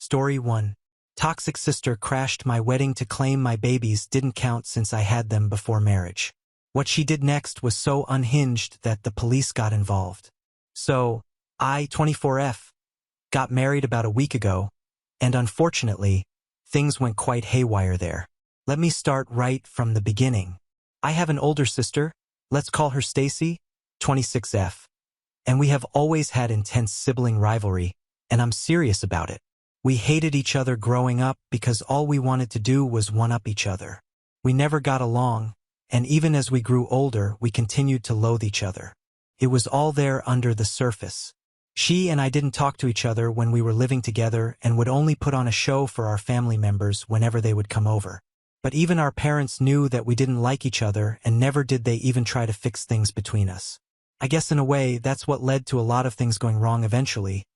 Story 1. Toxic sister crashed my wedding to claim my babies didn't count since I had them before marriage. What she did next was so unhinged that the police got involved. So, I, 24F, got married about a week ago, and unfortunately, things went quite haywire there. Let me start right from the beginning. I have an older sister, let's call her Stacy, 26F, and we have always had intense sibling rivalry, and I'm serious about it. We hated each other growing up because all we wanted to do was one-up each other. We never got along, and even as we grew older, we continued to loathe each other. It was all there under the surface. She and I didn't talk to each other when we were living together and would only put on a show for our family members whenever they would come over. But even our parents knew that we didn't like each other, and never did they even try to fix things between us. I guess in a way, that's what led to a lot of things going wrong eventually,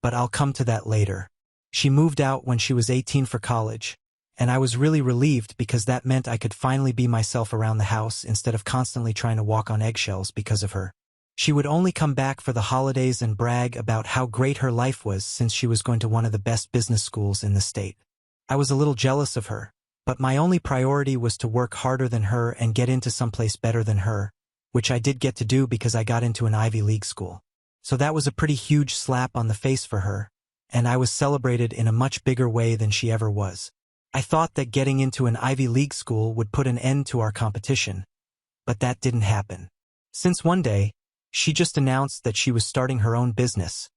but I'll come to that later. She moved out when she was 18 for college, and I was really relieved because that meant I could finally be myself around the house instead of constantly trying to walk on eggshells because of her. She would only come back for the holidays and brag about how great her life was since she was going to one of the best business schools in the state. I was a little jealous of her, but my only priority was to work harder than her and get into someplace better than her, which I did get to do because I got into an Ivy League school. So that was a pretty huge slap on the face for her, and I was celebrated in a much bigger way than she ever was. I thought that getting into an Ivy League school would put an end to our competition, but that didn't happen. Since one day, she just announced that she was starting her own business,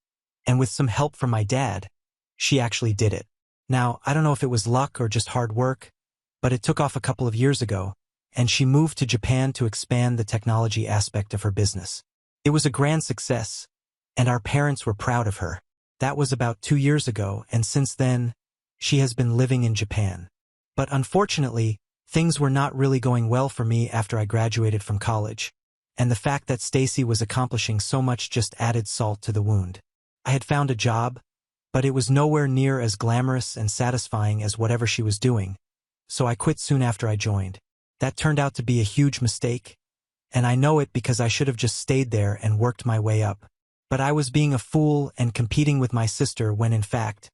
and with some help from my dad, she actually did it. Now, I don't know if it was luck or just hard work, but it took off a couple of years ago, and she moved to Japan to expand the technology aspect of her business. It was a grand success, and our parents were proud of her. That was about 2 years ago, and since then, she has been living in Japan. But unfortunately, things were not really going well for me after I graduated from college, and the fact that Stacy was accomplishing so much just added salt to the wound. I had found a job, but it was nowhere near as glamorous and satisfying as whatever she was doing, so I quit soon after I joined. That turned out to be a huge mistake, and I know it because I should have just stayed there and worked my way up. But I was being a fool and competing with my sister when in fact,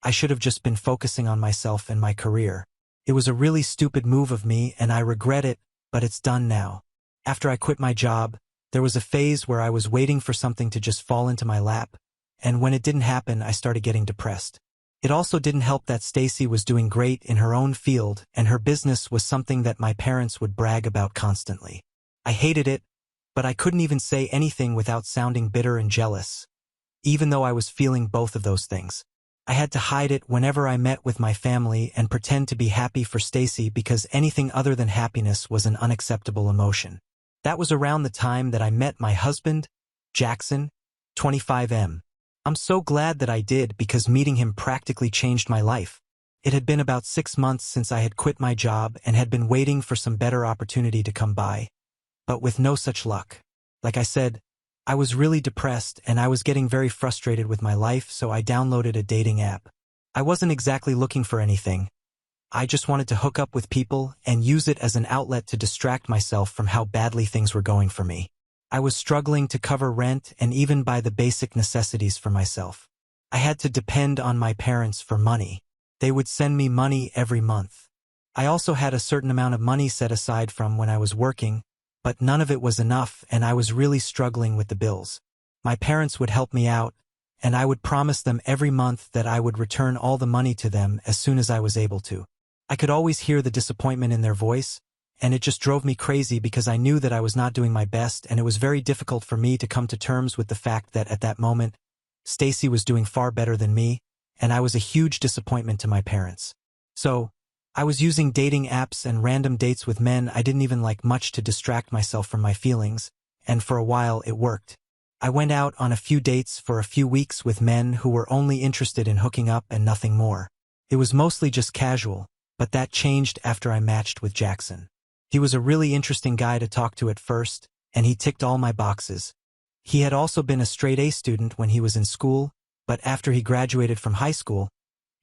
I should have just been focusing on myself and my career. It was a really stupid move of me and I regret it, but it's done now. After I quit my job, there was a phase where I was waiting for something to just fall into my lap, and when it didn't happen, I started getting depressed. It also didn't help that Stacy was doing great in her own field and her business was something that my parents would brag about constantly. I hated it, but I couldn't even say anything without sounding bitter and jealous, even though I was feeling both of those things. I had to hide it whenever I met with my family and pretend to be happy for Stacy because anything other than happiness was an unacceptable emotion. That was around the time that I met my husband, Jackson, 25M. I'm so glad that I did because meeting him practically changed my life. It had been about 6 months since I had quit my job and had been waiting for some better opportunity to come by, but with no such luck. Like I said, I was really depressed and I was getting very frustrated with my life, so I downloaded a dating app. I wasn't exactly looking for anything. I just wanted to hook up with people and use it as an outlet to distract myself from how badly things were going for me. I was struggling to cover rent and even buy the basic necessities for myself. I had to depend on my parents for money. They would send me money every month. I also had a certain amount of money set aside from when I was working, but none of it was enough and I was really struggling with the bills. My parents would help me out, and I would promise them every month that I would return all the money to them as soon as I was able to. I could always hear the disappointment in their voice, and it just drove me crazy because I knew that I was not doing my best, and it was very difficult for me to come to terms with the fact that at that moment, Stacy was doing far better than me, and I was a huge disappointment to my parents. So, I was using dating apps and random dates with men I didn't even like much to distract myself from my feelings, and for a while it worked. I went out on a few dates for a few weeks with men who were only interested in hooking up and nothing more. It was mostly just casual, but that changed after I matched with Jackson. He was a really interesting guy to talk to at first, and he ticked all my boxes. He had also been a straight A student when he was in school, but after he graduated from high school,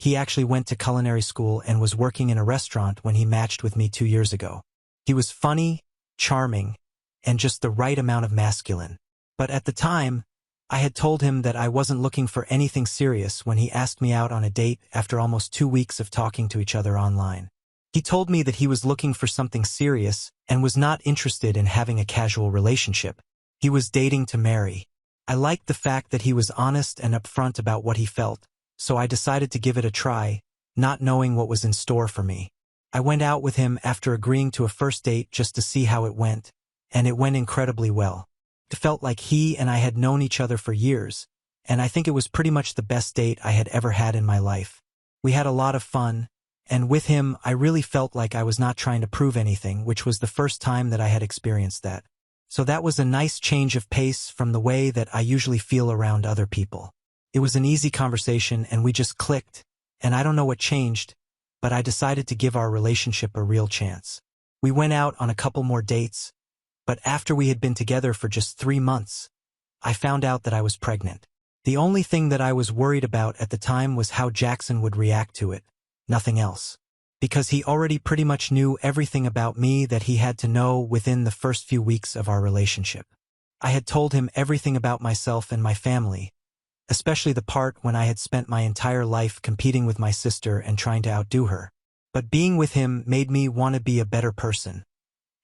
he actually went to culinary school and was working in a restaurant when he matched with me 2 years ago. He was funny, charming, and just the right amount of masculine. But at the time, I had told him that I wasn't looking for anything serious when he asked me out on a date after almost 2 weeks of talking to each other online. He told me that he was looking for something serious and was not interested in having a casual relationship. He was dating to marry. I liked the fact that he was honest and upfront about what he felt, so I decided to give it a try, not knowing what was in store for me. I went out with him after agreeing to a first date just to see how it went, and it went incredibly well. It felt like he and I had known each other for years, and I think it was pretty much the best date I had ever had in my life. We had a lot of fun, and with him I really felt like I was not trying to prove anything, which was the first time that I had experienced that. So that was a nice change of pace from the way that I usually feel around other people. It was an easy conversation and we just clicked, and I don't know what changed, but I decided to give our relationship a real chance. We went out on a couple more dates, but after we had been together for just 3 months, I found out that I was pregnant. The only thing that I was worried about at the time was how Jackson would react to it, nothing else. Because he already pretty much knew everything about me that he had to know within the first few weeks of our relationship. I had told him everything about myself and my family, especially the part when I had spent my entire life competing with my sister and trying to outdo her. But being with him made me want to be a better person,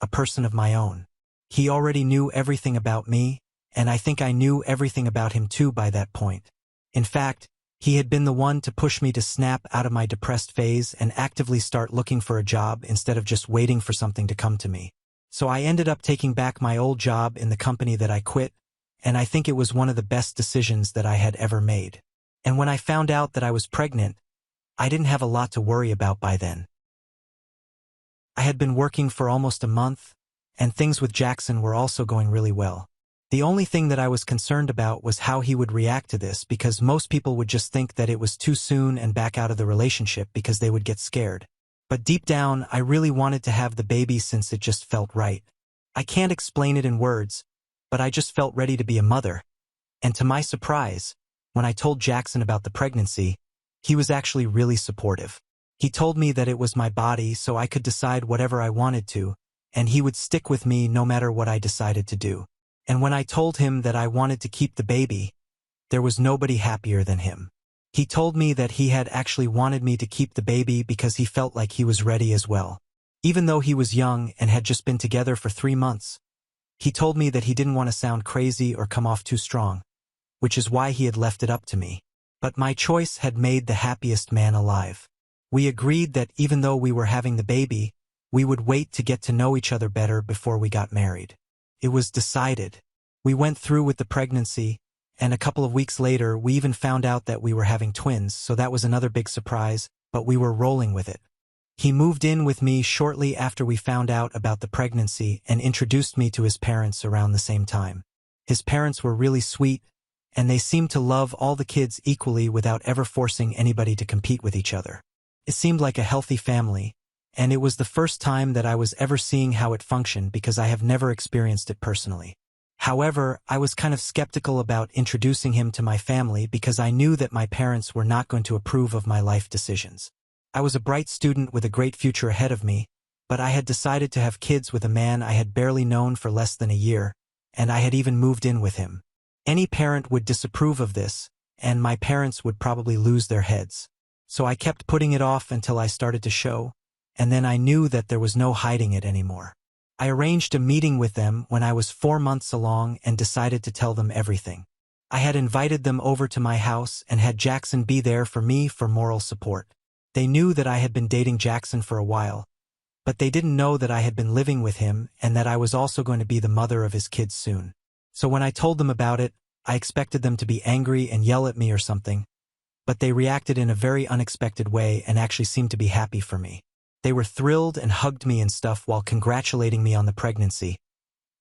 a person of my own. He already knew everything about me, and I think I knew everything about him too by that point. In fact, he had been the one to push me to snap out of my depressed phase and actively start looking for a job instead of just waiting for something to come to me. So I ended up taking back my old job in the company that I quit, and I think it was one of the best decisions that I had ever made. And when I found out that I was pregnant, I didn't have a lot to worry about by then. I had been working for almost a month, and things with Jackson were also going really well. The only thing that I was concerned about was how he would react to this, because most people would just think that it was too soon and back out of the relationship because they would get scared. But deep down, I really wanted to have the baby since it just felt right. I can't explain it in words, but I just felt ready to be a mother. And to my surprise, when I told Jackson about the pregnancy, he was actually really supportive. He told me that it was my body, so I could decide whatever I wanted to, and he would stick with me no matter what I decided to do. And when I told him that I wanted to keep the baby, there was nobody happier than him. He told me that he had actually wanted me to keep the baby because he felt like he was ready as well. Even though he was young and had just been together for 3 months, he told me that he didn't want to sound crazy or come off too strong, which is why he had left it up to me. But my choice had made the happiest man alive. We agreed that even though we were having the baby, we would wait to get to know each other better before we got married. It was decided. We went through with the pregnancy, and a couple of weeks later we even found out that we were having twins, so that was another big surprise, but we were rolling with it. He moved in with me shortly after we found out about the pregnancy and introduced me to his parents around the same time. His parents were really sweet, and they seemed to love all the kids equally without ever forcing anybody to compete with each other. It seemed like a healthy family, and it was the first time that I was ever seeing how it functioned because I have never experienced it personally. However, I was kind of skeptical about introducing him to my family because I knew that my parents were not going to approve of my life decisions. I was a bright student with a great future ahead of me, but I had decided to have kids with a man I had barely known for less than a year, and I had even moved in with him. Any parent would disapprove of this, and my parents would probably lose their heads. So I kept putting it off until I started to show, and then I knew that there was no hiding it anymore. I arranged a meeting with them when I was 4 months along and decided to tell them everything. I had invited them over to my house and had Jackson be there for me for moral support. They knew that I had been dating Jackson for a while, but they didn't know that I had been living with him and that I was also going to be the mother of his kids soon. So when I told them about it, I expected them to be angry and yell at me or something, but they reacted in a very unexpected way and actually seemed to be happy for me. They were thrilled and hugged me and stuff while congratulating me on the pregnancy.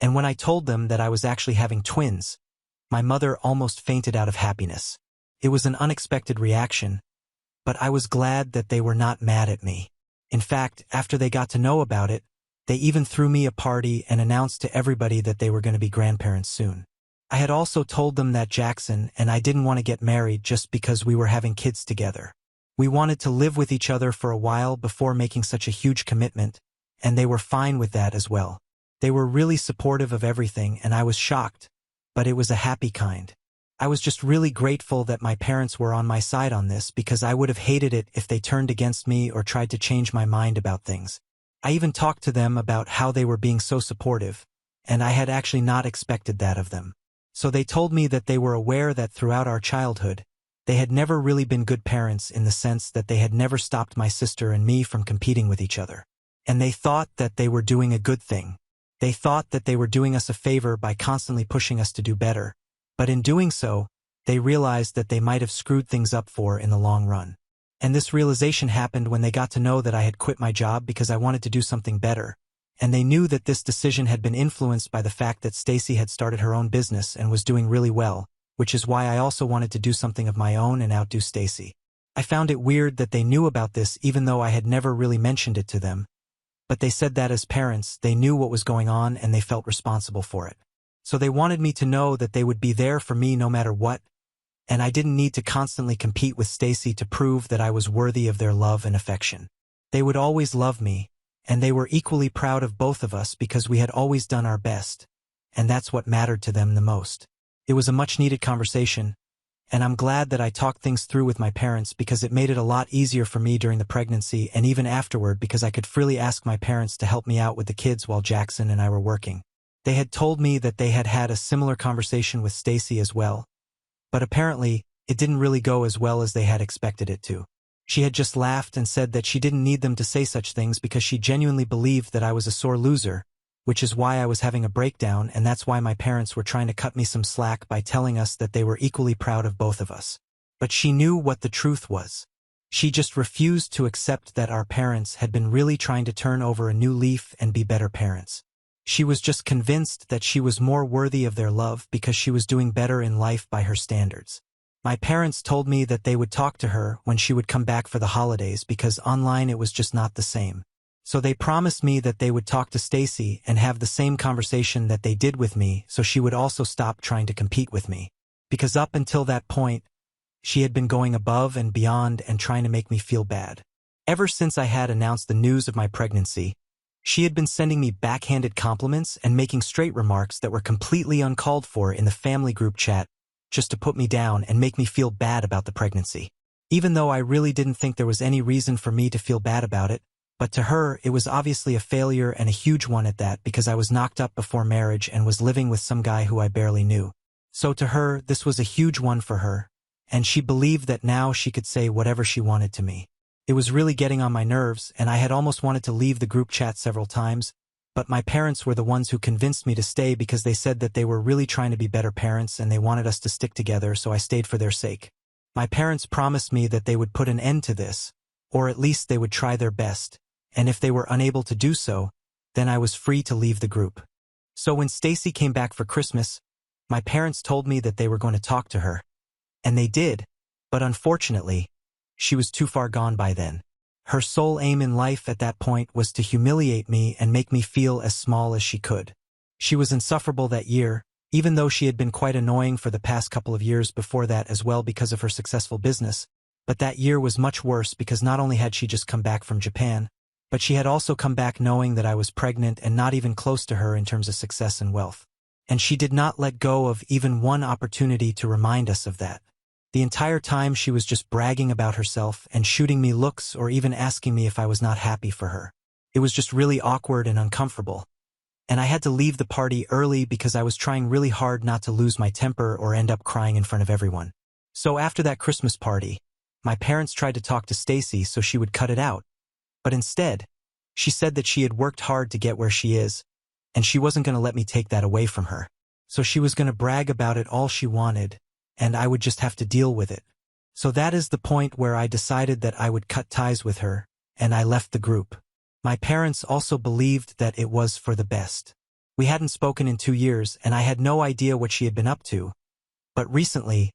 And when I told them that I was actually having twins, my mother almost fainted out of happiness. It was an unexpected reaction, but I was glad that they were not mad at me. In fact, after they got to know about it, they even threw me a party and announced to everybody that they were going to be grandparents soon. I had also told them that Jackson and I didn't want to get married just because we were having kids together. We wanted to live with each other for a while before making such a huge commitment, and they were fine with that as well. They were really supportive of everything, and I was shocked, but it was a happy kind. I was just really grateful that my parents were on my side on this because I would have hated it if they turned against me or tried to change my mind about things. I even talked to them about how they were being so supportive, and I had actually not expected that of them. So they told me that they were aware that throughout our childhood, they had never really been good parents in the sense that they had never stopped my sister and me from competing with each other. And they thought that they were doing a good thing. They thought that they were doing us a favor by constantly pushing us to do better. But in doing so, they realized that they might have screwed things up in the long run. And this realization happened when they got to know that I had quit my job because I wanted to do something better. And they knew that this decision had been influenced by the fact that Stacy had started her own business and was doing really well, which is why I also wanted to do something of my own and outdo Stacy. I found it weird that they knew about this even though I had never really mentioned it to them. But they said that as parents, they knew what was going on and they felt responsible for it. So they wanted me to know that they would be there for me no matter what, and I didn't need to constantly compete with Stacy to prove that I was worthy of their love and affection. They would always love me, and they were equally proud of both of us because we had always done our best, and that's what mattered to them the most. It was a much-needed conversation, and I'm glad that I talked things through with my parents because it made it a lot easier for me during the pregnancy and even afterward because I could freely ask my parents to help me out with the kids while Jackson and I were working. They had told me that they had had a similar conversation with Stacy as well, but apparently, it didn't really go as well as they had expected it to. She had just laughed and said that she didn't need them to say such things because she genuinely believed that I was a sore loser, which is why I was having a breakdown, and that's why my parents were trying to cut me some slack by telling us that they were equally proud of both of us. But she knew what the truth was. She just refused to accept that our parents had been really trying to turn over a new leaf and be better parents. She was just convinced that she was more worthy of their love because she was doing better in life by her standards. My parents told me that they would talk to her when she would come back for the holidays because online it was just not the same. So they promised me that they would talk to Stacy and have the same conversation that they did with me so she would also stop trying to compete with me. Because up until that point, she had been going above and beyond and trying to make me feel bad. Ever since I had announced the news of my pregnancy, she had been sending me backhanded compliments and making straight remarks that were completely uncalled for in the family group chat just to put me down and make me feel bad about the pregnancy. Even though I really didn't think there was any reason for me to feel bad about it, but to her it was obviously a failure and a huge one at that because I was knocked up before marriage and was living with some guy who I barely knew. So to her, this was a huge one for her, and she believed that now she could say whatever she wanted to me. It was really getting on my nerves, and I had almost wanted to leave the group chat several times, but my parents were the ones who convinced me to stay because they said that they were really trying to be better parents and they wanted us to stick together, so I stayed for their sake. My parents promised me that they would put an end to this, or at least they would try their best, and if they were unable to do so, then I was free to leave the group. So when Stacy came back for Christmas, my parents told me that they were going to talk to her. And they did, but unfortunately, she was too far gone by then. Her sole aim in life at that point was to humiliate me and make me feel as small as she could. She was insufferable that year, even though she had been quite annoying for the past couple of years before that as well because of her successful business. But that year was much worse because not only had she just come back from Japan, but she had also come back knowing that I was pregnant and not even close to her in terms of success and wealth. And she did not let go of even one opportunity to remind us of that. The entire time she was just bragging about herself and shooting me looks or even asking me if I was not happy for her. It was just really awkward and uncomfortable. And I had to leave the party early because I was trying really hard not to lose my temper or end up crying in front of everyone. So after that Christmas party, my parents tried to talk to Stacy so she would cut it out. But instead, she said that she had worked hard to get where she is, and she wasn't going to let me take that away from her. So she was going to brag about it all she wanted, and I would just have to deal with it. So that is the point where I decided that I would cut ties with her, and I left the group. My parents also believed that it was for the best. We hadn't spoken in 2 years, and I had no idea what she had been up to. But recently,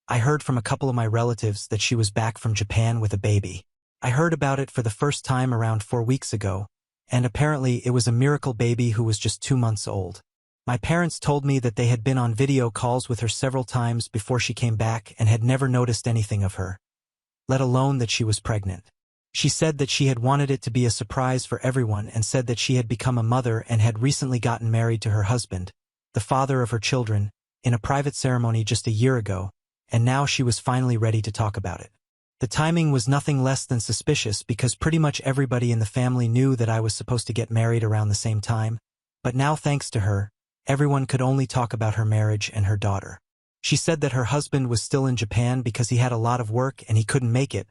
I heard from a couple of my relatives that she was back from Japan with a baby. I heard about it for the first time around 4 weeks ago, and apparently it was a miracle baby who was just 2 months old. My parents told me that they had been on video calls with her several times before she came back and had never noticed anything of her, let alone that she was pregnant. She said that she had wanted it to be a surprise for everyone and said that she had become a mother and had recently gotten married to her husband, the father of her children, in a private ceremony just a year ago, and now she was finally ready to talk about it. The timing was nothing less than suspicious because pretty much everybody in the family knew that I was supposed to get married around the same time, but now thanks to her, everyone could only talk about her marriage and her daughter. She said that her husband was still in Japan because he had a lot of work and he couldn't make it,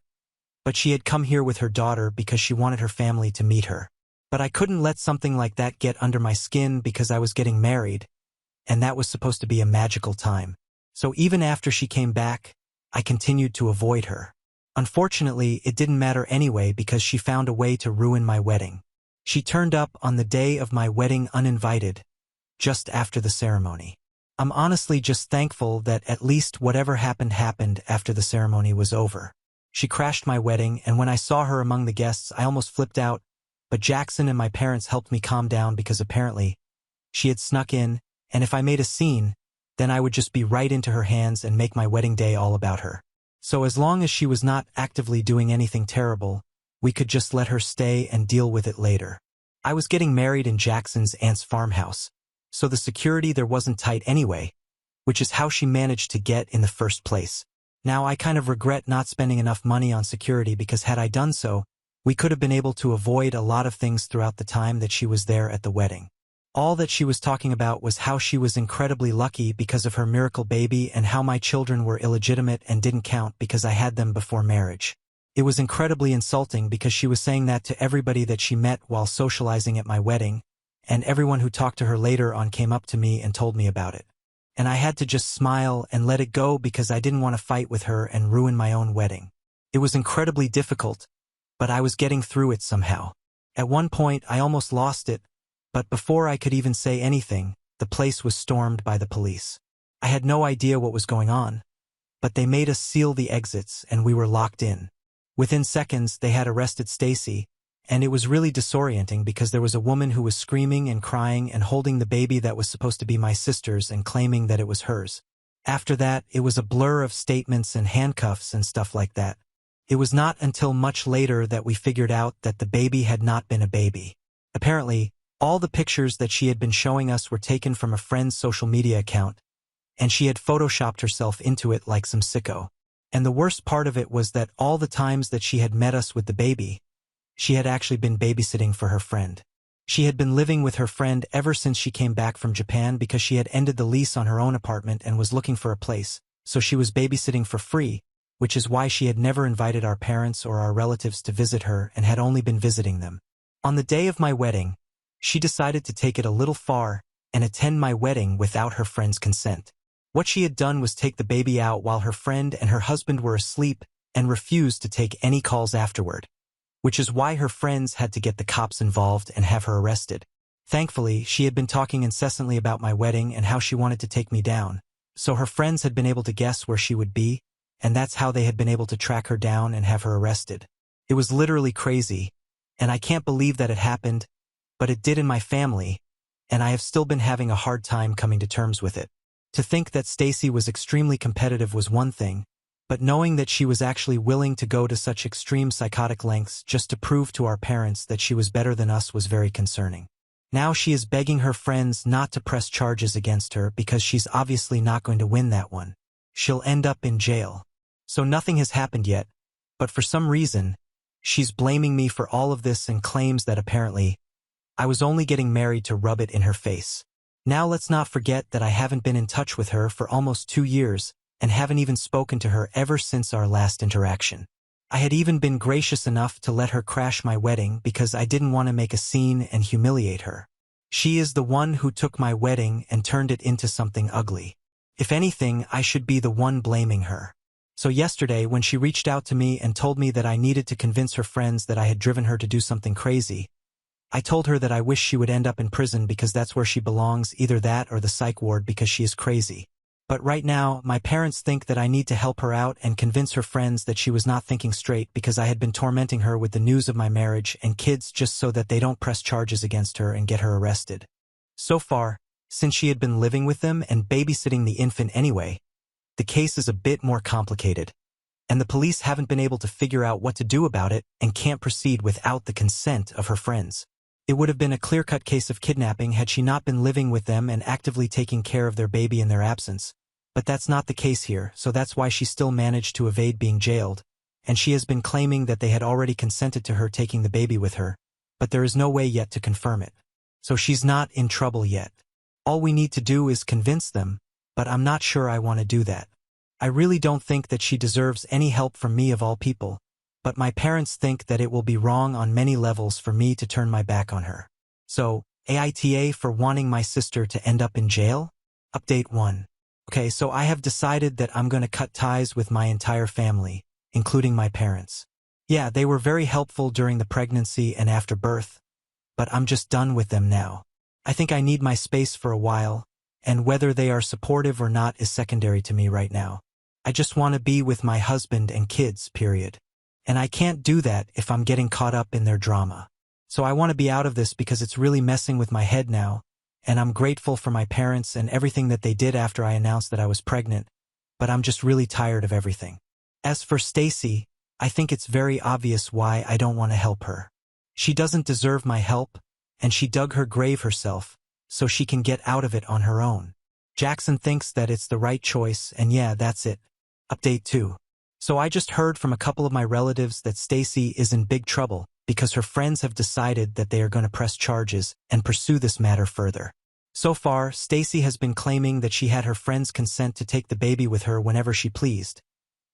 but she had come here with her daughter because she wanted her family to meet her. But I couldn't let something like that get under my skin because I was getting married, and that was supposed to be a magical time. So even after she came back, I continued to avoid her. Unfortunately, it didn't matter anyway because she found a way to ruin my wedding. She turned up on the day of my wedding uninvited, just after the ceremony. I'm honestly just thankful that at least whatever happened after the ceremony was over. She crashed my wedding, and when I saw her among the guests, I almost flipped out, but Jackson and my parents helped me calm down because apparently she had snuck in, and if I made a scene, then I would just be right into her hands and make my wedding day all about her. So as long as she was not actively doing anything terrible, we could just let her stay and deal with it later. I was getting married in Jackson's aunt's farmhouse, so the security there wasn't tight anyway, which is how she managed to get in the first place. Now I kind of regret not spending enough money on security because had I done so, we could have been able to avoid a lot of things throughout the time that she was there at the wedding. All that she was talking about was how she was incredibly lucky because of her miracle baby and how my children were illegitimate and didn't count because I had them before marriage. It was incredibly insulting because she was saying that to everybody that she met while socializing at my wedding, and everyone who talked to her later on came up to me and told me about it. And I had to just smile and let it go because I didn't want to fight with her and ruin my own wedding. It was incredibly difficult, but I was getting through it somehow. At one point, I almost lost it, but before I could even say anything, the place was stormed by the police. I had no idea what was going on, but they made us seal the exits and we were locked in. Within seconds, they had arrested Stacy, and it was really disorienting because there was a woman who was screaming and crying and holding the baby that was supposed to be my sister's and claiming that it was hers. After that, it was a blur of statements and handcuffs and stuff like that. It was not until much later that we figured out that the baby had not been a baby. Apparently, all the pictures that she had been showing us were taken from a friend's social media account, and she had photoshopped herself into it like some sicko. And the worst part of it was that all the times that she had met us with the baby, she had actually been babysitting for her friend. She had been living with her friend ever since she came back from Japan because she had ended the lease on her own apartment and was looking for a place, so she was babysitting for free, which is why she had never invited our parents or our relatives to visit her and had only been visiting them. On the day of my wedding, she decided to take it a little far and attend my wedding without her friend's consent. What she had done was take the baby out while her friend and her husband were asleep and refused to take any calls afterward, which is why her friends had to get the cops involved and have her arrested. Thankfully, she had been talking incessantly about my wedding and how she wanted to take me down, so her friends had been able to guess where she would be, and that's how they had been able to track her down and have her arrested. It was literally crazy, and I can't believe that it happened, but it did in my family, and I have still been having a hard time coming to terms with it. To think that Stacy was extremely competitive was one thing, but knowing that she was actually willing to go to such extreme psychotic lengths just to prove to our parents that she was better than us was very concerning. Now she is begging her friends not to press charges against her because she's obviously not going to win that one. She'll end up in jail. So nothing has happened yet, but for some reason, she's blaming me for all of this and claims that apparently, I was only getting married to rub it in her face. Now let's not forget that I haven't been in touch with her for almost 2 years and haven't even spoken to her ever since our last interaction. I had even been gracious enough to let her crash my wedding because I didn't want to make a scene and humiliate her. She is the one who took my wedding and turned it into something ugly. If anything, I should be the one blaming her. So yesterday, when she reached out to me and told me that I needed to convince her friends that I had driven her to do something crazy, I told her that I wish she would end up in prison because that's where she belongs, either that or the psych ward because she is crazy. But right now, my parents think that I need to help her out and convince her friends that she was not thinking straight because I had been tormenting her with the news of my marriage and kids just so that they don't press charges against her and get her arrested. So far, since she had been living with them and babysitting the infant anyway, the case is a bit more complicated, and the police haven't been able to figure out what to do about it and can't proceed without the consent of her friends. It would have been a clear-cut case of kidnapping had she not been living with them and actively taking care of their baby in their absence. But that's not the case here, so that's why she still managed to evade being jailed, and she has been claiming that they had already consented to her taking the baby with her, but there is no way yet to confirm it. So she's not in trouble yet. All we need to do is convince them, but I'm not sure I want to do that. I really don't think that she deserves any help from me of all people, but my parents think that it will be wrong on many levels for me to turn my back on her. So, AITA for wanting my sister to end up in jail? Update 1. Okay, so I have decided that I'm going to cut ties with my entire family, including my parents. Yeah, they were very helpful during the pregnancy and after birth, but I'm just done with them now. I think I need my space for a while, and whether they are supportive or not is secondary to me right now. I just want to be with my husband and kids, period. And I can't do that if I'm getting caught up in their drama. So I want to be out of this because it's really messing with my head now, and I'm grateful for my parents and everything that they did after I announced that I was pregnant, but I'm just really tired of everything. As for Stacy, I think it's very obvious why I don't want to help her. She doesn't deserve my help, and she dug her grave herself, so she can get out of it on her own. Jackson thinks that it's the right choice, and yeah, that's it. Update 2. So I just heard from a couple of my relatives that Stacy is in big trouble because her friends have decided that they are going to press charges and pursue this matter further. So far, Stacy has been claiming that she had her friends' consent to take the baby with her whenever she pleased.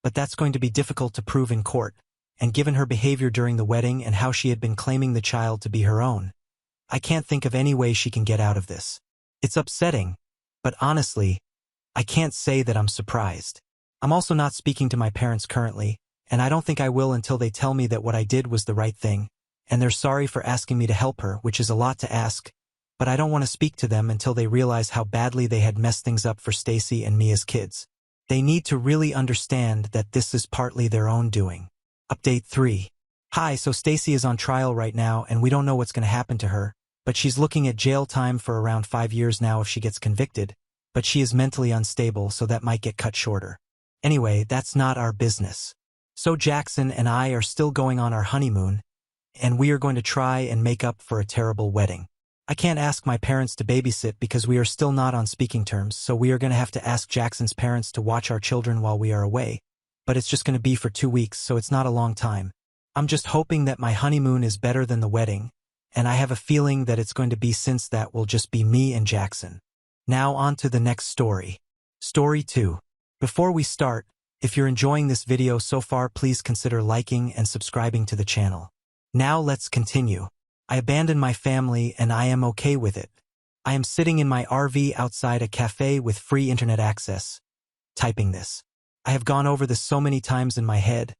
But that's going to be difficult to prove in court, and given her behavior during the wedding and how she had been claiming the child to be her own, I can't think of any way she can get out of this. It's upsetting, but honestly, I can't say that I'm surprised. I'm also not speaking to my parents currently, and I don't think I will until they tell me that what I did was the right thing, and they're sorry for asking me to help her, which is a lot to ask, but I don't want to speak to them until they realize how badly they had messed things up for Stacy and me as kids. They need to really understand that this is partly their own doing. Update 3. Hi, so Stacy is on trial right now, and we don't know what's going to happen to her, but she's looking at jail time for around 5 years now if she gets convicted, but she is mentally unstable, so that might get cut shorter. Anyway, that's not our business. So Jackson and I are still going on our honeymoon, and we are going to try and make up for a terrible wedding. I can't ask my parents to babysit because we are still not on speaking terms, so we are going to have to ask Jackson's parents to watch our children while we are away, but it's just going to be for 2 weeks, so it's not a long time. I'm just hoping that my honeymoon is better than the wedding, and I have a feeling that it's going to be, since that will just be me and Jackson. Now on to the next story. Story 2. Before we start, if you're enjoying this video so far, please consider liking and subscribing to the channel. Now let's continue. I abandoned my family and I am okay with it. I am sitting in my RV outside a cafe with free internet access, typing this. I have gone over this so many times in my head,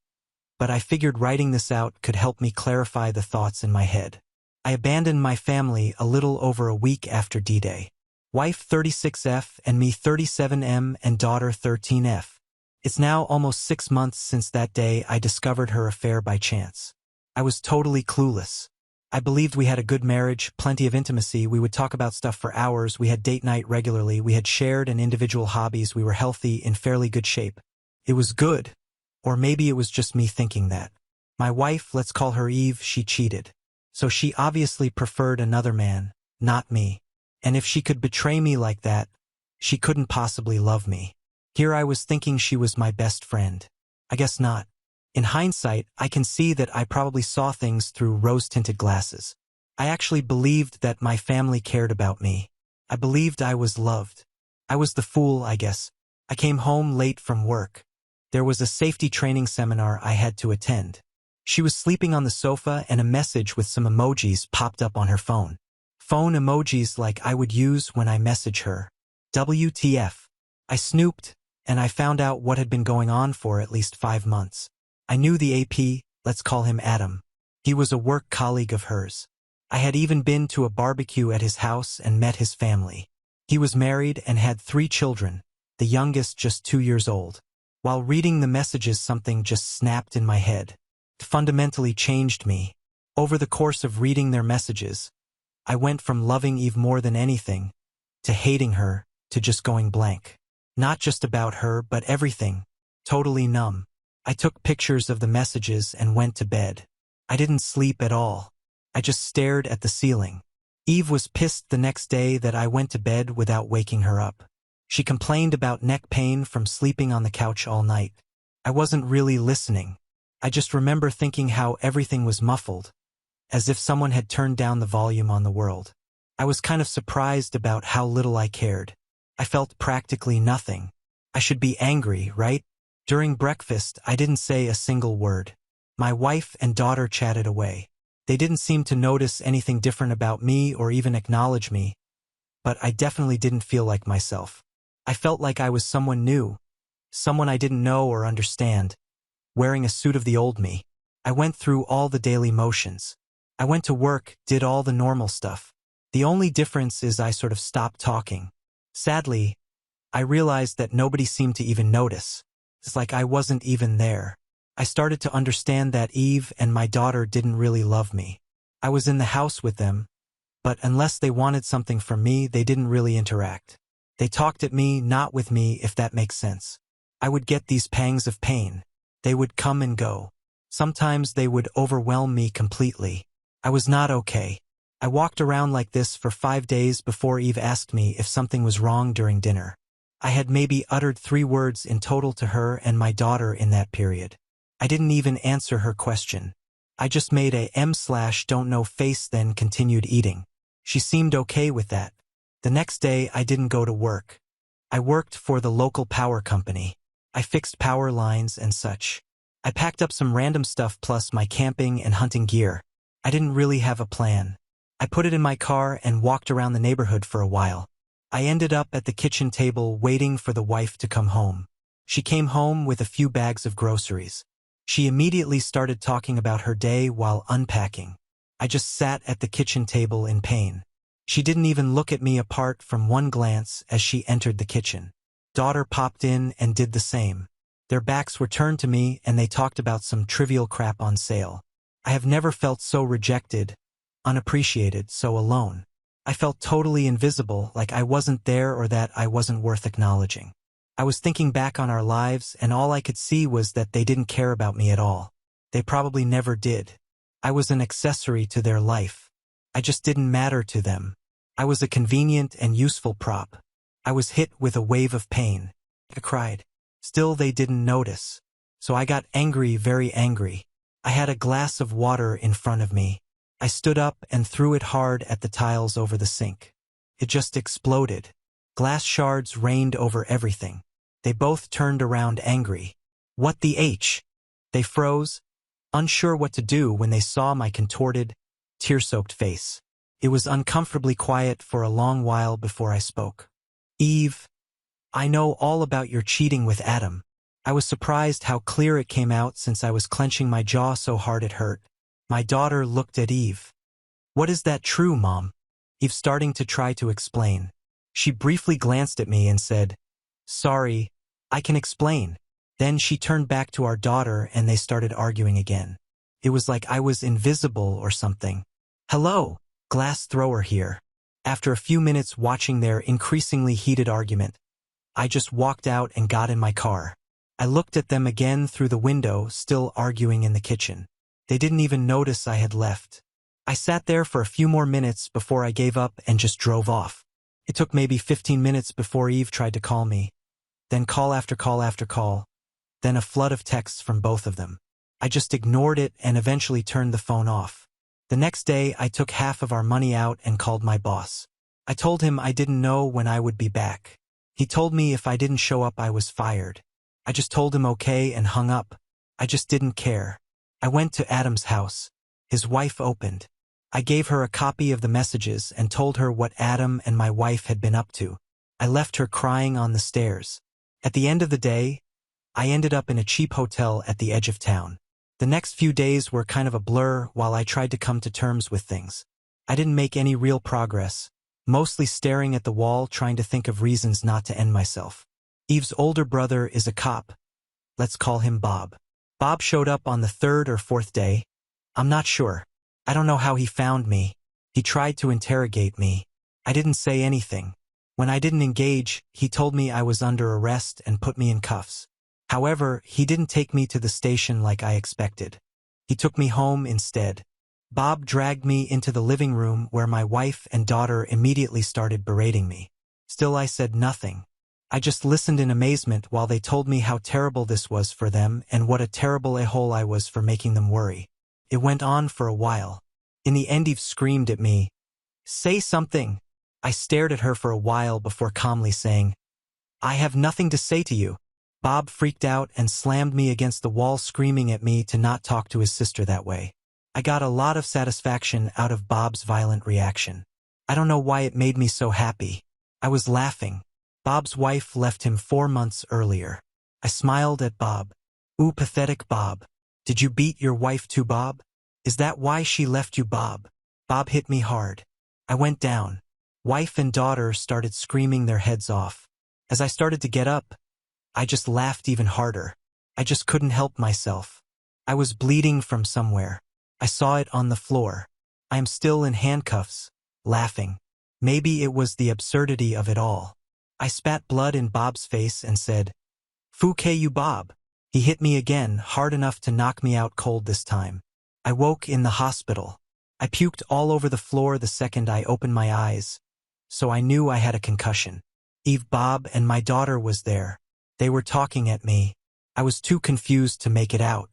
but I figured writing this out could help me clarify the thoughts in my head. I abandoned my family a little over a week after D-Day. Wife 36F and me 37M and daughter 13F. It's now almost 6 months since that day I discovered her affair by chance. I was totally clueless. I believed we had a good marriage, plenty of intimacy, we would talk about stuff for hours, we had date night regularly, we had shared and individual hobbies, we were healthy, in fairly good shape. It was good. Or maybe it was just me thinking that. My wife, let's call her Eve, she cheated. So she obviously preferred another man, not me. And if she could betray me like that, she couldn't possibly love me. Here I was thinking she was my best friend. I guess not. In hindsight, I can see that I probably saw things through rose-tinted glasses. I actually believed that my family cared about me. I believed I was loved. I was the fool, I guess. I came home late from work. There was a safety training seminar I had to attend. She was sleeping on the sofa and a message with some emojis popped up on her phone. Phone emojis like I would use when I message her. WTF. I snooped, and I found out what had been going on for at least 5 months. I knew the AP, let's call him Adam. He was a work colleague of hers. I had even been to a barbecue at his house and met his family. He was married and had 3 children, the youngest just 2 years old. While reading the messages, something just snapped in my head. It fundamentally changed me. Over the course of reading their messages, I went from loving Eve more than anything, to hating her, to just going blank. Not just about her, but everything. Totally numb. I took pictures of the messages and went to bed. I didn't sleep at all. I just stared at the ceiling. Eve was pissed the next day that I went to bed without waking her up. She complained about neck pain from sleeping on the couch all night. I wasn't really listening. I just remember thinking how everything was muffled, as if someone had turned down the volume on the world. I was kind of surprised about how little I cared. I felt practically nothing. I should be angry, right? During breakfast, I didn't say a single word. My wife and daughter chatted away. They didn't seem to notice anything different about me or even acknowledge me, but I definitely didn't feel like myself. I felt like I was someone new, someone I didn't know or understand, wearing a suit of the old me. I went through all the daily motions. I went to work, did all the normal stuff. The only difference is I sort of stopped talking. Sadly, I realized that nobody seemed to even notice. It's like I wasn't even there. I started to understand that Eve and my daughter didn't really love me. I was in the house with them, but unless they wanted something from me, they didn't really interact. They talked at me, not with me, if that makes sense. I would get these pangs of pain. They would come and go. Sometimes they would overwhelm me completely. I was not okay. I walked around like this for 5 days before Eve asked me if something was wrong during dinner. I had maybe uttered 3 words in total to her and my daughter in that period. I didn't even answer her question. I just made a don't know face, then continued eating. She seemed okay with that. The next day I didn't go to work. I worked for the local power company. I fixed power lines and such. I packed up some random stuff plus my camping and hunting gear. I didn't really have a plan. I put it in my car and walked around the neighborhood for a while. I ended up at the kitchen table waiting for the wife to come home. She came home with a few bags of groceries. She immediately started talking about her day while unpacking. I just sat at the kitchen table in pain. She didn't even look at me apart from one glance as she entered the kitchen. Daughter popped in and did the same. Their backs were turned to me and they talked about some trivial crap on sale. I have never felt so rejected, unappreciated, so alone. I felt totally invisible, like I wasn't there or that I wasn't worth acknowledging. I was thinking back on our lives and all I could see was that they didn't care about me at all. They probably never did. I was an accessory to their life. I just didn't matter to them. I was a convenient and useful prop. I was hit with a wave of pain. I cried. Still they didn't notice. So I got angry, very angry. I had a glass of water in front of me. I stood up and threw it hard at the tiles over the sink. It just exploded. Glass shards rained over everything. They both turned around angry. What the H? They froze, unsure what to do when they saw my contorted, tear-soaked face. It was uncomfortably quiet for a long while before I spoke. Eve, I know all about your cheating with Adam. I was surprised how clear it came out since I was clenching my jaw so hard it hurt. My daughter looked at Eve. What is that true, Mom? Eve starting to try to explain. She briefly glanced at me and said, Sorry, I can explain. Then she turned back to our daughter and they started arguing again. It was like I was invisible or something. Hello, glass thrower here. After a few minutes watching their increasingly heated argument, I just walked out and got in my car. I looked at them again through the window, still arguing in the kitchen. They didn't even notice I had left. I sat there for a few more minutes before I gave up and just drove off. It took maybe 15 minutes before Eve tried to call me. Then call after call after call. Then a flood of texts from both of them. I just ignored it and eventually turned the phone off. The next day, I took half of our money out and called my boss. I told him I didn't know when I would be back. He told me if I didn't show up, I was fired. I just told him okay and hung up. I just didn't care. I went to Adam's house. His wife opened. I gave her a copy of the messages and told her what Adam and my wife had been up to. I left her crying on the stairs. At the end of the day, I ended up in a cheap hotel at the edge of town. The next few days were kind of a blur while I tried to come to terms with things. I didn't make any real progress, mostly staring at the wall trying to think of reasons not to end myself. Eve's older brother is a cop. Let's call him Bob. Bob showed up on the 3rd or 4th day. I'm not sure. I don't know how he found me. He tried to interrogate me. I didn't say anything. When I didn't engage, he told me I was under arrest and put me in cuffs. However, he didn't take me to the station like I expected. He took me home instead. Bob dragged me into the living room where my wife and daughter immediately started berating me. Still I said nothing. I just listened in amazement while they told me how terrible this was for them and what a terrible a-hole I was for making them worry. It went on for a while. In the end Eve screamed at me, "Say something!" I stared at her for a while before calmly saying, "I have nothing to say to you." Bob freaked out and slammed me against the wall, screaming at me to not talk to his sister that way. I got a lot of satisfaction out of Bob's violent reaction. I don't know why it made me so happy. I was laughing. Bob's wife left him 4 months earlier. I smiled at Bob. "Ooh, pathetic Bob. Did you beat your wife too, Bob? Is that why she left you, Bob?" Bob hit me hard. I went down. Wife and daughter started screaming their heads off. As I started to get up, I just laughed even harder. I just couldn't help myself. I was bleeding from somewhere. I saw it on the floor. I am still in handcuffs, laughing. Maybe it was the absurdity of it all. I spat blood in Bob's face and said, "Fu ke you, Bob." He hit me again, hard enough to knock me out cold this time. I woke in the hospital. I puked all over the floor the second I opened my eyes, so I knew I had a concussion. Eve, Bob, and my daughter was there. They were talking at me. I was too confused to make it out.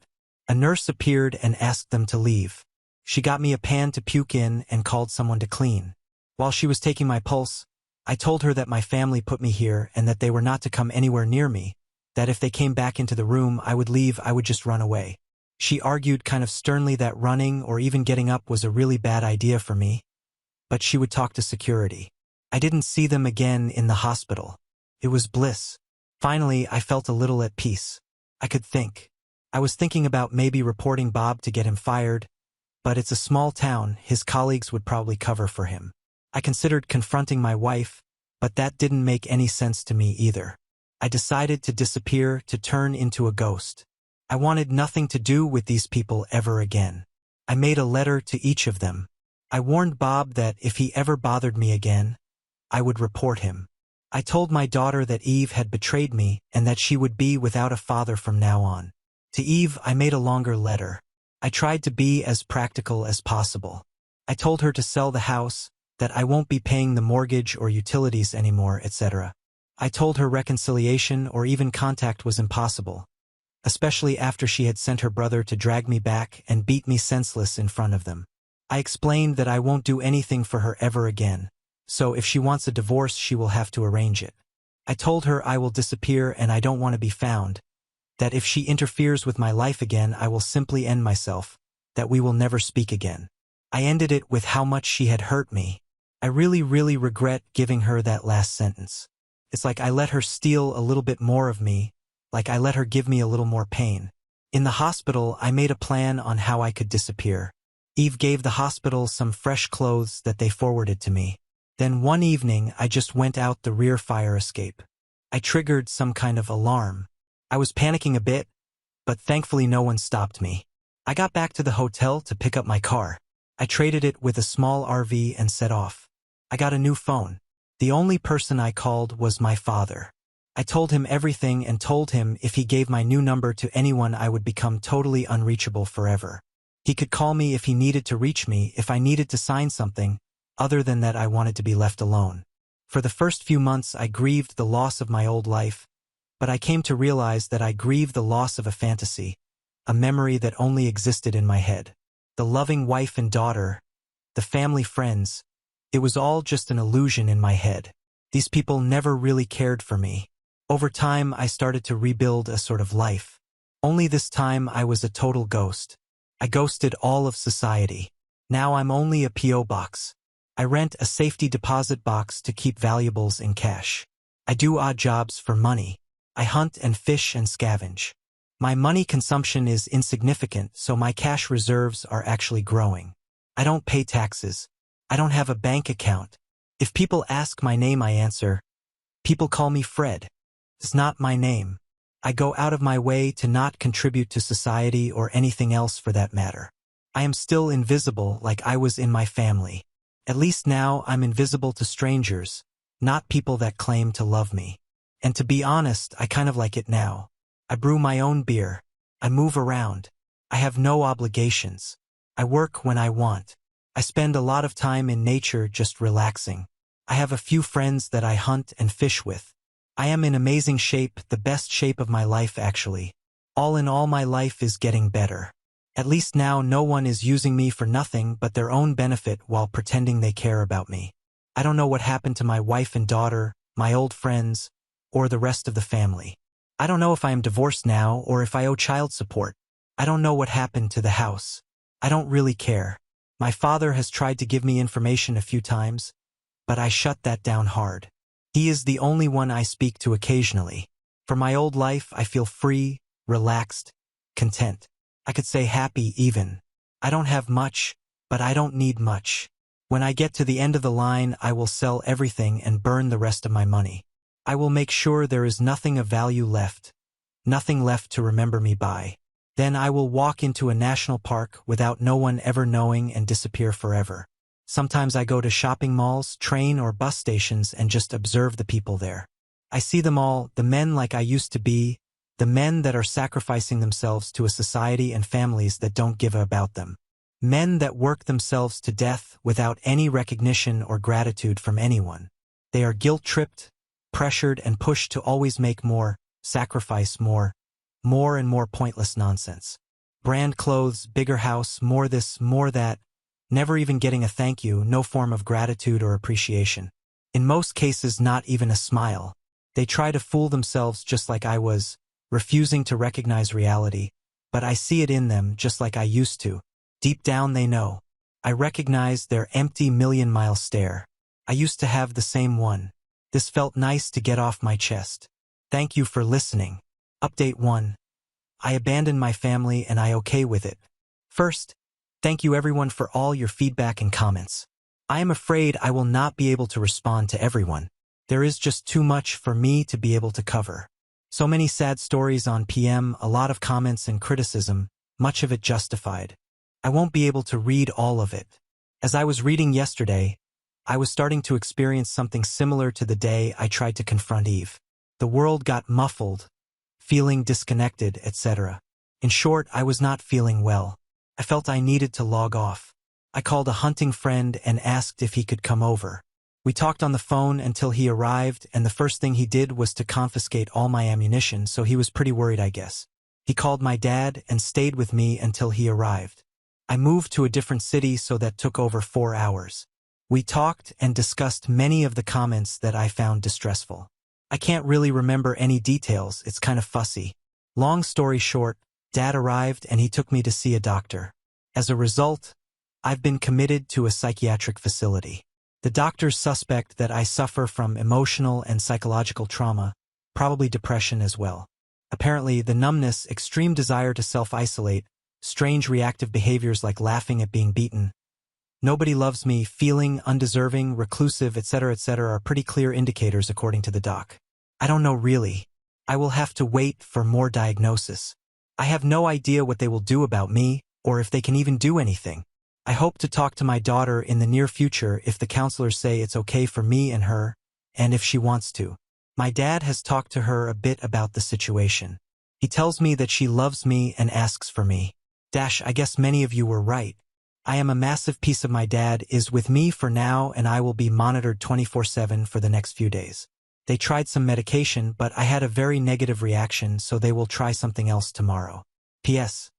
A nurse appeared and asked them to leave. She got me a pan to puke in and called someone to clean. While she was taking my pulse, I told her that my family put me here and that they were not to come anywhere near me, that if they came back into the room I would leave, I would just run away. She argued kind of sternly that running or even getting up was a really bad idea for me, but she would talk to security. I didn't see them again in the hospital. It was bliss. Finally, I felt a little at peace. I could think. I was thinking about maybe reporting Bob to get him fired, but it's a small town, his colleagues would probably cover for him. I considered confronting my wife, but that didn't make any sense to me either. I decided to disappear, to turn into a ghost. I wanted nothing to do with these people ever again. I made a letter to each of them. I warned Bob that if he ever bothered me again, I would report him. I told my daughter that Eve had betrayed me and that she would be without a father from now on. To Eve, I made a longer letter. I tried to be as practical as possible. I told her to sell the house, that I won't be paying the mortgage or utilities anymore, etc. I told her reconciliation or even contact was impossible, especially after she had sent her brother to drag me back and beat me senseless in front of them. I explained that I won't do anything for her ever again, so if she wants a divorce she will have to arrange it. I told her I will disappear and I don't want to be found, that if she interferes with my life again I will simply end myself, that we will never speak again. I ended it with how much she had hurt me. I really regret giving her that last sentence. It's like I let her steal a little bit more of me, like I let her give me a little more pain. In the hospital, I made a plan on how I could disappear. Eve gave the hospital some fresh clothes that they forwarded to me. Then one evening, I just went out the rear fire escape. I triggered some kind of alarm. I was panicking a bit, but thankfully no one stopped me. I got back to the hotel to pick up my car. I traded it with a small RV and set off. I got a new phone. The only person I called was my father. I told him everything and told him if he gave my new number to anyone I would become totally unreachable forever. He could call me if he needed to reach me, if I needed to sign something. Other than that, I wanted to be left alone. For the first few months I grieved the loss of my old life, but I came to realize that I grieved the loss of a fantasy, a memory that only existed in my head. The loving wife and daughter, the family friends, it was all just an illusion in my head. These people never really cared for me. Over time, I started to rebuild a sort of life. Only this time I was a total ghost. I ghosted all of society. Now I'm only a P.O. box. I rent a safety deposit box to keep valuables in cash. I do odd jobs for money. I hunt and fish and scavenge. My money consumption is insignificant, so my cash reserves are actually growing. I don't pay taxes. I don't have a bank account. If people ask my name, I answer, "People call me Fred." It's not my name. I go out of my way to not contribute to society or anything else for that matter. I am still invisible like I was in my family. At least now I'm invisible to strangers, not people that claim to love me. And to be honest, I kind of like it now. I brew my own beer. I move around. I have no obligations. I work when I want. I spend a lot of time in nature just relaxing. I have a few friends that I hunt and fish with. I am in amazing shape, the best shape of my life actually. All in all, my life is getting better. At least now no one is using me for nothing but their own benefit while pretending they care about me. I don't know what happened to my wife and daughter, my old friends, or the rest of the family. I don't know if I am divorced now or if I owe child support. I don't know what happened to the house. I don't really care. My father has tried to give me information a few times, but I shut that down hard. He is the only one I speak to occasionally. For my old life, I feel free, relaxed, content. I could say happy even. I don't have much, but I don't need much. When I get to the end of the line, I will sell everything and burn the rest of my money. I will make sure there is nothing of value left, nothing left to remember me by. Then I will walk into a national park without no one ever knowing and disappear forever. Sometimes I go to shopping malls, train or bus stations and just observe the people there. I see them all, the men like I used to be, the men that are sacrificing themselves to a society and families that don't give about them. Men that work themselves to death without any recognition or gratitude from anyone. They are guilt-tripped, pressured and pushed to always make more, sacrifice more and more pointless nonsense. Brand clothes, bigger house, more this, more that, never even getting a thank you, no form of gratitude or appreciation. In most cases, not even a smile. They try to fool themselves just like I was, refusing to recognize reality, but I see it in them just like I used to. Deep down they know. I recognize their empty million-mile stare. I used to have the same one. This felt nice to get off my chest. Thank you for listening. Update 1. I abandoned my family and I okay with it. First, thank you everyone for all your feedback and comments. I am afraid I will not be able to respond to everyone. There is just too much for me to be able to cover. So many sad stories on PM, a lot of comments and criticism, much of it justified. I won't be able to read all of it. As I was reading yesterday, I was starting to experience something similar to the day I tried to confront Eve. The world got muffled, feeling disconnected, etc. In short, I was not feeling well. I felt I needed to log off. I called a hunting friend and asked if he could come over. We talked on the phone until he arrived, and the first thing he did was to confiscate all my ammunition, so he was pretty worried, I guess. He called my dad and stayed with me until he arrived. I moved to a different city, so that took over 4 hours. We talked and discussed many of the comments that I found distressful. I can't really remember any details, it's kind of fussy. Long story short, Dad arrived and he took me to see a doctor. As a result, I've been committed to a psychiatric facility. The doctors suspect that I suffer from emotional and psychological trauma, probably depression as well. Apparently, the numbness, extreme desire to self-isolate, strange reactive behaviors like laughing at being beaten, nobody loves me, feeling undeserving, reclusive, etc. are pretty clear indicators according to the doc. I don't know really. I will have to wait for more diagnosis. I have no idea what they will do about me, or if they can even do anything. I hope to talk to my daughter in the near future if the counselors say it's okay for me and her, and if she wants to. My dad has talked to her a bit about the situation. He tells me that she loves me and asks for me. I guess many of you were right. I am a massive piece of my dad is with me for now, and I will be monitored 24/7 for the next few days. They tried some medication, but I had a very negative reaction, so they will try something else tomorrow. P.S.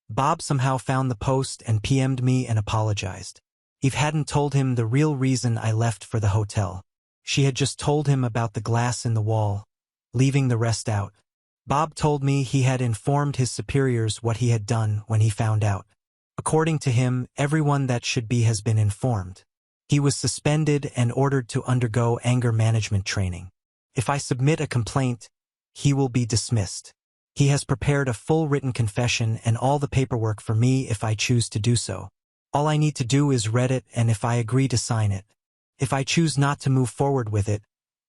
Bob somehow found the post and PM'd me and apologized. Eve hadn't told him the real reason I left for the hotel. She had just told him about the glass in the wall, leaving the rest out. Bob told me he had informed his superiors what he had done when he found out. According to him, everyone that should be has been informed. He was suspended and ordered to undergo anger management training. If I submit a complaint, he will be dismissed. He has prepared a full written confession and all the paperwork for me if I choose to do so. All I need to do is read it, and if I agree to sign it. If I choose not to move forward with it,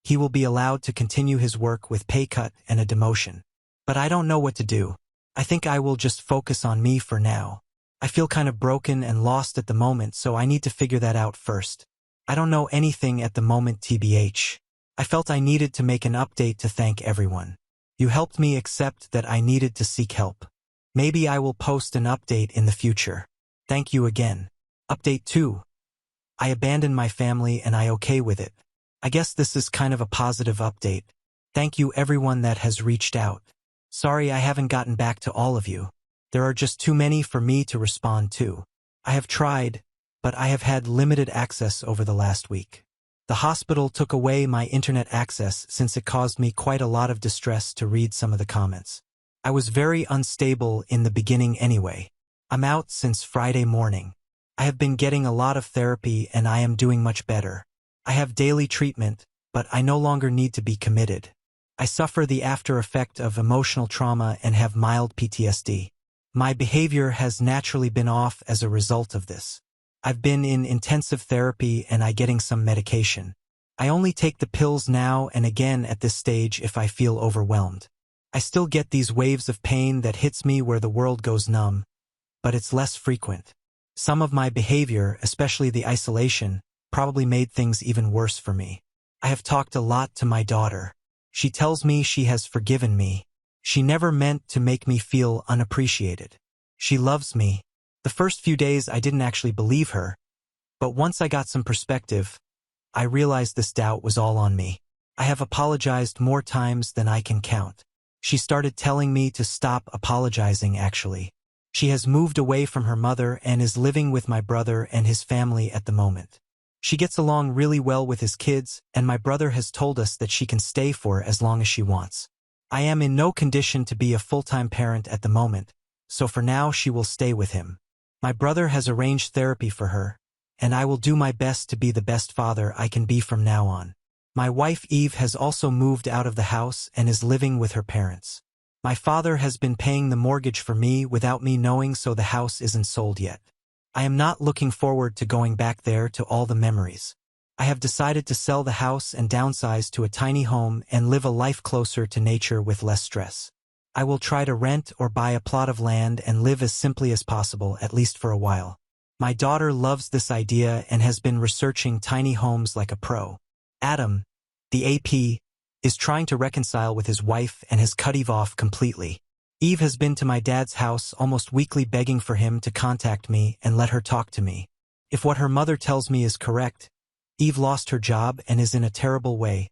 he will be allowed to continue his work with pay cut and a demotion. But I don't know what to do. I think I will just focus on me for now. I feel kind of broken and lost at the moment, so I need to figure that out first. I don't know anything at the moment, TBH. I felt I needed to make an update to thank everyone. You helped me accept that I needed to seek help. Maybe I will post an update in the future. Thank you again. Update 2. I abandoned my family and I okay with it. I guess this is kind of a positive update. Thank you everyone that has reached out. Sorry I haven't gotten back to all of you. There are just too many for me to respond to. I have tried, but I have had limited access over the last week. The hospital took away my internet access since it caused me quite a lot of distress to read some of the comments. I was very unstable in the beginning anyway. I'm out since Friday morning. I have been getting a lot of therapy and I am doing much better. I have daily treatment, but I no longer need to be committed. I suffer the after effect of emotional trauma and have mild PTSD. My behavior has naturally been off as a result of this. I've been in intensive therapy and I'm getting some medication. I only take the pills now and again at this stage if I feel overwhelmed. I still get these waves of pain that hits me where the world goes numb, but it's less frequent. Some of my behavior, especially the isolation, probably made things even worse for me. I have talked a lot to my daughter. She tells me she has forgiven me. She never meant to make me feel unappreciated. She loves me. The first few days I didn't actually believe her, but once I got some perspective, I realized this doubt was all on me. I have apologized more times than I can count. She started telling me to stop apologizing actually. She has moved away from her mother and is living with my brother and his family at the moment. She gets along really well with his kids, and my brother has told us that she can stay for as long as she wants. I am in no condition to be a full-time parent at the moment, so for now she will stay with him. My brother has arranged therapy for her, and I will do my best to be the best father I can be from now on. My wife Eve has also moved out of the house and is living with her parents. My father has been paying the mortgage for me without me knowing, so the house isn't sold yet. I am not looking forward to going back there to all the memories. I have decided to sell the house and downsize to a tiny home and live a life closer to nature with less stress. I will try to rent or buy a plot of land and live as simply as possible, at least for a while. My daughter loves this idea and has been researching tiny homes like a pro. Adam, the AP, is trying to reconcile with his wife and has cut Eve off completely. Eve has been to my dad's house almost weekly begging for him to contact me and let her talk to me. If what her mother tells me is correct, Eve lost her job and is in a terrible way,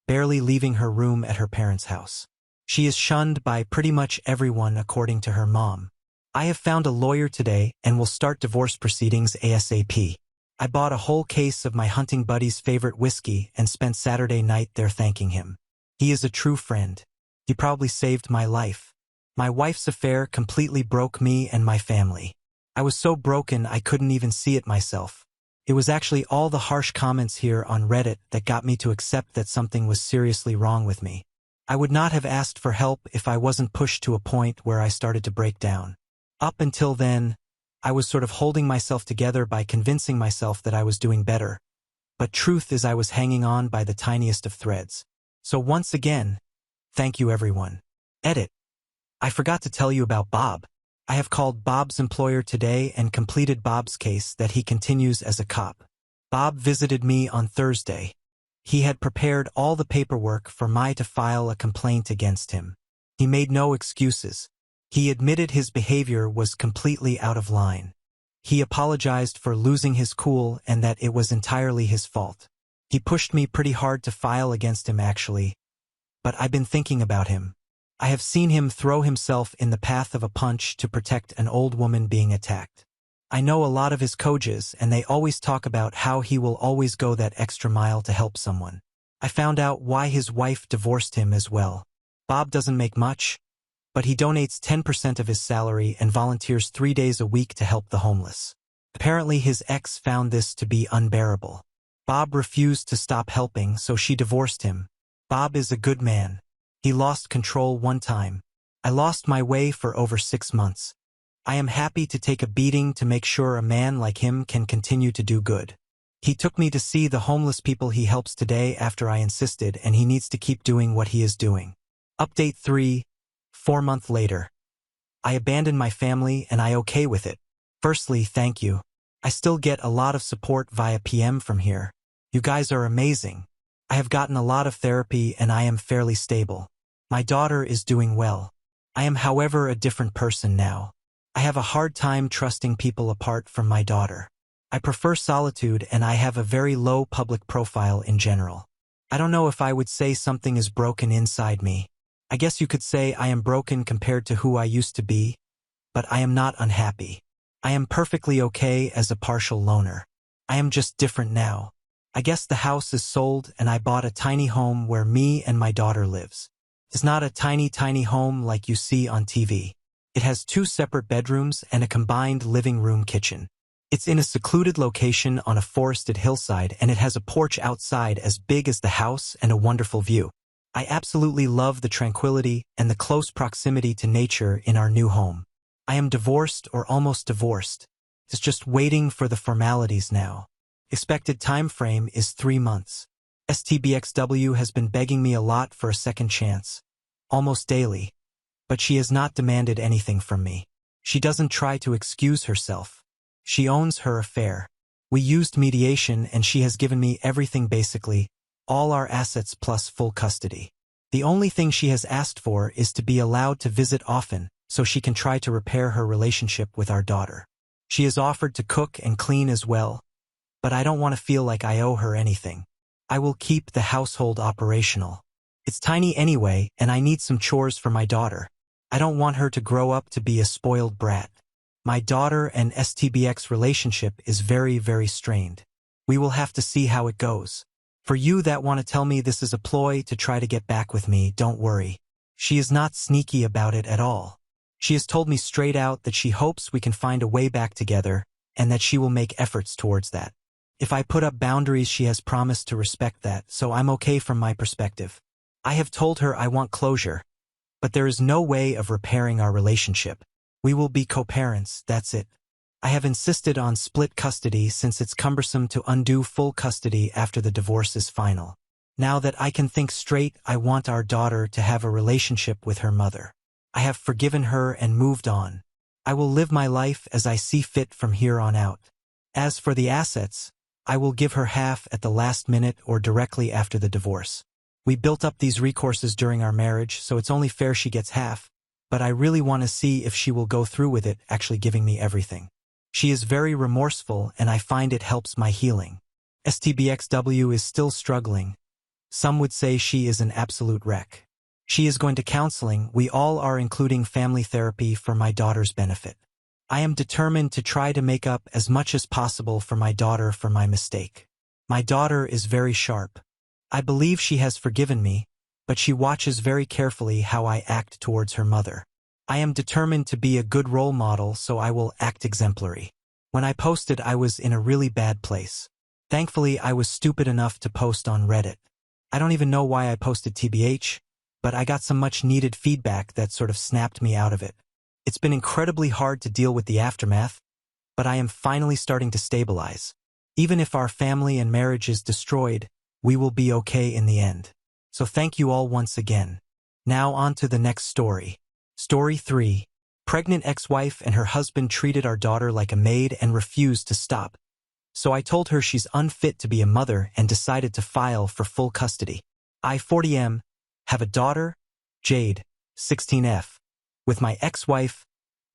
barely leaving her room at her parents' house. She is shunned by pretty much everyone according to her mom. I have found a lawyer today and will start divorce proceedings ASAP. I bought a whole case of my hunting buddy's favorite whiskey and spent Saturday night there thanking him. He is a true friend. He probably saved my life. My wife's affair completely broke me and my family. I was so broken I couldn't even see it myself. It was actually all the harsh comments here on Reddit that got me to accept that something was seriously wrong with me. I would not have asked for help if I wasn't pushed to a point where I started to break down. Up until then, I was sort of holding myself together by convincing myself that I was doing better. But truth is I was hanging on by the tiniest of threads. So once again, thank you everyone. Edit. I forgot to tell you about Bob. I have called Bob's employer today and completed Bob's case that he continues as a cop. Bob visited me on Thursday. He had prepared all the paperwork for me to file a complaint against him. He made no excuses. He admitted his behavior was completely out of line. He apologized for losing his cool and that it was entirely his fault. He pushed me pretty hard to file against him actually, but I've been thinking about him. I have seen him throw himself in the path of a punch to protect an old woman being attacked. I know a lot of his coaches and they always talk about how he will always go that extra mile to help someone. I found out why his wife divorced him as well. Bob doesn't make much, but he donates 10% of his salary and volunteers 3 days a week to help the homeless. Apparently his ex found this to be unbearable. Bob refused to stop helping, so she divorced him. Bob is a good man. He lost control one time. I lost my way for over 6 months. I am happy to take a beating to make sure a man like him can continue to do good. He took me to see the homeless people he helps today after I insisted, and he needs to keep doing what he is doing. Update 3, 4 months later. I abandoned my family and I okay with it. Firstly, thank you. I still get a lot of support via PM from here. You guys are amazing. I have gotten a lot of therapy and I am fairly stable. My daughter is doing well. I am, however, a different person now. I have a hard time trusting people apart from my daughter. I prefer solitude and I have a very low public profile in general. I don't know if I would say something is broken inside me. I guess you could say I am broken compared to who I used to be, but I am not unhappy. I am perfectly okay as a partial loner. I am just different now. I guess the house is sold and I bought a tiny home where me and my daughter lives. It's not a tiny home like you see on TV. It has 2 separate bedrooms and a combined living room kitchen. It's in a secluded location on a forested hillside and it has a porch outside as big as the house and a wonderful view. I absolutely love the tranquility and the close proximity to nature in our new home. I am divorced or almost divorced. It's just waiting for the formalities now. Expected time frame is 3 months. STBXW has been begging me a lot for a second chance, almost daily, but she has not demanded anything from me. She doesn't try to excuse herself. She owns her affair. We used mediation and she has given me everything basically, all our assets plus full custody. The only thing she has asked for is to be allowed to visit often so she can try to repair her relationship with our daughter. She has offered to cook and clean as well, but I don't want to feel like I owe her anything. I will keep the household operational. It's tiny anyway and I need some chores for my daughter. I don't want her to grow up to be a spoiled brat. My daughter and STBX relationship is very strained. We will have to see how it goes. For you that want to tell me this is a ploy to try to get back with me, don't worry. She is not sneaky about it at all. She has told me straight out that she hopes we can find a way back together and that she will make efforts towards that. If I put up boundaries, she has promised to respect that, so I'm okay from my perspective. I have told her I want closure, but there is no way of repairing our relationship. We will be co-parents, that's it. I have insisted on split custody since it's cumbersome to undo full custody after the divorce is final. Now that I can think straight, I want our daughter to have a relationship with her mother. I have forgiven her and moved on. I will live my life as I see fit from here on out. As for the assets, I will give her half at the last minute or directly after the divorce. We built up these recourses during our marriage, so it's only fair she gets half, but I really want to see if she will go through with it, actually giving me everything. She is very remorseful and I find it helps my healing. STBXW is still struggling. Some would say she is an absolute wreck. She is going to counseling. We all are, including family therapy for my daughter's benefit. I am determined to try to make up as much as possible for my daughter for my mistake. My daughter is very sharp. I believe she has forgiven me, but she watches very carefully how I act towards her mother. I am determined to be a good role model, so I will act exemplary. When I posted, I was in a really bad place. Thankfully, I was stupid enough to post on Reddit. I don't even know why I posted TBH, but I got some much-needed feedback that sort of snapped me out of it. It's been incredibly hard to deal with the aftermath, but I am finally starting to stabilize. Even if our family and marriage is destroyed, we will be okay in the end. So thank you all once again. Now on to the next story. Story 3. Pregnant ex-wife and her husband treated our daughter like a maid and refused to stop. So I told her she's unfit to be a mother and decided to file for full custody. I, 40M, have a daughter, Jade, 16F, with my ex-wife,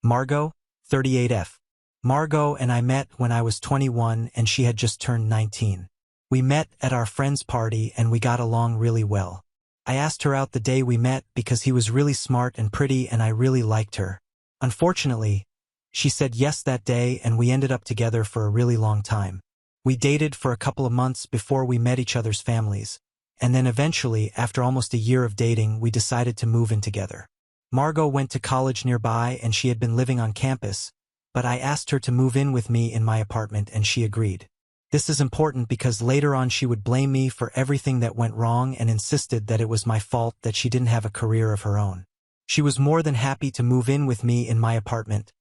Margot, 38F. Margot and I met when I was 21 and she had just turned 19. We met at our friend's party and we got along really well. I asked her out the day we met because he was really smart and pretty and I really liked her. Unfortunately, she said yes that day and we ended up together for a really long time. We dated for a couple of months before we met each other's families, and then eventually, after almost a year of dating, we decided to move in together. Margot went to college nearby and she had been living on campus, but I asked her to move in with me in my apartment and she agreed. This is important because later on she would blame me for everything that went wrong and insisted that it was my fault that she didn't have a career of her own. She was more than happy to move in with me in my apartment,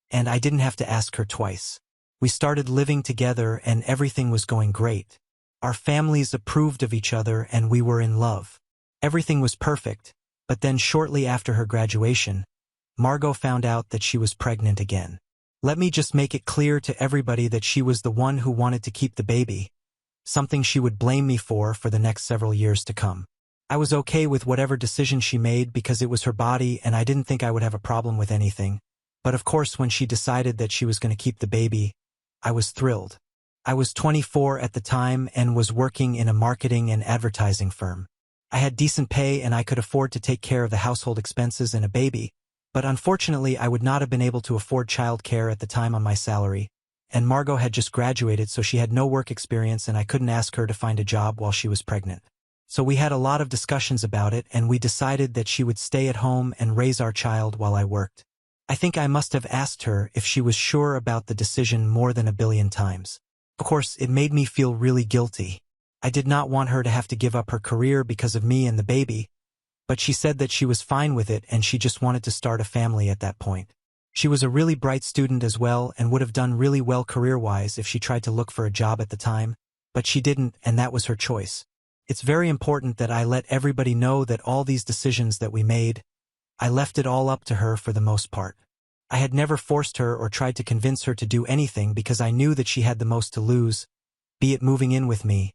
and I didn't have to ask her twice. We started living together and everything was going great. Our families approved of each other and we were in love. Everything was perfect, but then shortly after her graduation, Margot found out that she was pregnant again. Let me just make it clear to everybody that she was the one who wanted to keep the baby, something she would blame me for the next several years to come. I was okay with whatever decision she made because it was her body and I didn't think I would have a problem with anything, But of course, when she decided that she was going to keep the baby, I was thrilled. I was 24 at the time and was working in a marketing and advertising firm. I had decent pay and I could afford to take care of the household expenses and a baby, but unfortunately I would not have been able to afford child care at the time on my salary, and Margot had just graduated, so she had no work experience and I couldn't ask her to find a job while she was pregnant. So we had a lot of discussions about it and we decided that she would stay at home and raise our child while I worked. I think I must have asked her if she was sure about the decision more than 1,000,000,000 times. Of course, it made me feel really guilty. I did not want her to have to give up her career because of me and the baby, but she said that she was fine with it and she just wanted to start a family at that point. She was a really bright student as well and would have done really well career-wise if she tried to look for a job at the time, but she didn't, and that was her choice. It's very important that I let everybody know that all these decisions that we made, I left it all up to her for the most part. I had never forced her or tried to convince her to do anything because I knew that she had the most to lose, be it moving in with me.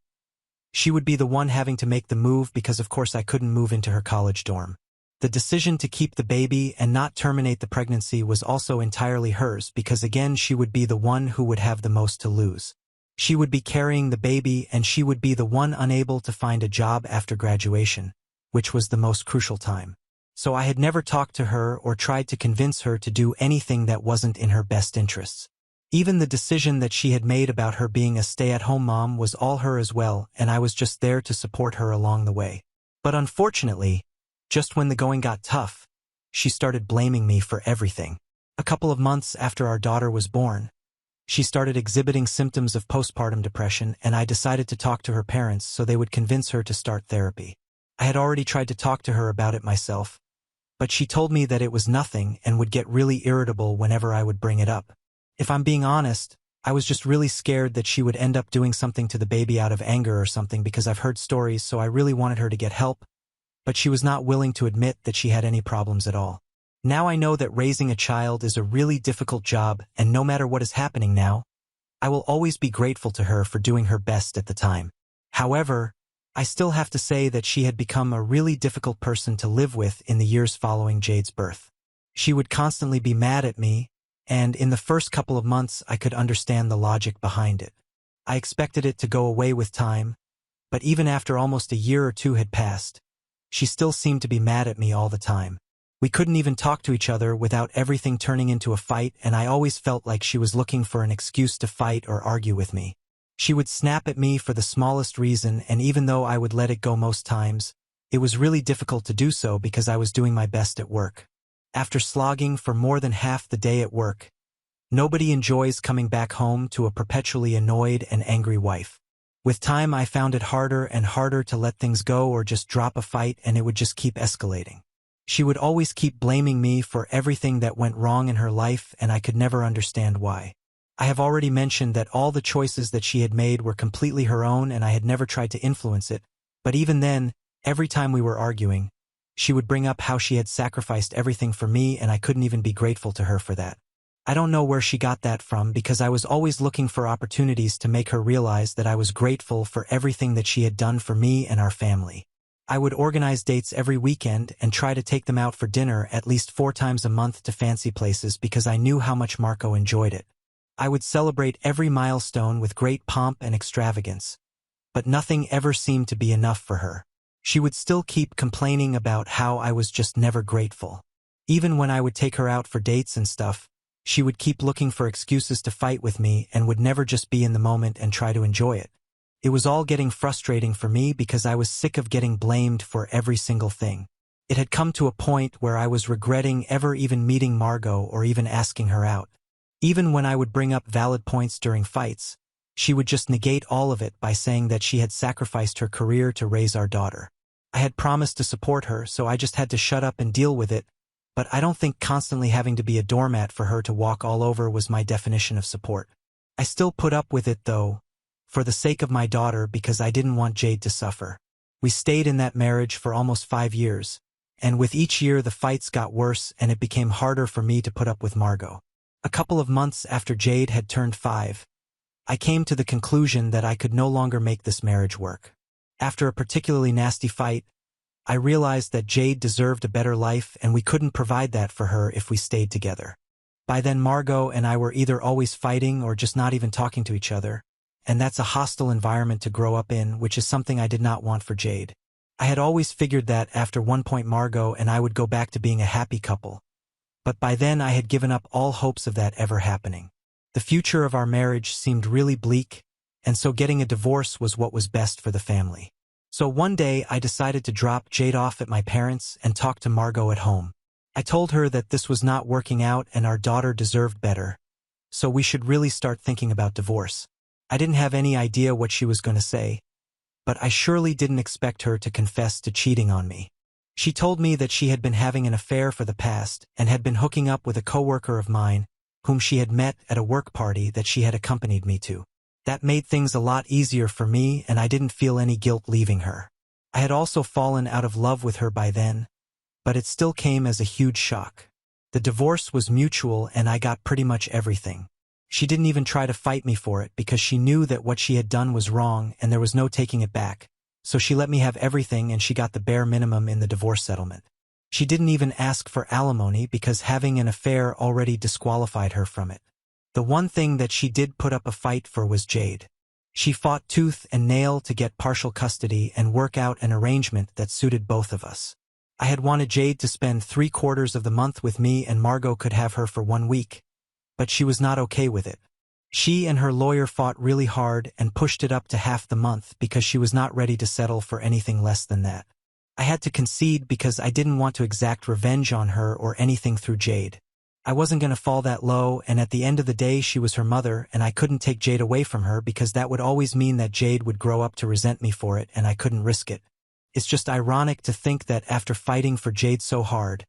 She would be the one having to make the move because of course I couldn't move into her college dorm. The decision to keep the baby and not terminate the pregnancy was also entirely hers because again she would be the one who would have the most to lose. She would be carrying the baby and she would be the one unable to find a job after graduation, which was the most crucial time. So I had never talked to her or tried to convince her to do anything that wasn't in her best interests. Even the decision that she had made about her being a stay-at-home mom was all her as well, and I was just there to support her along the way. But unfortunately, just when the going got tough, she started blaming me for everything. A couple of months after our daughter was born, she started exhibiting symptoms of postpartum depression, and I decided to talk to her parents so they would convince her to start therapy. I had already tried to talk to her about it myself, but she told me that it was nothing and would get really irritable whenever I would bring it up. If I'm being honest, I was just really scared that she would end up doing something to the baby out of anger or something because I've heard stories, so I really wanted her to get help, but she was not willing to admit that she had any problems at all. Now I know that raising a child is a really difficult job, and no matter what is happening now, I will always be grateful to her for doing her best at the time. However, I still have to say that she had become a really difficult person to live with in the years following Jade's birth. She would constantly be mad at me, and in the first couple of months I could understand the logic behind it. I expected it to go away with time, but even after almost a year or two had passed, she still seemed to be mad at me all the time. We couldn't even talk to each other without everything turning into a fight, and I always felt like she was looking for an excuse to fight or argue with me. She would snap at me for the smallest reason, and even though I would let it go most times, it was really difficult to do so because I was doing my best at work. After slogging for more than half the day at work, nobody enjoys coming back home to a perpetually annoyed and angry wife. With time, I found it harder and harder to let things go or just drop a fight, and it would just keep escalating. She would always keep blaming me for everything that went wrong in her life, and I could never understand why. I have already mentioned that all the choices that she had made were completely her own and I had never tried to influence it, but even then, every time we were arguing, she would bring up how she had sacrificed everything for me and I couldn't even be grateful to her for that. I don't know where she got that from because I was always looking for opportunities to make her realize that I was grateful for everything that she had done for me and our family. I would organize dates every weekend and try to take them out for dinner at least 4 times a month to fancy places because I knew how much Marco enjoyed it. I would celebrate every milestone with great pomp and extravagance, but nothing ever seemed to be enough for her. She would still keep complaining about how I was just never grateful. Even when I would take her out for dates and stuff, she would keep looking for excuses to fight with me and would never just be in the moment and try to enjoy it. It was all getting frustrating for me because I was sick of getting blamed for every single thing. It had come to a point where I was regretting ever even meeting Margot or even asking her out. Even when I would bring up valid points during fights, she would just negate all of it by saying that she had sacrificed her career to raise our daughter. I had promised to support her, so I just had to shut up and deal with it, but I don't think constantly having to be a doormat for her to walk all over was my definition of support. I still put up with it though, for the sake of my daughter because I didn't want Jade to suffer. We stayed in that marriage for almost 5 years, and with each year the fights got worse and it became harder for me to put up with Margot. A couple of months after Jade had turned 5, I came to the conclusion that I could no longer make this marriage work. After a particularly nasty fight, I realized that Jade deserved a better life and we couldn't provide that for her if we stayed together. By then Margot and I were either always fighting or just not even talking to each other, and that's a hostile environment to grow up in, which is something I did not want for Jade. I had always figured that after one point Margot and I would go back to being a happy couple, but by then I had given up all hopes of that ever happening. The future of our marriage seemed really bleak, and so getting a divorce was what was best for the family. So one day I decided to drop Jade off at my parents' and talk to Margot at home. I told her that this was not working out and our daughter deserved better, so we should really start thinking about divorce. I didn't have any idea what she was going to say, but I surely didn't expect her to confess to cheating on me. She told me that she had been having an affair for the past and had been hooking up with a coworker of mine whom she had met at a work party that she had accompanied me to. That made things a lot easier for me, and I didn't feel any guilt leaving her. I had also fallen out of love with her by then, but it still came as a huge shock. The divorce was mutual and I got pretty much everything. She didn't even try to fight me for it because she knew that what she had done was wrong and there was no taking it back. So she let me have everything and she got the bare minimum in the divorce settlement. She didn't even ask for alimony because having an affair already disqualified her from it. The one thing that she did put up a fight for was Jade. She fought tooth and nail to get partial custody and work out an arrangement that suited both of us. I had wanted Jade to spend 3/4 of the month with me and Margot could have her for 1 week, but she was not okay with it. She and her lawyer fought really hard and pushed it up to half the month because she was not ready to settle for anything less than that. I had to concede because I didn't want to exact revenge on her or anything through Jade. I wasn't going to fall that low, and at the end of the day she was her mother and I couldn't take Jade away from her because that would always mean that Jade would grow up to resent me for it and I couldn't risk it. It's just ironic to think that after fighting for Jade so hard,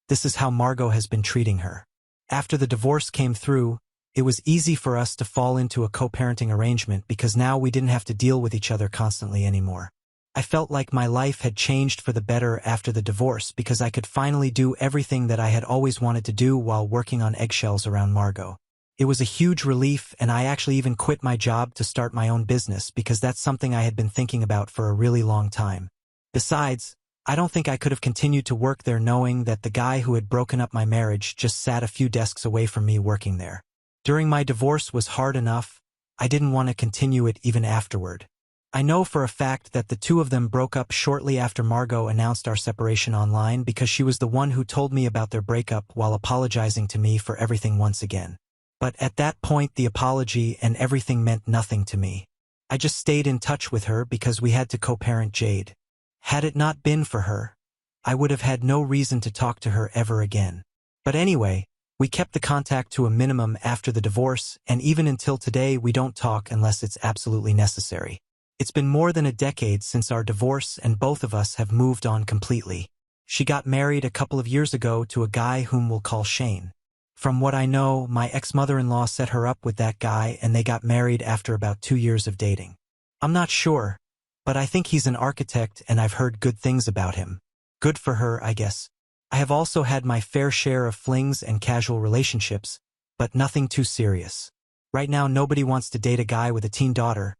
this is how Margot has been treating her. After the divorce came through, it was easy for us to fall into a co-parenting arrangement because now we didn't have to deal with each other constantly anymore. I felt like my life had changed for the better after the divorce because I could finally do everything that I had always wanted to do while working on eggshells around Margot. It was a huge relief, and I actually even quit my job to start my own business because that's something I had been thinking about for a really long time. Besides, I don't think I could have continued to work there knowing that the guy who had broken up my marriage just sat a few desks away from me working there. During my divorce was hard enough, I didn't want to continue it even afterward. I know for a fact that the two of them broke up shortly after Margot announced our separation online because she was the one who told me about their breakup while apologizing to me for everything once again. But at that point the apology and everything meant nothing to me. I just stayed in touch with her because we had to co-parent Jade. Had it not been for her, I would have had no reason to talk to her ever again. But anyway, we kept the contact to a minimum after the divorce, and even until today we don't talk unless it's absolutely necessary. It's been more than a decade since our divorce and both of us have moved on completely. She got married a couple of years ago to a guy whom we'll call Shane. From what I know, my ex-mother-in-law set her up with that guy and they got married after about 2 years of dating. I'm not sure, but I think he's an architect and I've heard good things about him. Good for her, I guess. I have also had my fair share of flings and casual relationships, but nothing too serious. Right now nobody wants to date a guy with a teen daughter,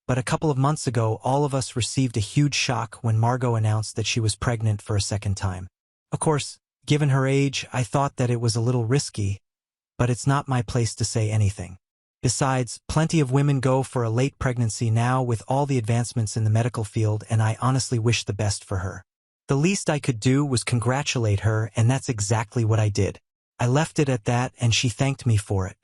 but a couple of months ago all of us received a huge shock when Margot announced that she was pregnant for a second time. Of course, given her age, I thought that it was a little risky, but it's not my place to say anything. Besides, plenty of women go for a late pregnancy now with all the advancements in the medical field, and I honestly wish the best for her. The least I could do was congratulate her, and that's exactly what I did. I left it at that, and she thanked me for it.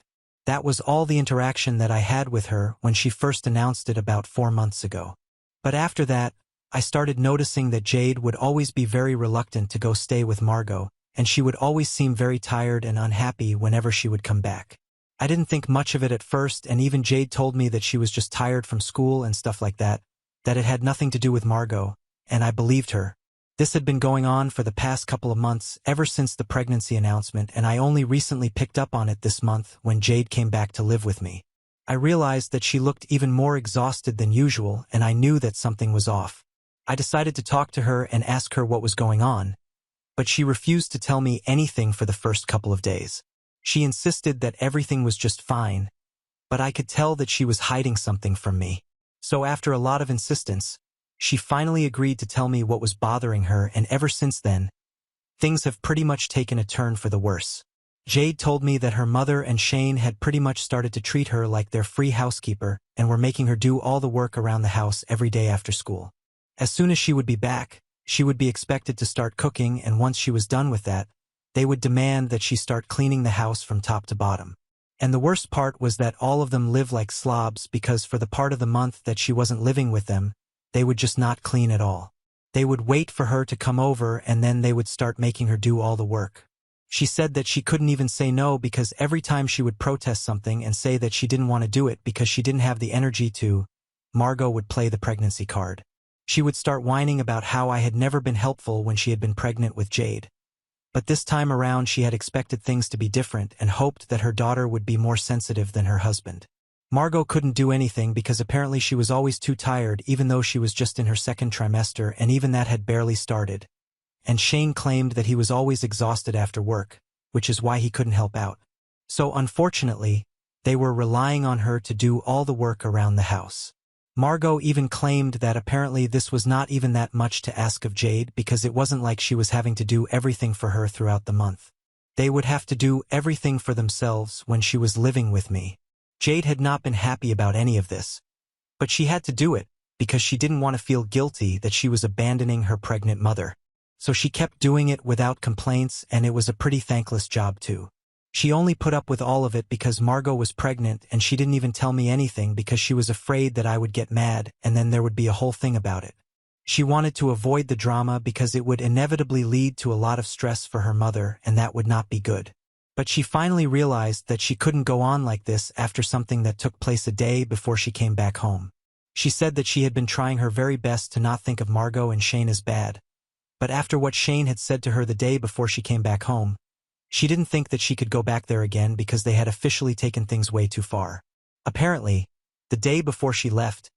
That was all the interaction that I had with her when she first announced it about 4 months ago. But after that, I started noticing that Jade would always be very reluctant to go stay with Margot, and she would always seem very tired and unhappy whenever she would come back. I didn't think much of it at first, and even Jade told me that she was just tired from school and stuff like that it had nothing to do with Margot, and I believed her. This had been going on for the past couple of months, ever since the pregnancy announcement, and I only recently picked up on it this month when Jade came back to live with me. I realized that she looked even more exhausted than usual, and I knew that something was off. I decided to talk to her and ask her what was going on, but she refused to tell me anything for the first couple of days. She insisted that everything was just fine, but I could tell that she was hiding something from me. So after a lot of insistence, she finally agreed to tell me what was bothering her, and ever since then, things have pretty much taken a turn for the worse. Jade told me that her mother and Shane had pretty much started to treat her like their free housekeeper and were making her do all the work around the house every day after school. As soon as she would be back, she would be expected to start cooking, and once she was done with that, they would demand that she start cleaning the house from top to bottom. And the worst part was that all of them lived like slobs because for the part of the month that she wasn't living with them, they would just not clean at all. They would wait for her to come over and then they would start making her do all the work. She said that she couldn't even say no because every time she would protest something and say that she didn't want to do it because she didn't have the energy to, Margot would play the pregnancy card. She would start whining about how I had never been helpful when she had been pregnant with Jade. But this time around she had expected things to be different and hoped that her daughter would be more sensitive than her husband. Margot couldn't do anything because apparently she was always too tired even though she was just in her second trimester and even that had barely started. And Shane claimed that he was always exhausted after work, which is why he couldn't help out. So unfortunately, they were relying on her to do all the work around the house. Margot even claimed that apparently this was not even that much to ask of Jade because it wasn't like she was having to do everything for her throughout the month. They would have to do everything for themselves when she was living with me. Jade had not been happy about any of this, but she had to do it because she didn't want to feel guilty that she was abandoning her pregnant mother. So she kept doing it without complaints, and it was a pretty thankless job too. She only put up with all of it because Margot was pregnant and she didn't even tell me anything because she was afraid that I would get mad and then there would be a whole thing about it. She wanted to avoid the drama because it would inevitably lead to a lot of stress for her mother and that would not be good. But she finally realized that she couldn't go on like this after something that took place a day before she came back home. She said that she had been trying her very best to not think of Margot and Shane as bad. But after what Shane had said to her the day before she came back home, she didn't think that she could go back there again because they had officially taken things way too far. Apparently, the day before she left,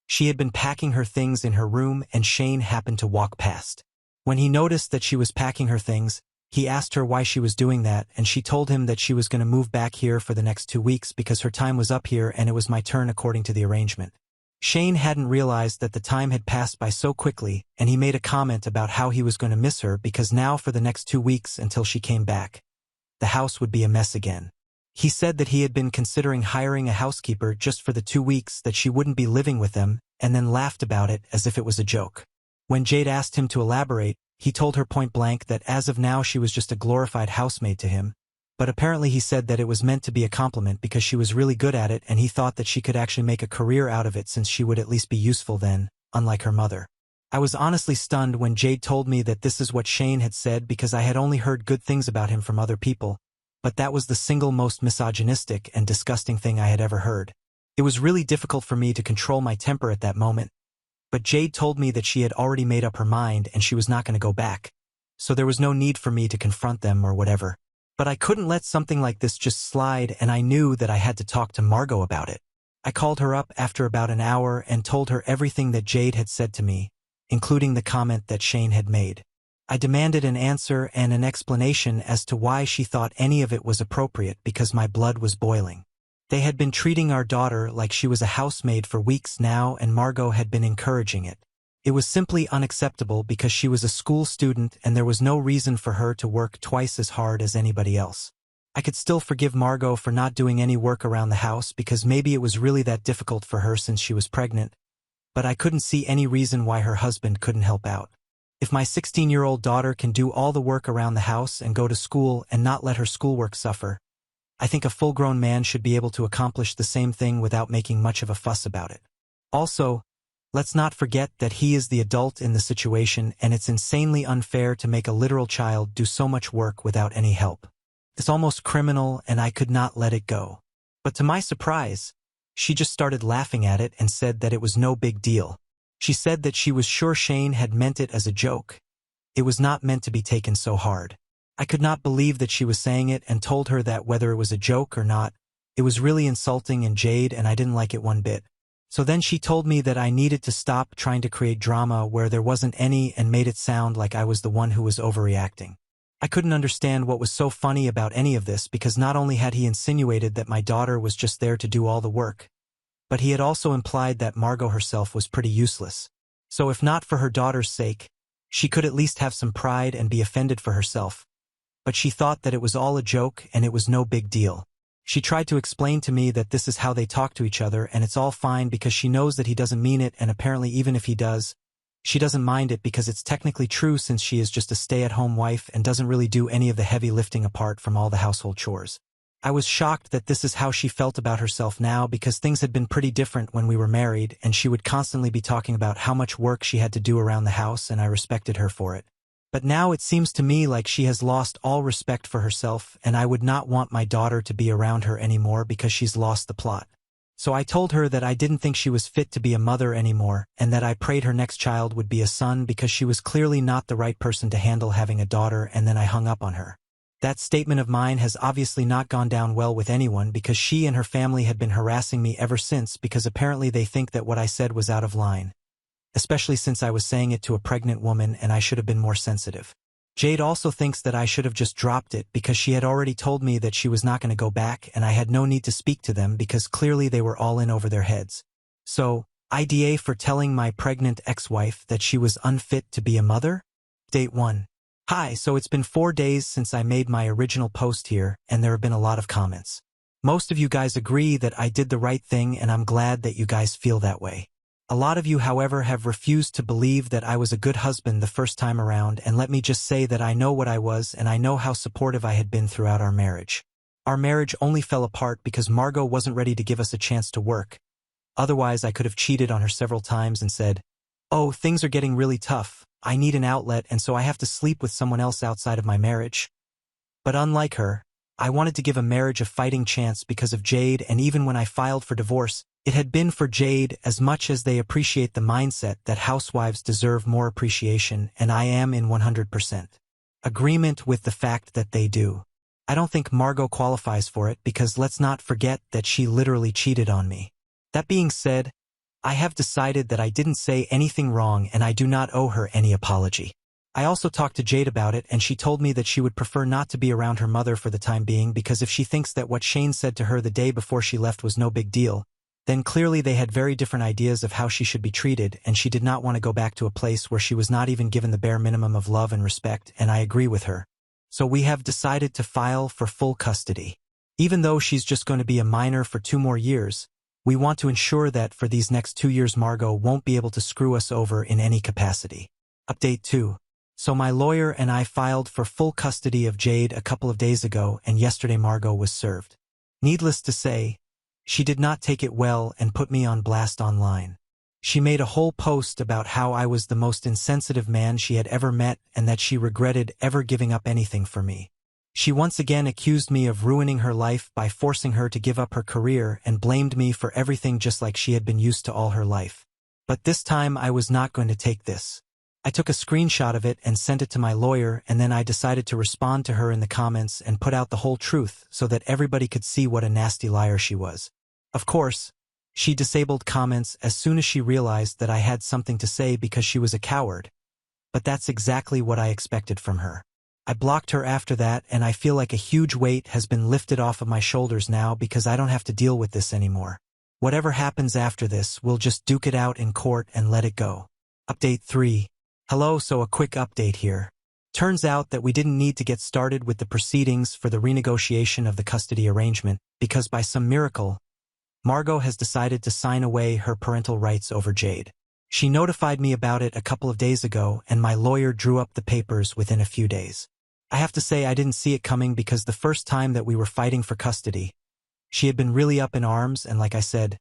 she had been packing her things in her room and Shane happened to walk past. When he noticed that she was packing her things, he asked her why she was doing that and she told him that she was going to move back here for the next 2 weeks because her time was up here and it was my turn according to the arrangement. Shane hadn't realized that the time had passed by so quickly and he made a comment about how he was going to miss her because now for the next 2 weeks until she came back, the house would be a mess again. He said that he had been considering hiring a housekeeper just for the 2 weeks that she wouldn't be living with them and then laughed about it as if it was a joke. When Jade asked him to elaborate, he told her point blank that as of now she was just a glorified housemaid to him. But apparently he said that it was meant to be a compliment because she was really good at it and he thought that she could actually make a career out of it since she would at least be useful then, unlike her mother. I was honestly stunned when Jade told me that this is what Shane had said because I had only heard good things about him from other people, but that was the single most misogynistic and disgusting thing I had ever heard. It was really difficult for me to control my temper at that moment, but Jade told me that she had already made up her mind and she was not going to go back, so there was no need for me to confront them or whatever. But I couldn't let something like this just slide and I knew that I had to talk to Margot about it. I called her up after about an hour and told her everything that Jade had said to me, including the comment that Shane had made. I demanded an answer and an explanation as to why she thought any of it was appropriate because my blood was boiling. They had been treating our daughter like she was a housemaid for weeks now and Margot had been encouraging it. It was simply unacceptable because she was a school student and there was no reason for her to work twice as hard as anybody else. I could still forgive Margot for not doing any work around the house because maybe it was really that difficult for her since she was pregnant, but I couldn't see any reason why her husband couldn't help out. If my 16-year-old daughter can do all the work around the house and go to school and not let her schoolwork suffer, I think a full-grown man should be able to accomplish the same thing without making much of a fuss about it. Also, let's not forget that he is the adult in the situation and it's insanely unfair to make a literal child do so much work without any help. It's almost criminal and I could not let it go. But to my surprise, she just started laughing at it and said that it was no big deal. She said that she was sure Shane had meant it as a joke. It was not meant to be taken so hard. I could not believe that she was saying it and told her that whether it was a joke or not, it was really insulting and Jade and I didn't like it one bit. So then she told me that I needed to stop trying to create drama where there wasn't any and made it sound like I was the one who was overreacting. I couldn't understand what was so funny about any of this because not only had he insinuated that my daughter was just there to do all the work, but he had also implied that Margot herself was pretty useless. So if not for her daughter's sake, she could at least have some pride and be offended for herself. but she thought that it was all a joke and it was no big deal. She tried to explain to me that this is how they talk to each other and it's all fine because she knows that he doesn't mean it, and apparently even if he does, she doesn't mind it because it's technically true since she is just a stay-at-home wife and doesn't really do any of the heavy lifting apart from all the household chores. I was shocked that this is how she felt about herself now because things had been pretty different when we were married and she would constantly be talking about how much work she had to do around the house and I respected her for it. But now it seems to me like she has lost all respect for herself and I would not want my daughter to be around her anymore because she's lost the plot. So I told her that I didn't think she was fit to be a mother anymore and that I prayed her next child would be a son because she was clearly not the right person to handle having a daughter, and then I hung up on her. That statement of mine has obviously not gone down well with anyone because she and her family had been harassing me ever since because apparently they think that what I said was out of line, especially since I was saying it to a pregnant woman and I should have been more sensitive. Jade also thinks that I should have just dropped it because she had already told me that she was not going to go back and I had no need to speak to them because clearly they were all in over their heads. So, IDA for telling my pregnant ex-wife that she was unfit to be a mother? Date 1. Hi, so it's been 4 days since I made my original post here and there have been a lot of comments. Most of you guys agree that I did the right thing and I'm glad that you guys feel that way. A lot of you, however, have refused to believe that I was a good husband the first time around, and let me just say that I know what I was and I know how supportive I had been throughout our marriage. Our marriage only fell apart because Margot wasn't ready to give us a chance to work. Otherwise, I could have cheated on her several times and said, "Oh, things are getting really tough. I need an outlet and so I have to sleep with someone else outside of my marriage." But unlike her, I wanted to give a marriage a fighting chance because of Jade, and even when I filed for divorce, it had been for Jade. As much as they appreciate the mindset that housewives deserve more appreciation, and I am in 100% agreement with the fact that they do. I don't think Margot qualifies for it because let's not forget that she literally cheated on me. That being said, I have decided that I didn't say anything wrong and I do not owe her any apology. I also talked to Jade about it and she told me that she would prefer not to be around her mother for the time being because if she thinks that what Shane said to her the day before she left was no big deal, then clearly they had very different ideas of how she should be treated, and she did not want to go back to a place where she was not even given the bare minimum of love and respect, and I agree with her. So we have decided to file for full custody. Even though she's just going to be a minor for 2 more years, we want to ensure that for these next 2 years Margot won't be able to screw us over in any capacity. Update 2. So my lawyer and I filed for full custody of Jade a couple of days ago, and yesterday Margot was served. Needless to say, she did not take it well and put me on blast online. She made a whole post about how I was the most insensitive man she had ever met and that she regretted ever giving up anything for me. She once again accused me of ruining her life by forcing her to give up her career and blamed me for everything just like she had been used to all her life. But this time I was not going to take this. I took a screenshot of it and sent it to my lawyer, and then I decided to respond to her in the comments and put out the whole truth so that everybody could see what a nasty liar she was. Of course, she disabled comments as soon as she realized that I had something to say because she was a coward. But that's exactly what I expected from her. I blocked her after that, and I feel like a huge weight has been lifted off of my shoulders now because I don't have to deal with this anymore. Whatever happens after this, we'll just duke it out in court and let it go. Update 3. Hello, so a quick update here. Turns out that we didn't need to get started with the proceedings for the renegotiation of the custody arrangement because by some miracle, Margot has decided to sign away her parental rights over Jade. She notified me about it a couple of days ago, and my lawyer drew up the papers within a few days. I have to say I didn't see it coming because the first time that we were fighting for custody, she had been really up in arms, and like I said,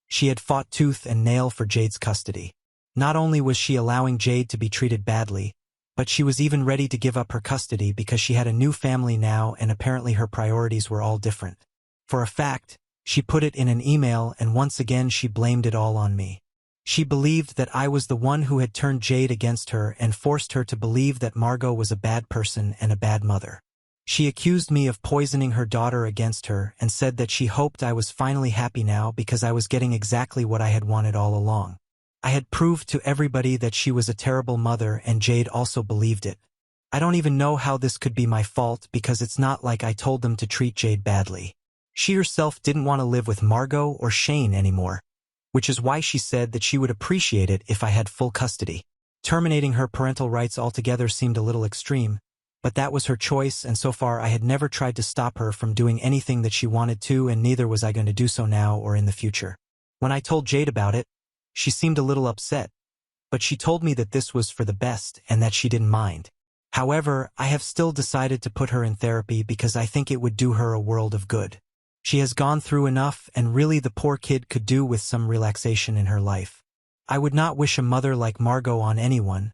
she had fought tooth and nail for Jade's custody. Not only was she allowing Jade to be treated badly, but she was even ready to give up her custody because she had a new family now and apparently her priorities were all different. For a fact, she put it in an email and once again she blamed it all on me. She believed that I was the one who had turned Jade against her and forced her to believe that Margot was a bad person and a bad mother. She accused me of poisoning her daughter against her and said that she hoped I was finally happy now because I was getting exactly what I had wanted all along. I had proved to everybody that she was a terrible mother and Jade also believed it. I don't even know how this could be my fault because it's not like I told them to treat Jade badly. She herself didn't want to live with Margot or Shane anymore, which is why she said that she would appreciate it if I had full custody. Terminating her parental rights altogether seemed a little extreme, But that was her choice, and so far I had never tried to stop her from doing anything that she wanted to, and neither was I going to do so now or in the future. When I told Jade about it, she seemed a little upset, but she told me that this was for the best and that she didn't mind. However, I have still decided to put her in therapy because I think it would do her a world of good. She has gone through enough, and really the poor kid could do with some relaxation in her life. I would not wish a mother like Margot on anyone,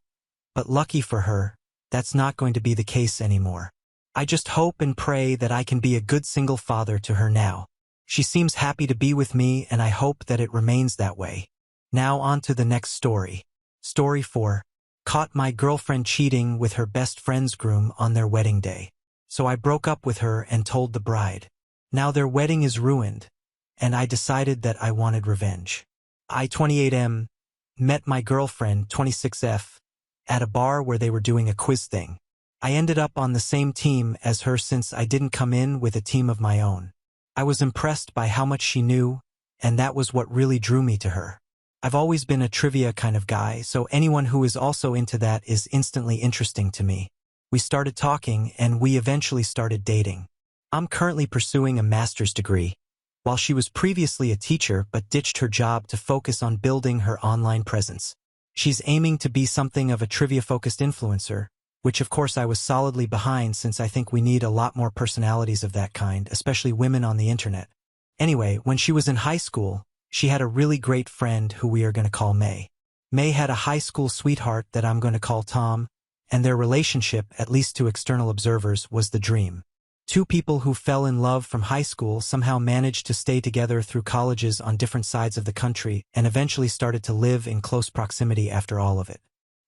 but lucky for her, that's not going to be the case anymore. I just hope and pray that I can be a good single father to her now. She seems happy to be with me, and I hope that it remains that way. Now on to the next story. Story 4. Caught my girlfriend cheating with her best friend's groom on their wedding day. So I broke up with her and told the bride. Now their wedding is ruined, and I decided that I wanted revenge. I, 28M, met my girlfriend, 26F, at a bar where they were doing a quiz thing. I ended up on the same team as her since I didn't come in with a team of my own. I was impressed by how much she knew, and that was what really drew me to her. I've always been a trivia kind of guy, so anyone who is also into that is instantly interesting to me. We started talking, and we eventually started dating. I'm currently pursuing a master's degree, while she was previously a teacher but ditched her job to focus on building her online presence. She's aiming to be something of a trivia-focused influencer, which of course I was solidly behind since I think we need a lot more personalities of that kind, especially women on the internet. Anyway, when she was in high school, she had a really great friend who we are going to call May. May had a high school sweetheart that I'm going to call Tom, and their relationship, at least to external observers, was the dream. Two people who fell in love from high school somehow managed to stay together through colleges on different sides of the country and eventually started to live in close proximity after all of it.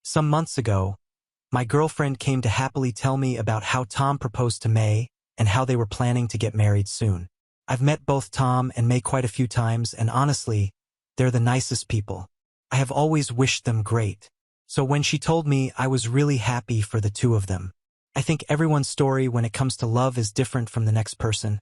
Some months ago, my girlfriend came to happily tell me about how Tom proposed to May and how they were planning to get married soon. I've met both Tom and May quite a few times, and honestly, they're the nicest people. I have always wished them great. So when she told me, I was really happy for the two of them. I think everyone's story when it comes to love is different from the next person,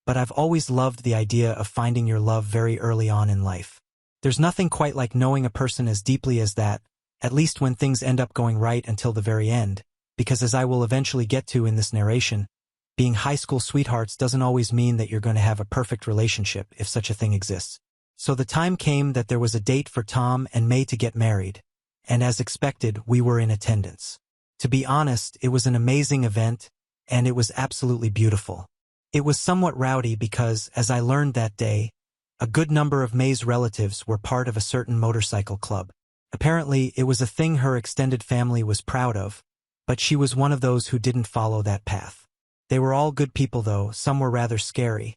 but I've always loved the idea of finding your love very early on in life. There's nothing quite like knowing a person as deeply as that, at least when things end up going right until the very end, because as I will eventually get to in this narration, being high school sweethearts doesn't always mean that you're going to have a perfect relationship, if such a thing exists. So the time came that there was a date for Tom and May to get married, and as expected, we were in attendance. To be honest, it was an amazing event, and it was absolutely beautiful. It was somewhat rowdy because, as I learned that day, a good number of May's relatives were part of a certain motorcycle club. Apparently, it was a thing her extended family was proud of, but she was one of those who didn't follow that path. They were all good people though, some were rather scary,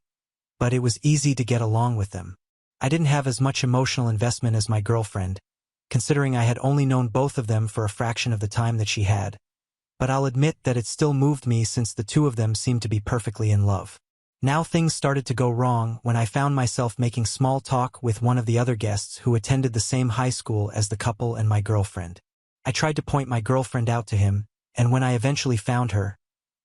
but it was easy to get along with them. I didn't have as much emotional investment as my girlfriend, considering I had only known both of them for a fraction of the time that she had, but I'll admit that it still moved me since the two of them seemed to be perfectly in love. Now things started to go wrong when I found myself making small talk with one of the other guests who attended the same high school as the couple and my girlfriend. I tried to point my girlfriend out to him, and when I eventually found her,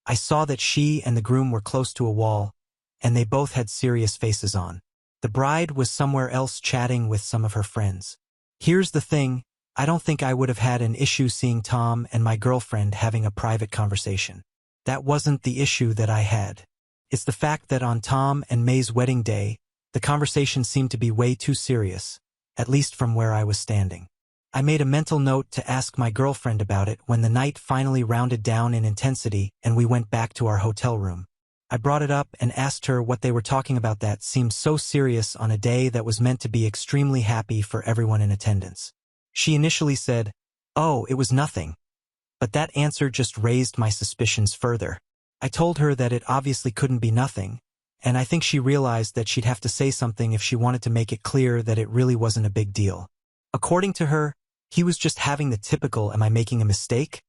I saw that she and the groom were close to a wall, and they both had serious faces on. The bride was somewhere else chatting with some of her friends. Here's the thing, I don't think I would have had an issue seeing Tom and my girlfriend having a private conversation. That wasn't the issue that I had. It's the fact that on Tom and May's wedding day, the conversation seemed to be way too serious, at least from where I was standing. I made a mental note to ask my girlfriend about it when the night finally rounded down in intensity and we went back to our hotel room. I brought it up and asked her what they were talking about that seemed so serious on a day that was meant to be extremely happy for everyone in attendance. She initially said, "Oh, it was nothing." But that answer just raised my suspicions further. I told her that it obviously couldn't be nothing, and I think she realized that she'd have to say something if she wanted to make it clear that it really wasn't a big deal. According to her, he was just having the typical "am I making a mistake?"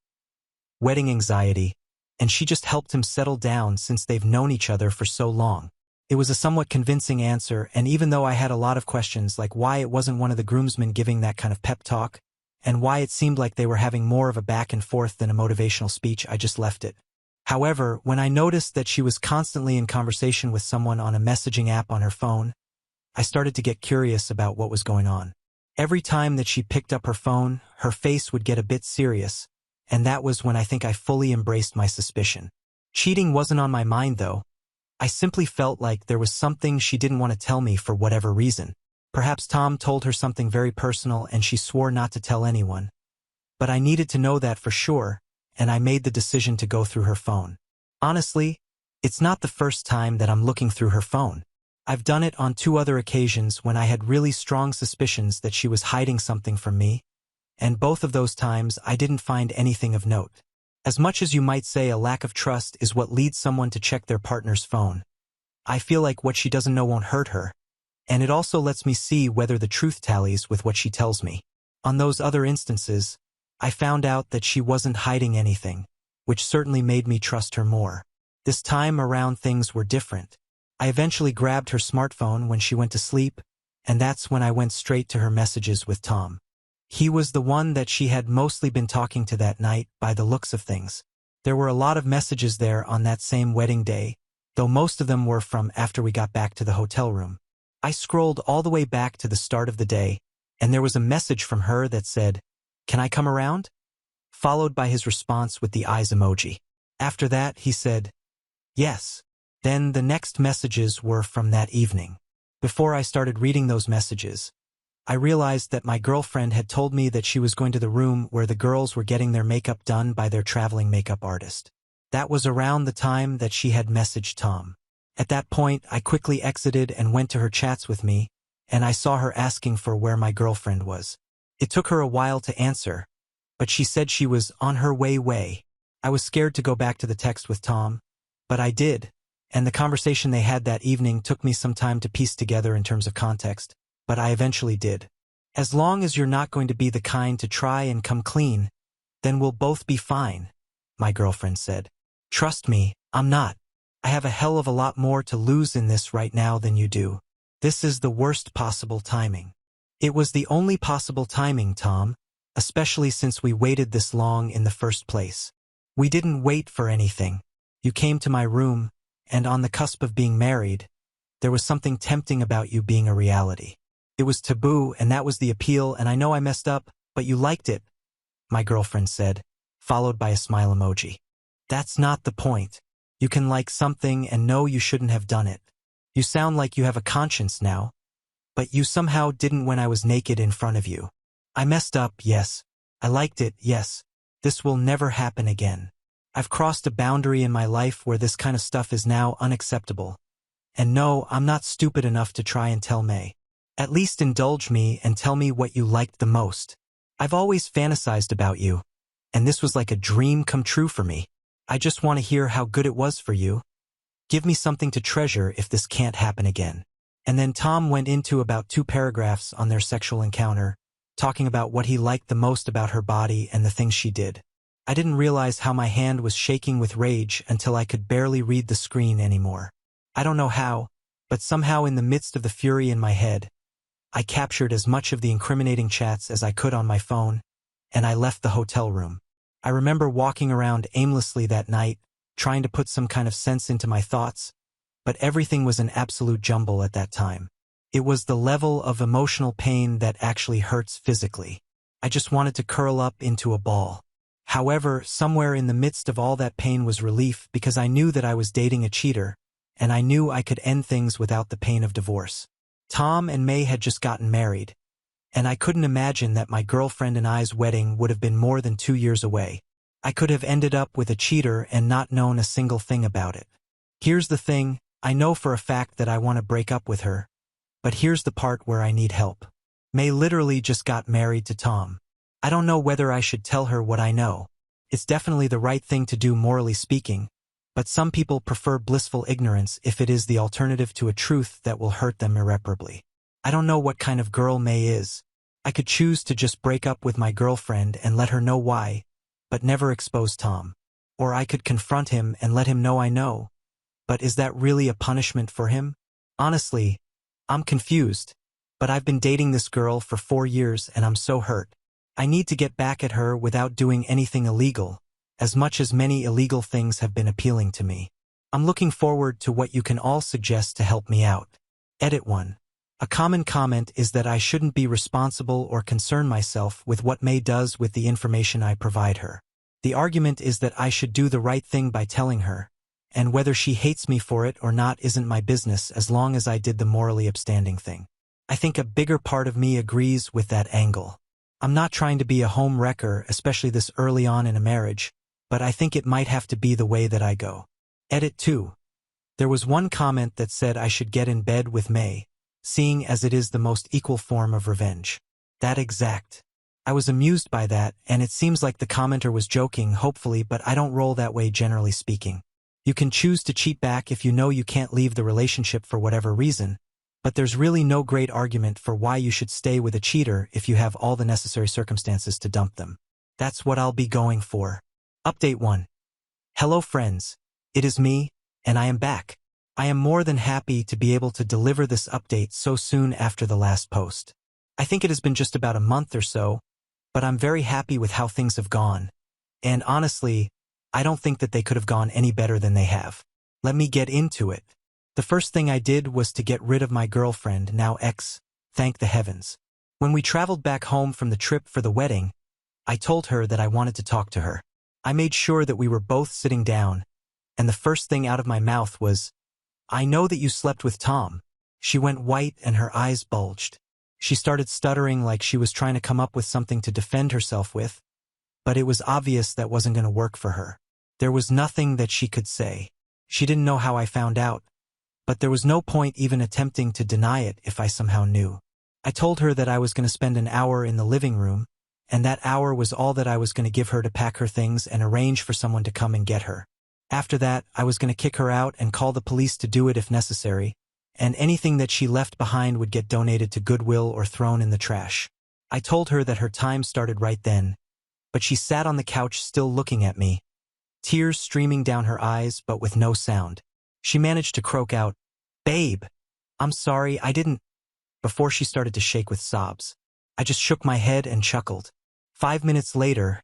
wedding anxiety, and she just helped him settle down since they've known each other for so long. It was a somewhat convincing answer, and even though I had a lot of questions like why it wasn't one of the groomsmen giving that kind of pep talk, and why it seemed like they were having more of a back and forth than a motivational speech, I just left it. However, when I noticed that she was constantly in conversation with someone on a messaging app on her phone, I started to get curious about what was going on. Every time that she picked up her phone, her face would get a bit serious, and that was when I think I fully embraced my suspicion. Cheating wasn't on my mind though. I simply felt like there was something she didn't want to tell me for whatever reason. Perhaps Tom told her something very personal and she swore not to tell anyone. But I needed to know that for sure, and I made the decision to go through her phone. Honestly, it's not the first time that I'm looking through her phone. I've done it on 2 other occasions when I had really strong suspicions that she was hiding something from me, and both of those times I didn't find anything of note. As much as you might say a lack of trust is what leads someone to check their partner's phone, I feel like what she doesn't know won't hurt her, and it also lets me see whether the truth tallies with what she tells me. On those other instances, I found out that she wasn't hiding anything, which certainly made me trust her more. This time around things were different. I eventually grabbed her smartphone when she went to sleep, and that's when I went straight to her messages with Tom. He was the one that she had mostly been talking to that night, by the looks of things. There were a lot of messages there on that same wedding day, though most of them were from after we got back to the hotel room. I scrolled all the way back to the start of the day, and there was a message from her that said, "Can I come around?" Followed by his response with the eyes emoji. After that, he said, "Yes." Then the next messages were from that evening. Before I started reading those messages, I realized that my girlfriend had told me that she was going to the room where the girls were getting their makeup done by their traveling makeup artist. That was around the time that she had messaged Tom. At that point, I quickly exited and went to her chats with me, and I saw her asking for where my girlfriend was. It took her a while to answer, but she said she was on her way. I was scared to go back to the text with Tom, but I did, and the conversation they had that evening took me some time to piece together in terms of context, but I eventually did. As long as you're not going to be the kind to try and come clean, then we'll both be fine, my girlfriend said. Trust me, I'm not. I have a hell of a lot more to lose in this right now than you do. This is the worst possible timing. It was the only possible timing, Tom, especially since we waited this long in the first place. We didn't wait for anything. You came to my room, and on the cusp of being married, there was something tempting about you being a reality. It was taboo, and that was the appeal, and I know I messed up, but you liked it, my girlfriend said, followed by a smile emoji. That's not the point. You can like something and know you shouldn't have done it. You sound like you have a conscience now, but you somehow didn't when I was naked in front of you. I messed up, yes. I liked it, yes. This will never happen again. I've crossed a boundary in my life where this kind of stuff is now unacceptable. And no, I'm not stupid enough to try and tell May. At least indulge me and tell me what you liked the most. I've always fantasized about you, and this was like a dream come true for me. I just want to hear how good it was for you. Give me something to treasure if this can't happen again. And then Tom went into about 2 paragraphs on their sexual encounter, talking about what he liked the most about her body and the things she did. I didn't realize how my hand was shaking with rage until I could barely read the screen anymore. I don't know how, but somehow in the midst of the fury in my head, I captured as much of the incriminating chats as I could on my phone, and I left the hotel room. I remember walking around aimlessly that night, trying to put some kind of sense into my thoughts, but everything was an absolute jumble at that time. It was the level of emotional pain that actually hurts physically. I just wanted to curl up into a ball. However, somewhere in the midst of all that pain was relief because I knew that I was dating a cheater, and I knew I could end things without the pain of divorce. Tom and May had just gotten married, and I couldn't imagine that my girlfriend and I's wedding would have been more than 2 years away. I could have ended up with a cheater and not known a single thing about it. Here's the thing, I know for a fact that I want to break up with her, but here's the part where I need help. May literally just got married to Tom. I don't know whether I should tell her what I know. It's definitely the right thing to do morally speaking, but some people prefer blissful ignorance if it is the alternative to a truth that will hurt them irreparably. I don't know what kind of girl May is. I could choose to just break up with my girlfriend and let her know why, but never expose Tom. Or I could confront him and let him know I know. But is that really a punishment for him? Honestly, I'm confused, but I've been dating this girl for 4 years and I'm so hurt. I need to get back at her without doing anything illegal, as much as many illegal things have been appealing to me. I'm looking forward to what you can all suggest to help me out. Edit 1. A common comment is that I shouldn't be responsible or concern myself with what May does with the information I provide her. The argument is that I should do the right thing by telling her, and whether she hates me for it or not isn't my business as long as I did the morally upstanding thing. I think a bigger part of me agrees with that angle. I'm not trying to be a home wrecker, especially this early on in a marriage, but I think it might have to be the way that I go. Edit 2. There was one comment that said I should get in bed with May, seeing as it is the most equal form of revenge. That exact. I was amused by that, and it seems like the commenter was joking, hopefully, but I don't roll that way generally speaking. You can choose to cheat back if you know you can't leave the relationship for whatever reason, but there's really no great argument for why you should stay with a cheater if you have all the necessary circumstances to dump them. That's what I'll be going for. Update 1. Hello friends. It is me, and I am back. I am more than happy to be able to deliver this update so soon after the last post. I think it has been just about a month or so, but I'm very happy with how things have gone. And honestly, I don't think that they could have gone any better than they have. Let me get into it. The first thing I did was to get rid of my girlfriend, now ex, thank the heavens. When we traveled back home from the trip for the wedding, I told her that I wanted to talk to her. I made sure that we were both sitting down, and the first thing out of my mouth was, "I know that you slept with Tom." She went white and her eyes bulged. She started stuttering like she was trying to come up with something to defend herself with, but it was obvious that wasn't going to work for her. There was nothing that she could say. She didn't know how I found out, but there was no point even attempting to deny it if I somehow knew. I told her that I was going to spend an hour in the living room, and that hour was all that I was going to give her to pack her things and arrange for someone to come and get her. After that, I was going to kick her out and call the police to do it if necessary, and anything that she left behind would get donated to Goodwill or thrown in the trash. I told her that her time started right then, but she sat on the couch still looking at me, tears streaming down her eyes but with no sound. She managed to croak out, "Babe, I'm sorry, I didn't," before she started to shake with sobs. I just shook my head and chuckled. 5 minutes later,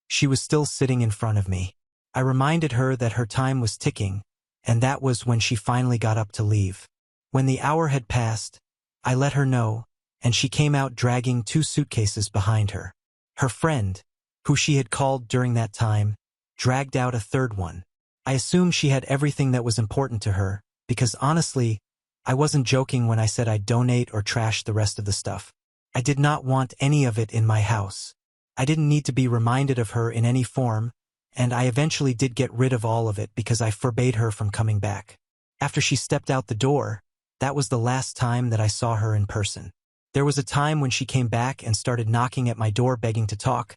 she was still sitting in front of me. I reminded her that her time was ticking, and that was when she finally got up to leave. When the hour had passed, I let her know, and she came out dragging 2 suitcases behind her. Her friend, who she had called during that time, dragged out a third one. I assumed she had everything that was important to her, because honestly, I wasn't joking when I said I'd donate or trash the rest of the stuff. I did not want any of it in my house. I didn't need to be reminded of her in any form, and I eventually did get rid of all of it because I forbade her from coming back. After she stepped out the door, that was the last time that I saw her in person. There was a time when she came back and started knocking at my door begging to talk,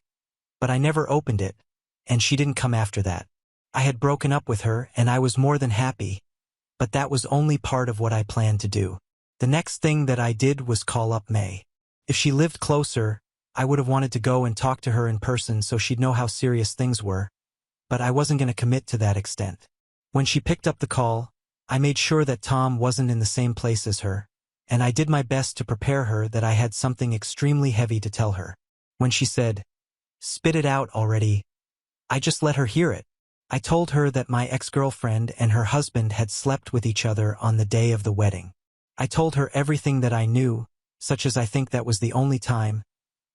but I never opened it, and she didn't come after that. I had broken up with her and I was more than happy, but that was only part of what I planned to do. The next thing that I did was call up May. If she lived closer, I would have wanted to go and talk to her in person so she'd know how serious things were, but I wasn't going to commit to that extent. When she picked up the call, I made sure that Tom wasn't in the same place as her, and I did my best to prepare her that I had something extremely heavy to tell her. When she said, "Spit it out already," I just let her hear it. I told her that my ex-girlfriend and her husband had slept with each other on the day of the wedding. I told her everything that I knew, such as I think that was the only time,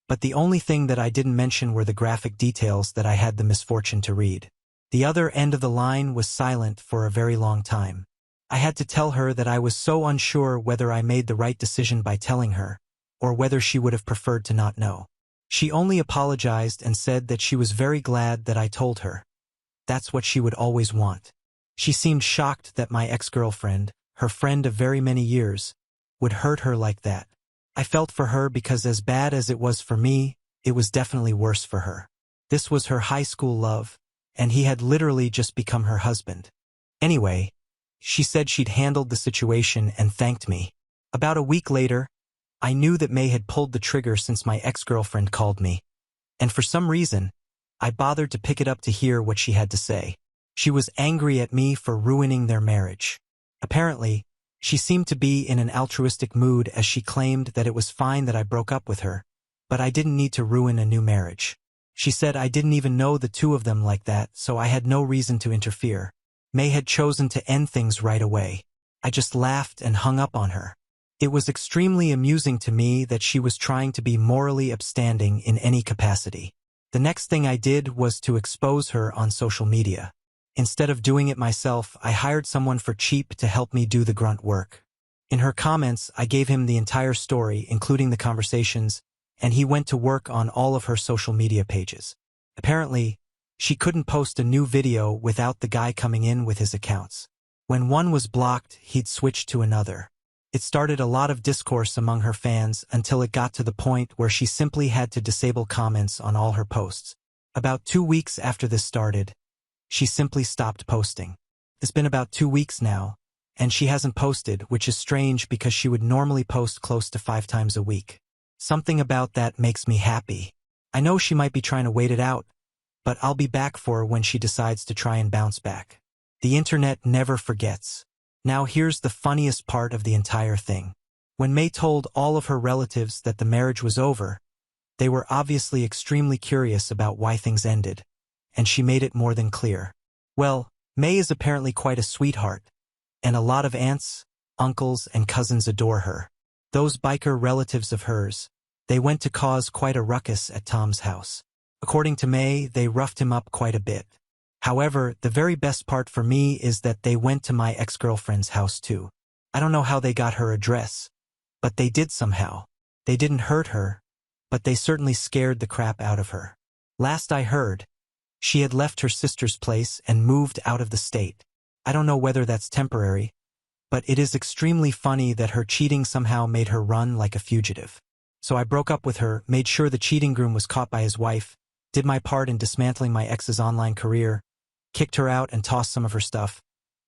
but the only thing that I didn't mention were the graphic details that I had the misfortune to read. The other end of the line was silent for a very long time. I had to tell her that I was so unsure whether I made the right decision by telling her, or whether she would have preferred to not know. She only apologized and said that she was very glad that I told her. That's what she would always want. She seemed shocked that my ex-girlfriend, her friend of very many years, would hurt her like that. I felt for her because as bad as it was for me, it was definitely worse for her. This was her high school love, and he had literally just become her husband. Anyway, she said she'd handled the situation and thanked me. About a week later, I knew that May had pulled the trigger since my ex-girlfriend called me, and for some reason, I bothered to pick it up to hear what she had to say. She was angry at me for ruining their marriage. Apparently, she seemed to be in an altruistic mood as she claimed that it was fine that I broke up with her, but I didn't need to ruin a new marriage. She said I didn't even know the two of them like that, so I had no reason to interfere. May had chosen to end things right away. I just laughed and hung up on her. It was extremely amusing to me that she was trying to be morally upstanding in any capacity. The next thing I did was to expose her on social media. Instead of doing it myself, I hired someone for cheap to help me do the grunt work. In her comments, I gave him the entire story, including the conversations, and he went to work on all of her social media pages. Apparently, she couldn't post a new video without the guy coming in with his accounts. When one was blocked, he'd switch to another. It started a lot of discourse among her fans until it got to the point where she simply had to disable comments on all her posts. About 2 weeks after this started, she simply stopped posting. It's been about 2 weeks now, and she hasn't posted, which is strange because she would normally post close to 5 times a week. Something about that makes me happy. I know she might be trying to wait it out, but I'll be back for her when she decides to try and bounce back. The internet never forgets. Now here's the funniest part of the entire thing. When May told all of her relatives that the marriage was over, they were obviously extremely curious about why things ended, and she made it more than clear. Well, May is apparently quite a sweetheart, and a lot of aunts, uncles, and cousins adore her. Those biker relatives of hers, they went to cause quite a ruckus at Tom's house. According to May, they roughed him up quite a bit. However, the very best part for me is that they went to my ex-girlfriend's house too. I don't know how they got her address, but they did somehow. They didn't hurt her, but they certainly scared the crap out of her. Last I heard, she had left her sister's place and moved out of the state. I don't know whether that's temporary, but it is extremely funny that her cheating somehow made her run like a fugitive. So I broke up with her, made sure the cheating groom was caught by his wife, did my part in dismantling my ex's online career, kicked her out and tossed some of her stuff,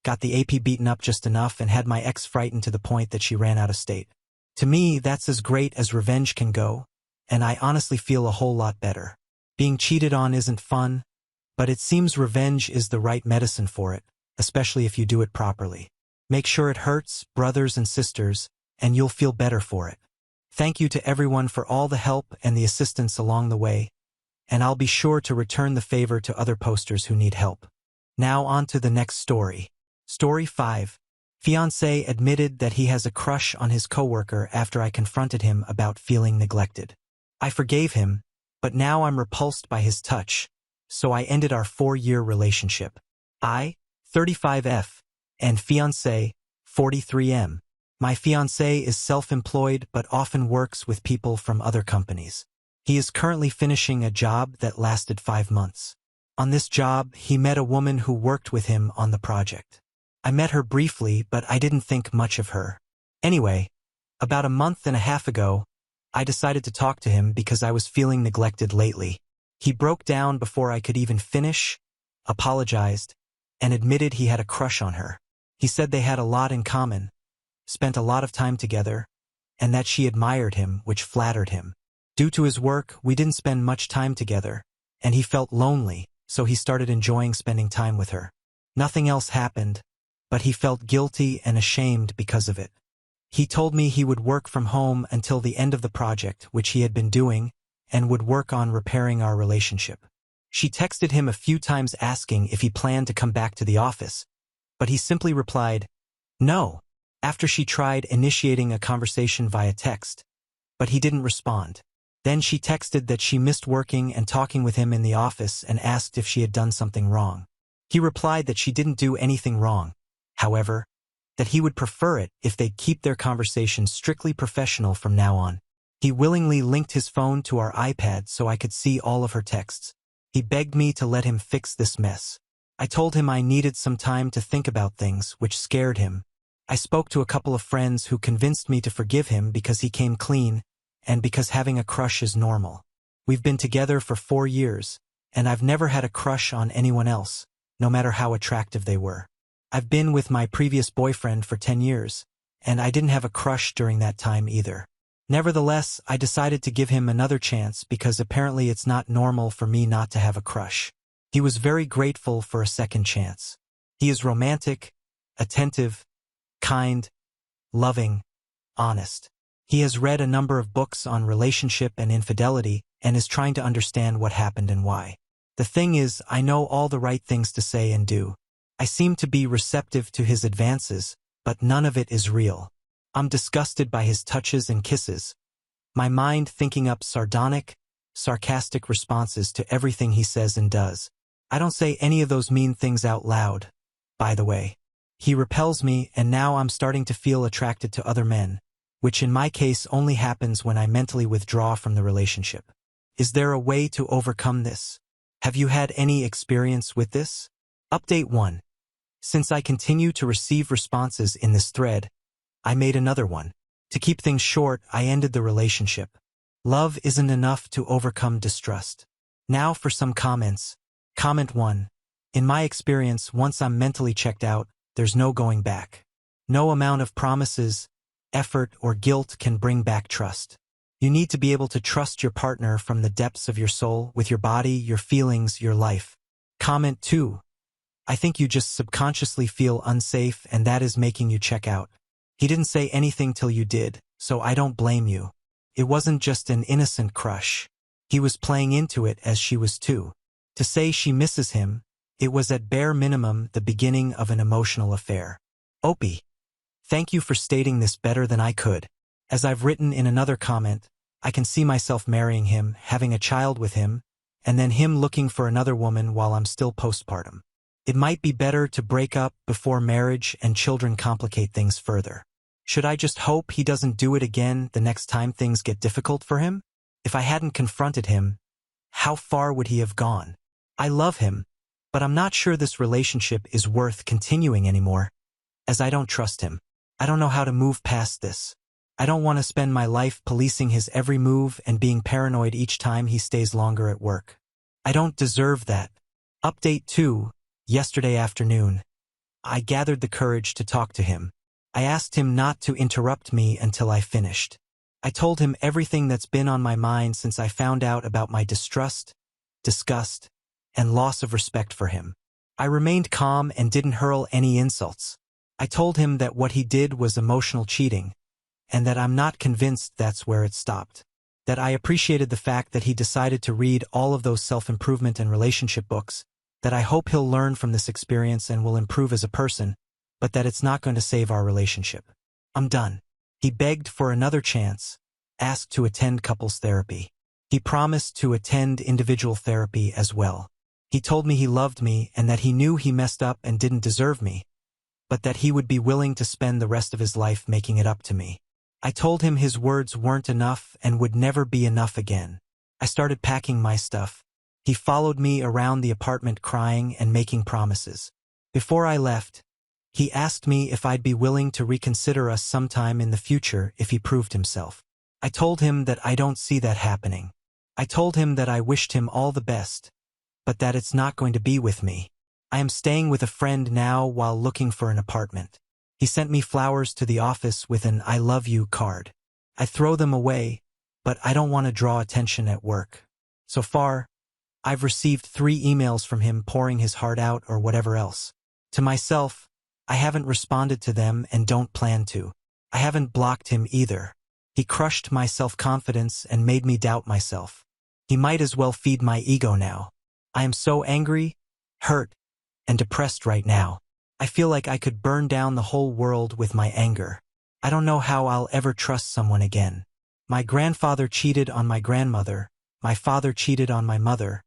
got the AP beaten up just enough, and had my ex frightened to the point that she ran out of state. To me, that's as great as revenge can go, and I honestly feel a whole lot better. Being cheated on isn't fun, but it seems revenge is the right medicine for it, especially if you do it properly. Make sure it hurts, brothers and sisters, and you'll feel better for it. Thank you to everyone for all the help and the assistance along the way, and I'll be sure to return the favor to other posters who need help. Now on to the next story. Story 5. Fiancé admitted that he has a crush on his coworker after I confronted him about feeling neglected. I forgave him, but now I'm repulsed by his touch, so I ended our 4-year relationship. I, 35F, and fiancé, 43M. My fiancé is self-employed but often works with people from other companies. He is currently finishing a job that lasted 5 months. On this job, he met a woman who worked with him on the project. I met her briefly, but I didn't think much of her. Anyway, about a month and a half ago, I decided to talk to him because I was feeling neglected lately. He broke down before I could even finish, apologized, and admitted he had a crush on her. He said they had a lot in common, spent a lot of time together, and that she admired him, which flattered him. Due to his work, we didn't spend much time together, and he felt lonely, so he started enjoying spending time with her. Nothing else happened, but he felt guilty and ashamed because of it. He told me he would work from home until the end of the project, which he had been doing, and would work on repairing our relationship. She texted him a few times asking if he planned to come back to the office, but he simply replied, no, after she tried initiating a conversation via text, but he didn't respond. Then she texted that she missed working and talking with him in the office and asked if she had done something wrong. He replied that she didn't do anything wrong, however, that he would prefer it if they'd keep their conversations strictly professional from now on. He willingly linked his phone to our iPad so I could see all of her texts. He begged me to let him fix this mess. I told him I needed some time to think about things, which scared him. I spoke to a couple of friends who convinced me to forgive him because he came clean, and because having a crush is normal. We've been together for 4 years, and I've never had a crush on anyone else, no matter how attractive they were. I've been with my previous boyfriend for 10 years, and I didn't have a crush during that time either. Nevertheless, I decided to give him another chance because apparently it's not normal for me not to have a crush. He was very grateful for a second chance. He is romantic, attentive, kind, loving, honest. He has read a number of books on relationship and infidelity and is trying to understand what happened and why. The thing is, I know all the right things to say and do. I seem to be receptive to his advances, but none of it is real. I'm disgusted by his touches and kisses, my mind thinking up sardonic, sarcastic responses to everything he says and does. I don't say any of those mean things out loud, by the way. He repels me, and now I'm starting to feel attracted to other men, which in my case only happens when I mentally withdraw from the relationship. Is there a way to overcome this? Have you had any experience with this? Update 1. Since I continue to receive responses in this thread, I made another one. To keep things short, I ended the relationship. Love isn't enough to overcome distrust. Now for some comments. Comment 1. In my experience, once I'm mentally checked out, there's no going back. No amount of promises, effort, or guilt can bring back trust. You need to be able to trust your partner from the depths of your soul, with your body, your feelings, your life. Comment 2. I think you just subconsciously feel unsafe, and that is making you check out. He didn't say anything till you did, so I don't blame you. It wasn't just an innocent crush. He was playing into it, as she was too. To say she misses him, it was at bare minimum the beginning of an emotional affair. Opie. Thank you for stating this better than I could. As I've written in another comment, I can see myself marrying him, having a child with him, and then him looking for another woman while I'm still postpartum. It might be better to break up before marriage and children complicate things further. Should I just hope he doesn't do it again the next time things get difficult for him? If I hadn't confronted him, how far would he have gone? I love him, but I'm not sure this relationship is worth continuing anymore, as I don't trust him. I don't know how to move past this. I don't want to spend my life policing his every move and being paranoid each time he stays longer at work. I don't deserve that. Update 2. Yesterday afternoon, I gathered the courage to talk to him. I asked him not to interrupt me until I finished. I told him everything that's been on my mind since I found out about my distrust, disgust, and loss of respect for him. I remained calm and didn't hurl any insults. I told him that what he did was emotional cheating, and that I'm not convinced that's where it stopped. That I appreciated the fact that he decided to read all of those self-improvement and relationship books, that I hope he'll learn from this experience and will improve as a person, but that it's not going to save our relationship. I'm done. He begged for another chance, asked to attend couples therapy. He promised to attend individual therapy as well. He told me he loved me and that he knew he messed up and didn't deserve me, but that he would be willing to spend the rest of his life making it up to me. I told him his words weren't enough and would never be enough again. I started packing my stuff. He followed me around the apartment crying and making promises. Before I left, he asked me if I'd be willing to reconsider us sometime in the future if he proved himself. I told him that I don't see that happening. I told him that I wished him all the best, but that it's not going to be with me. I am staying with a friend now while looking for an apartment. He sent me flowers to the office with an "I love you" card. I throw them away, but I don't want to draw attention at work. So far, I've received 3 emails from him pouring his heart out or whatever else. To myself, I haven't responded to them and don't plan to. I haven't blocked him either. He crushed my self-confidence and made me doubt myself. He might as well feed my ego now. I am so angry, hurt, and depressed right now. I feel like I could burn down the whole world with my anger. I don't know how I'll ever trust someone again. My grandfather cheated on my grandmother. My father cheated on my mother.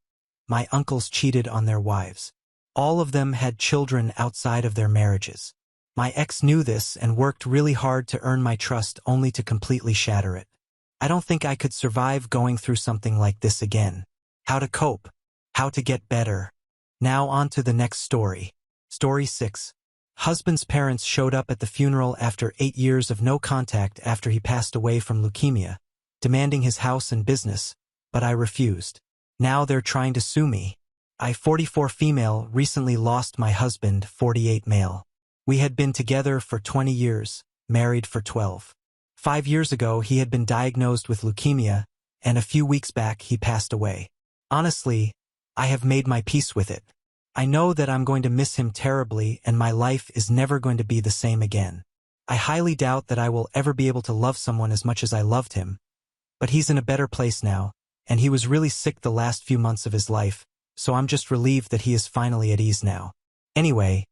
My uncles cheated on their wives. All of them had children outside of their marriages. My ex knew this and worked really hard to earn my trust only to completely shatter it. I don't think I could survive going through something like this again. How to cope. How to get better. Now on to the next story. Story 6. Husband's parents showed up at the funeral after 8 years of no contact after he passed away from leukemia, demanding his house and business, but I refused. Now they're trying to sue me. I, 44 female, recently lost my husband, 48 male. We had been together for 20 years, married for 12. 5 years ago he had been diagnosed with leukemia, and a few weeks back he passed away. Honestly, I have made my peace with it. I know that I'm going to miss him terribly and my life is never going to be the same again. I highly doubt that I will ever be able to love someone as much as I loved him, but he's in a better place now, and he was really sick the last few months of his life, so I'm just relieved that he is finally at ease now. Anyway,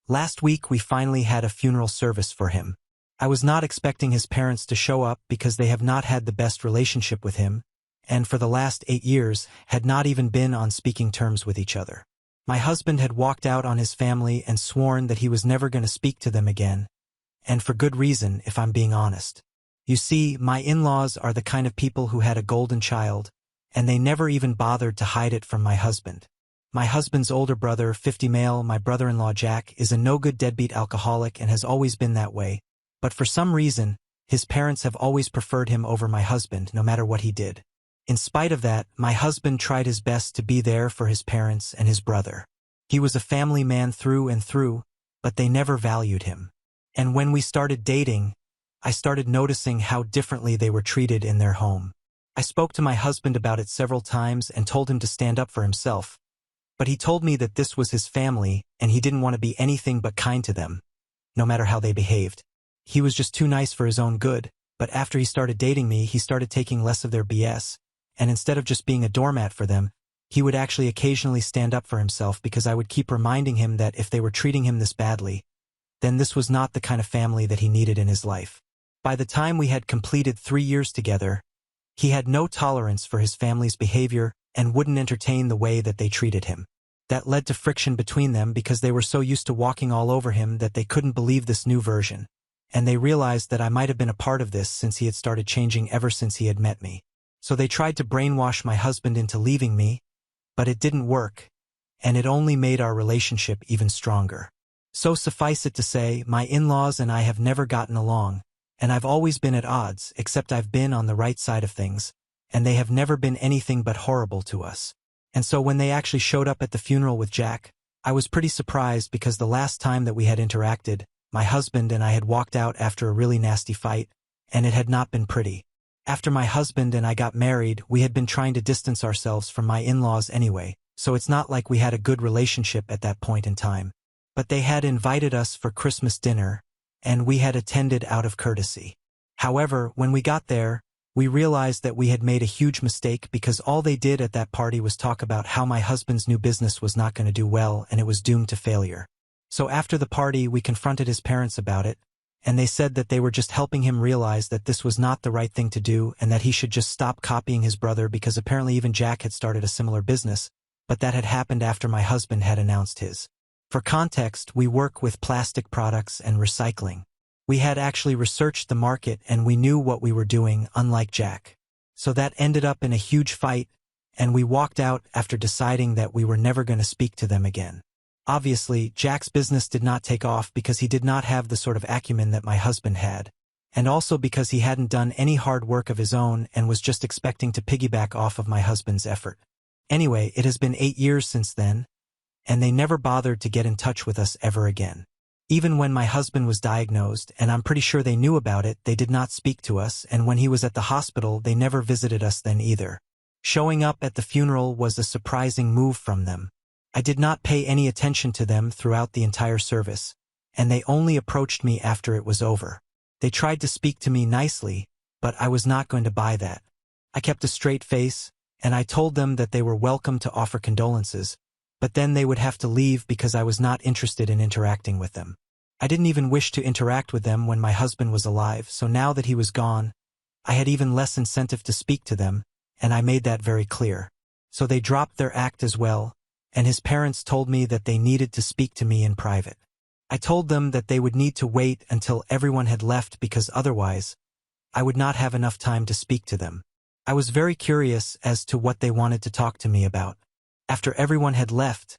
last week we finally had a funeral service for him. I was not expecting his parents to show up because they have not had the best relationship with him, and for the last 8 years had not even been on speaking terms with each other. My husband had walked out on his family and sworn that he was never going to speak to them again, and for good reason, if I'm being honest. You see, my in-laws are the kind of people who had a golden child, and they never even bothered to hide it from my husband. My husband's older brother, 50 male, my brother-in-law Jack, is a no-good deadbeat alcoholic and has always been that way, but for some reason, his parents have always preferred him over my husband, no matter what he did. In spite of that, my husband tried his best to be there for his parents and his brother. He was a family man through and through, but they never valued him. And when we started dating, I started noticing how differently they were treated in their home. I spoke to my husband about it several times and told him to stand up for himself, but he told me that this was his family and he didn't want to be anything but kind to them, no matter how they behaved. He was just too nice for his own good, but after he started dating me, he started taking less of their BS, and instead of just being a doormat for them, he would actually occasionally stand up for himself because I would keep reminding him that if they were treating him this badly, then this was not the kind of family that he needed in his life. By the time we had completed 3 years together, he had no tolerance for his family's behavior and wouldn't entertain the way that they treated him. That led to friction between them because they were so used to walking all over him that they couldn't believe this new version, and they realized that I might have been a part of this since he had started changing ever since he had met me. So they tried to brainwash my husband into leaving me, but it didn't work, and it only made our relationship even stronger. So suffice it to say, my in-laws and I have never gotten along, and I've always been at odds, except I've been on the right side of things, and they have never been anything but horrible to us. And so when they actually showed up at the funeral with Jack, I was pretty surprised because the last time that we had interacted, my husband and I had walked out after a really nasty fight, and it had not been pretty. After my husband and I got married, we had been trying to distance ourselves from my in-laws anyway, so it's not like we had a good relationship at that point in time. But they had invited us for Christmas dinner, and we had attended out of courtesy. However, when we got there, we realized that we had made a huge mistake because all they did at that party was talk about how my husband's new business was not going to do well and it was doomed to failure. So after the party, we confronted his parents about it, and they said that they were just helping him realize that this was not the right thing to do and that he should just stop copying his brother because apparently even Jack had started a similar business, but that had happened after my husband had announced his. For context, we work with plastic products and recycling. We had actually researched the market and we knew what we were doing, unlike Jack. So that ended up in a huge fight, and we walked out after deciding that we were never going to speak to them again. Obviously, Jack's business did not take off because he did not have the sort of acumen that my husband had, and also because he hadn't done any hard work of his own and was just expecting to piggyback off of my husband's effort. Anyway, it has been 8 years since then, and they never bothered to get in touch with us ever again. Even when my husband was diagnosed, and I'm pretty sure they knew about it, they did not speak to us, and when he was at the hospital, they never visited us then either. Showing up at the funeral was a surprising move from them. I did not pay any attention to them throughout the entire service, and they only approached me after it was over. They tried to speak to me nicely, but I was not going to buy that. I kept a straight face, and I told them that they were welcome to offer condolences, but then they would have to leave because I was not interested in interacting with them. I didn't even wish to interact with them when my husband was alive, so now that he was gone, I had even less incentive to speak to them, and I made that very clear. So they dropped their act as well, and his parents told me that they needed to speak to me in private. I told them that they would need to wait until everyone had left because otherwise, I would not have enough time to speak to them. I was very curious as to what they wanted to talk to me about. After everyone had left,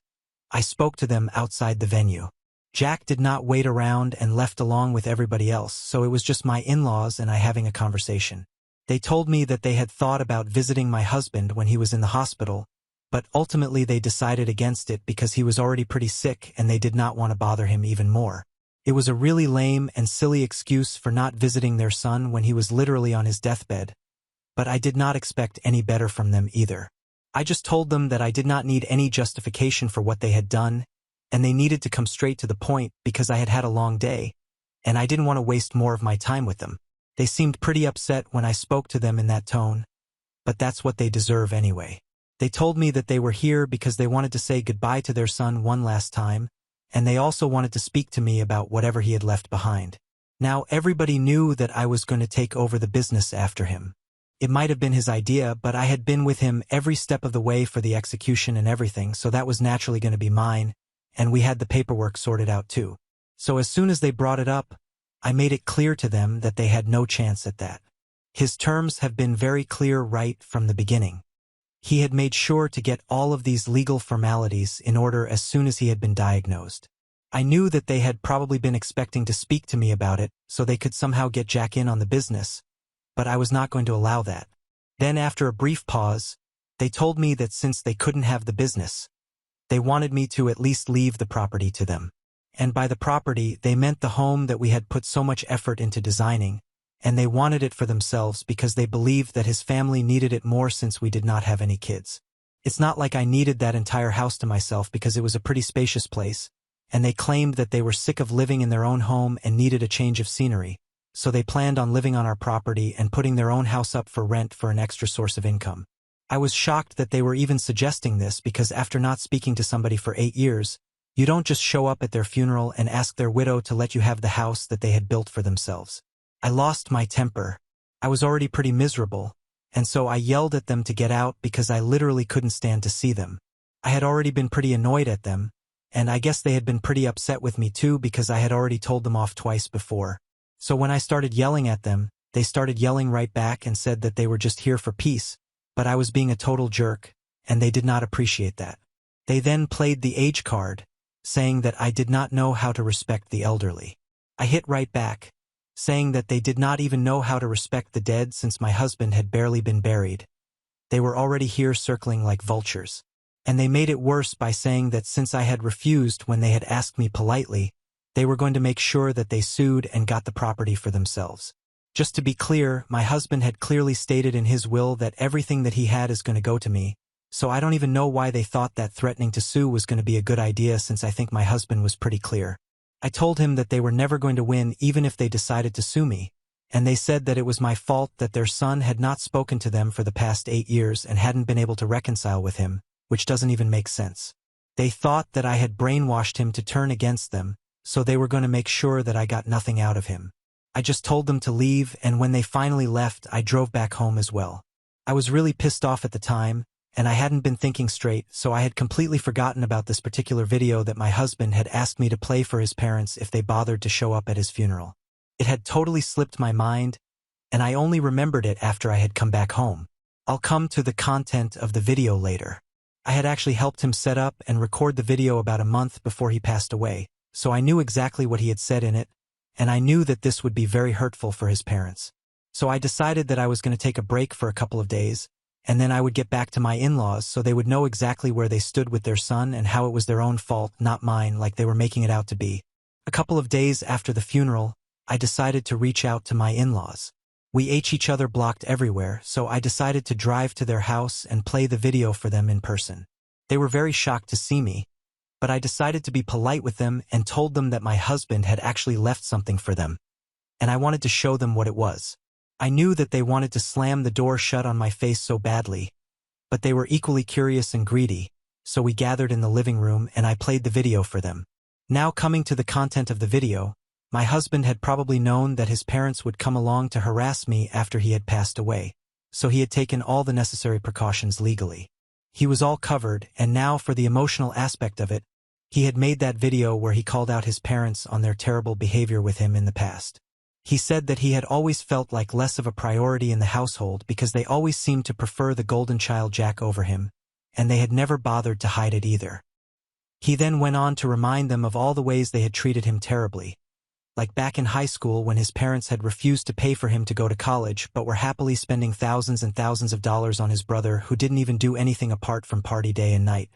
I spoke to them outside the venue. Jack did not wait around and left along with everybody else, so it was just my in-laws and I having a conversation. They told me that they had thought about visiting my husband when he was in the hospital, but ultimately they decided against it because he was already pretty sick and they did not want to bother him even more. It was a really lame and silly excuse for not visiting their son when he was literally on his deathbed, but I did not expect any better from them either. I just told them that I did not need any justification for what they had done, and they needed to come straight to the point because I had had a long day, and I didn't want to waste more of my time with them. They seemed pretty upset when I spoke to them in that tone, but that's what they deserve anyway. They told me that they were here because they wanted to say goodbye to their son one last time, and they also wanted to speak to me about whatever he had left behind. Now everybody knew that I was going to take over the business after him. It might have been his idea, but I had been with him every step of the way for the execution and everything, so that was naturally going to be mine, and we had the paperwork sorted out too. So as soon as they brought it up, I made it clear to them that they had no chance at that. His terms have been very clear right from the beginning. He had made sure to get all of these legal formalities in order as soon as he had been diagnosed. I knew that they had probably been expecting to speak to me about it so they could somehow get Jack in on the business, but I was not going to allow that. Then after a brief pause, they told me that since they couldn't have the business, they wanted me to at least leave the property to them. And by the property, they meant the home that we had put so much effort into designing, and they wanted it for themselves because they believed that his family needed it more since we did not have any kids. It's not like I needed that entire house to myself because it was a pretty spacious place, and they claimed that they were sick of living in their own home and needed a change of scenery, so they planned on living on our property and putting their own house up for rent for an extra source of income. I was shocked that they were even suggesting this because after not speaking to somebody for 8 years, you don't just show up at their funeral and ask their widow to let you have the house that they had built for themselves. I lost my temper. I was already pretty miserable, and so I yelled at them to get out because I literally couldn't stand to see them. I had already been pretty annoyed at them, and I guess they had been pretty upset with me too because I had already told them off twice before. So when I started yelling at them, they started yelling right back and said that they were just here for peace, but I was being a total jerk, and they did not appreciate that. They then played the age card, saying that I did not know how to respect the elderly. I hit right back, saying that they did not even know how to respect the dead since my husband had barely been buried. They were already here circling like vultures. And they made it worse by saying that since I had refused when they had asked me politely, they were going to make sure that they sued and got the property for themselves. Just to be clear, my husband had clearly stated in his will that everything that he had is going to go to me, so I don't even know why they thought that threatening to sue was going to be a good idea since I think my husband was pretty clear. I told him that they were never going to win even if they decided to sue me, and they said that it was my fault that their son had not spoken to them for the past 8 years and hadn't been able to reconcile with him, which doesn't even make sense. They thought that I had brainwashed him to turn against them, so they were going to make sure that I got nothing out of him. I just told them to leave, and when they finally left, I drove back home as well. I was really pissed off at the time, and I hadn't been thinking straight, so I had completely forgotten about this particular video that my husband had asked me to play for his parents if they bothered to show up at his funeral. It had totally slipped my mind, and I only remembered it after I had come back home. I'll come to the content of the video later. I had actually helped him set up and record the video about a month before he passed away, so I knew exactly what he had said in it, and I knew that this would be very hurtful for his parents. So I decided that I was going to take a break for a couple of days, and then I would get back to my in-laws so they would know exactly where they stood with their son and how it was their own fault, not mine, like they were making it out to be. A couple of days after the funeral, I decided to reach out to my in-laws. We each other blocked everywhere, so I decided to drive to their house and play the video for them in person. They were very shocked to see me, but I decided to be polite with them and told them that my husband had actually left something for them, and I wanted to show them what it was. I knew that they wanted to slam the door shut on my face so badly, but they were equally curious and greedy, so we gathered in the living room and I played the video for them. Now coming to the content of the video, my husband had probably known that his parents would come along to harass me after he had passed away, so he had taken all the necessary precautions legally. He was all covered, and now for the emotional aspect of it, he had made that video where he called out his parents on their terrible behavior with him in the past. He said that he had always felt like less of a priority in the household because they always seemed to prefer the golden child Jack over him, and they had never bothered to hide it either. He then went on to remind them of all the ways they had treated him terribly, like back in high school when his parents had refused to pay for him to go to college but were happily spending thousands and thousands of dollars on his brother who didn't even do anything apart from party day and night.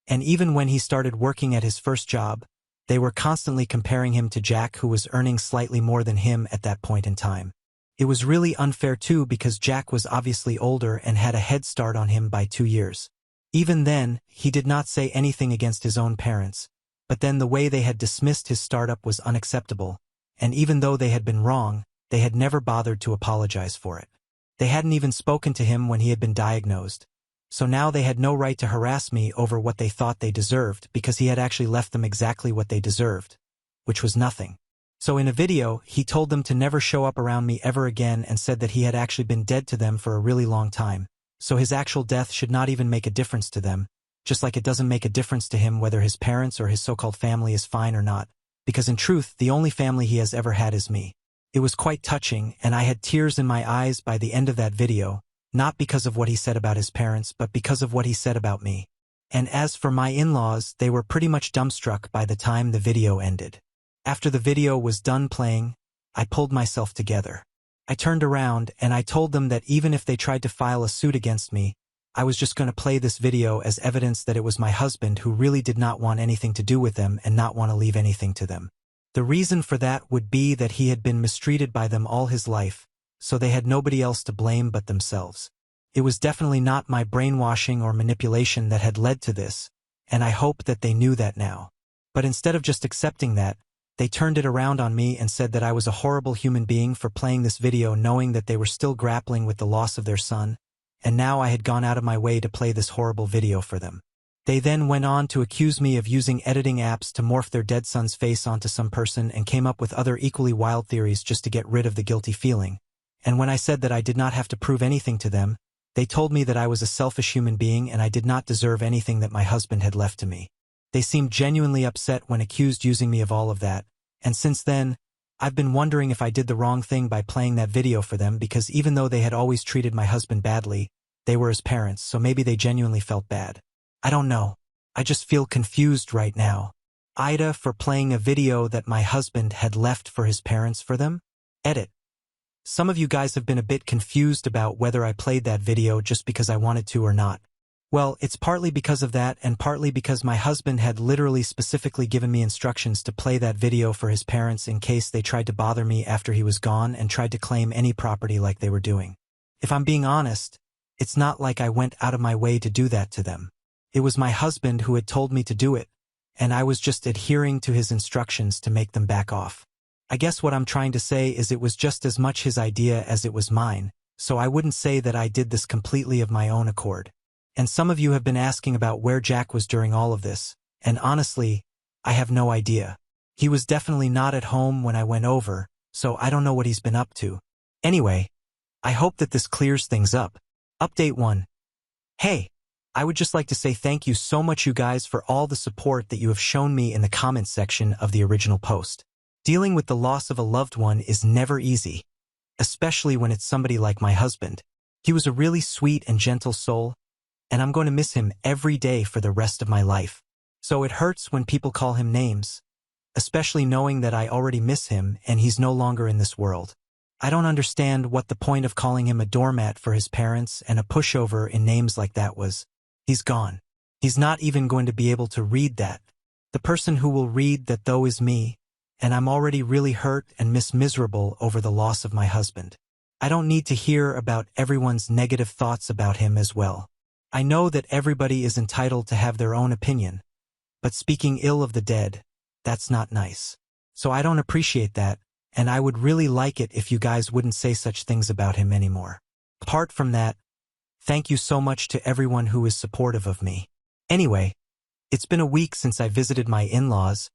And even when he started working at his first job, they were constantly comparing him to Jack, who was earning slightly more than him at that point in time. It was really unfair too because Jack was obviously older and had a head start on him by 2 years. Even then, he did not say anything against his own parents, but then the way they had dismissed his startup was unacceptable. And even though they had been wrong, they had never bothered to apologize for it. They hadn't even spoken to him when he had been diagnosed, so now they had no right to harass me over what they thought they deserved because he had actually left them exactly what they deserved, which was nothing. So in a video, he told them to never show up around me ever again and said that he had actually been dead to them for a really long time. So his actual death should not even make a difference to them, just like it doesn't make a difference to him whether his parents or his so-called family is fine or not, because in truth, the only family he has ever had is me. It was quite touching, and I had tears in my eyes by the end of that video, not because of what he said about his parents, but because of what he said about me. And as for my in-laws, they were pretty much dumbstruck by the time the video ended. After the video was done playing, I pulled myself together. I turned around and I told them that even if they tried to file a suit against me, I was just going to play this video as evidence that it was my husband who really did not want anything to do with them and not want to leave anything to them. The reason for that would be that he had been mistreated by them all his life, so they had nobody else to blame but themselves. It was definitely not my brainwashing or manipulation that had led to this, and I hope that they knew that now. But instead of just accepting that, they turned it around on me and said that I was a horrible human being for playing this video knowing that they were still grappling with the loss of their son, and now I had gone out of my way to play this horrible video for them. They then went on to accuse me of using editing apps to morph their dead son's face onto some person and came up with other equally wild theories just to get rid of the guilty feeling. And when I said that I did not have to prove anything to them, they told me that I was a selfish human being and I did not deserve anything that my husband had left to me. They seemed genuinely upset when accused using me of all of that, and since then, I've been wondering if I did the wrong thing by playing that video for them because even though they had always treated my husband badly, they were his parents, so maybe they genuinely felt bad. I don't know. I just feel confused right now. Aita for playing a video that my husband had left for his parents for them? Edit. Some of you guys have been a bit confused about whether I played that video just because I wanted to or not. Well, it's partly because of that and partly because my husband had literally specifically given me instructions to play that video for his parents in case they tried to bother me after he was gone and tried to claim any property like they were doing. If I'm being honest, it's not like I went out of my way to do that to them. It was my husband who had told me to do it, and I was just adhering to his instructions to make them back off. I guess what I'm trying to say is it was just as much his idea as it was mine, so I wouldn't say that I did this completely of my own accord. And some of you have been asking about where Jack was during all of this, and honestly, I have no idea. He was definitely not at home when I went over, so I don't know what he's been up to. Anyway, I hope that this clears things up. Update 1. Hey, I would just like to say thank you so much you guys for all the support that you have shown me in the comments section of the original post. Dealing with the loss of a loved one is never easy, especially when it's somebody like my husband. He was a really sweet and gentle soul, and I'm going to miss him every day for the rest of my life. So it hurts when people call him names, especially knowing that I already miss him and he's no longer in this world. I don't understand what the point of calling him a doormat for his parents and a pushover in names like that was. He's gone. He's not even going to be able to read that. The person who will read that though is me, and I'm already really hurt and miserable over the loss of my husband. I don't need to hear about everyone's negative thoughts about him as well. I know that everybody is entitled to have their own opinion, but speaking ill of the dead, that's not nice. So I don't appreciate that, and I would really like it if you guys wouldn't say such things about him anymore. Apart from that, thank you so much to everyone who is supportive of me. Anyway, it's been a week since I visited my in-laws,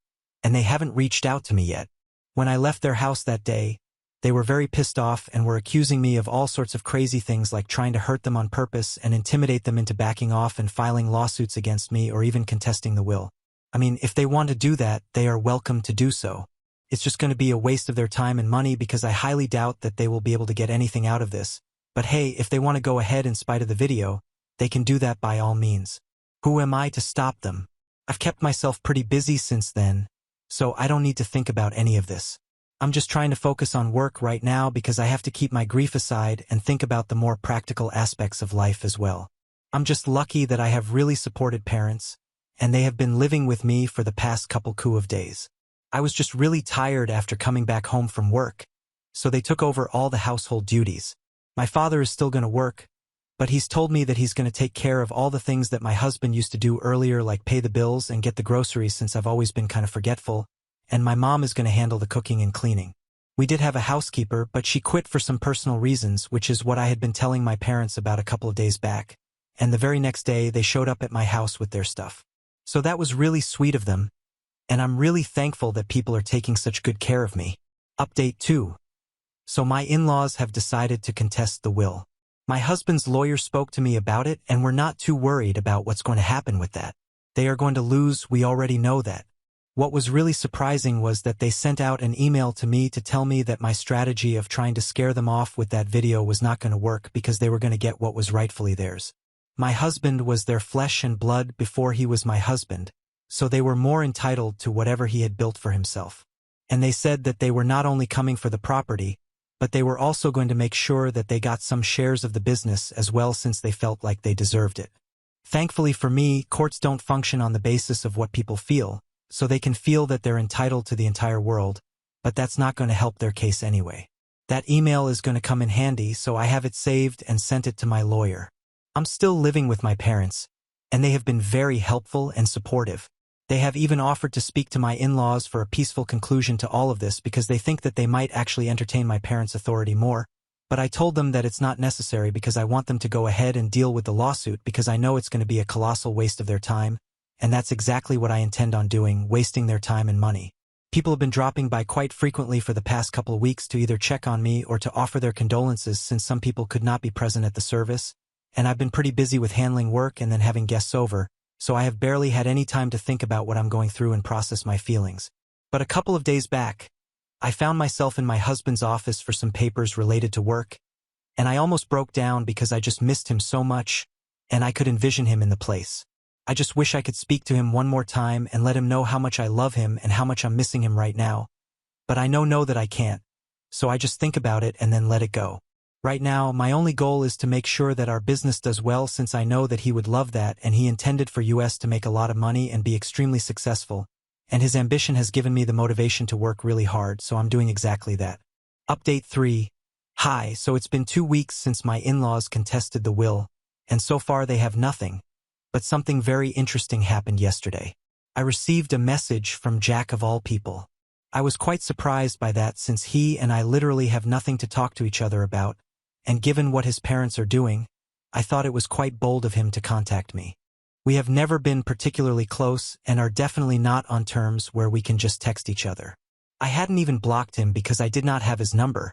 and they haven't reached out to me yet. When I left their house that day, they were very pissed off and were accusing me of all sorts of crazy things like trying to hurt them on purpose and intimidate them into backing off and filing lawsuits against me or even contesting the will. I mean, if they want to do that, they are welcome to do so. It's just going to be a waste of their time and money because I highly doubt that they will be able to get anything out of this. But hey, if they want to go ahead in spite of the video, they can do that by all means. Who am I to stop them? I've kept myself pretty busy since then, so I don't need to think about any of this. I'm just trying to focus on work right now because I have to keep my grief aside and think about the more practical aspects of life as well. I'm just lucky that I have really supported parents, and they have been living with me for the past couple of days. I was just really tired after coming back home from work, so they took over all the household duties. My father is still going to work, but he's told me that he's going to take care of all the things that my husband used to do earlier, like pay the bills and get the groceries since I've always been kind of forgetful, and my mom is going to handle the cooking and cleaning. We did have a housekeeper, but she quit for some personal reasons, which is what I had been telling my parents about a couple of days back, and the very next day they showed up at my house with their stuff. So that was really sweet of them, and I'm really thankful that people are taking such good care of me. Update 2. So my in-laws have decided to contest the will. My husband's lawyer spoke to me about it, and we're not too worried about what's going to happen with that. They are going to lose, we already know that. What was really surprising was that they sent out an email to me to tell me that my strategy of trying to scare them off with that video was not going to work because they were going to get what was rightfully theirs. My husband was their flesh and blood before he was my husband, so they were more entitled to whatever he had built for himself. And they said that they were not only coming for the property, but they were also going to make sure that they got some shares of the business as well since they felt like they deserved it. Thankfully for me, courts don't function on the basis of what people feel, so they can feel that they're entitled to the entire world, but that's not going to help their case anyway. That email is going to come in handy, so I have it saved and sent it to my lawyer. I'm still living with my parents, and they have been very helpful and supportive. They have even offered to speak to my in-laws for a peaceful conclusion to all of this because they think that they might actually entertain my parents' authority more, but I told them that it's not necessary because I want them to go ahead and deal with the lawsuit because I know it's going to be a colossal waste of their time, and that's exactly what I intend on doing, wasting their time and money. People have been dropping by quite frequently for the past couple of weeks to either check on me or to offer their condolences since some people could not be present at the service, and I've been pretty busy with handling work and then having guests over, so I have barely had any time to think about what I'm going through and process my feelings. But a couple of days back, I found myself in my husband's office for some papers related to work, and I almost broke down because I just missed him so much, and I could envision him in the place. I just wish I could speak to him one more time and let him know how much I love him and how much I'm missing him right now. But I know that I can't, so I just think about it and then let it go. Right now, my only goal is to make sure that our business does well since I know that he would love that and he intended for US to make a lot of money and be extremely successful, and his ambition has given me the motivation to work really hard, so I'm doing exactly that. Update 3. Hi, so it's been 2 weeks since my in-laws contested the will, and so far they have nothing. But something very interesting happened yesterday. I received a message from Jack of all people. I was quite surprised by that since he and I literally have nothing to talk to each other about, and given what his parents are doing, I thought it was quite bold of him to contact me. We have never been particularly close and are definitely not on terms where we can just text each other. I hadn't even blocked him because I did not have his number,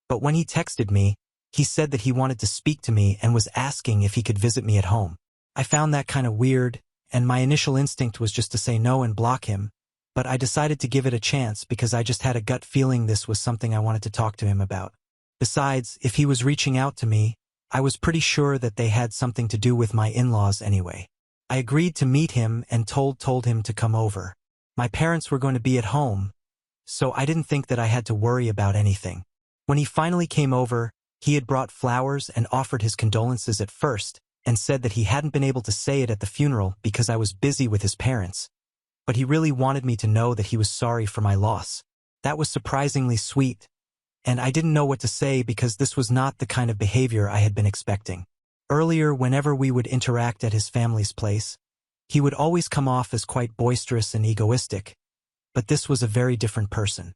but when he texted me, he said that he wanted to speak to me and was asking if he could visit me at home. I found that kind of weird, and my initial instinct was just to say no and block him, but I decided to give it a chance because I just had a gut feeling this was something I wanted to talk to him about. Besides, if he was reaching out to me, I was pretty sure that they had something to do with my in-laws anyway. I agreed to meet him and told him to come over. My parents were going to be at home, so I didn't think that I had to worry about anything. When he finally came over, he had brought flowers and offered his condolences at first, and said that he hadn't been able to say it at the funeral because I was busy with his parents. But he really wanted me to know that he was sorry for my loss. That was surprisingly sweet, and I didn't know what to say because this was not the kind of behavior I had been expecting. Earlier, whenever we would interact at his family's place, he would always come off as quite boisterous and egoistic, but this was a very different person.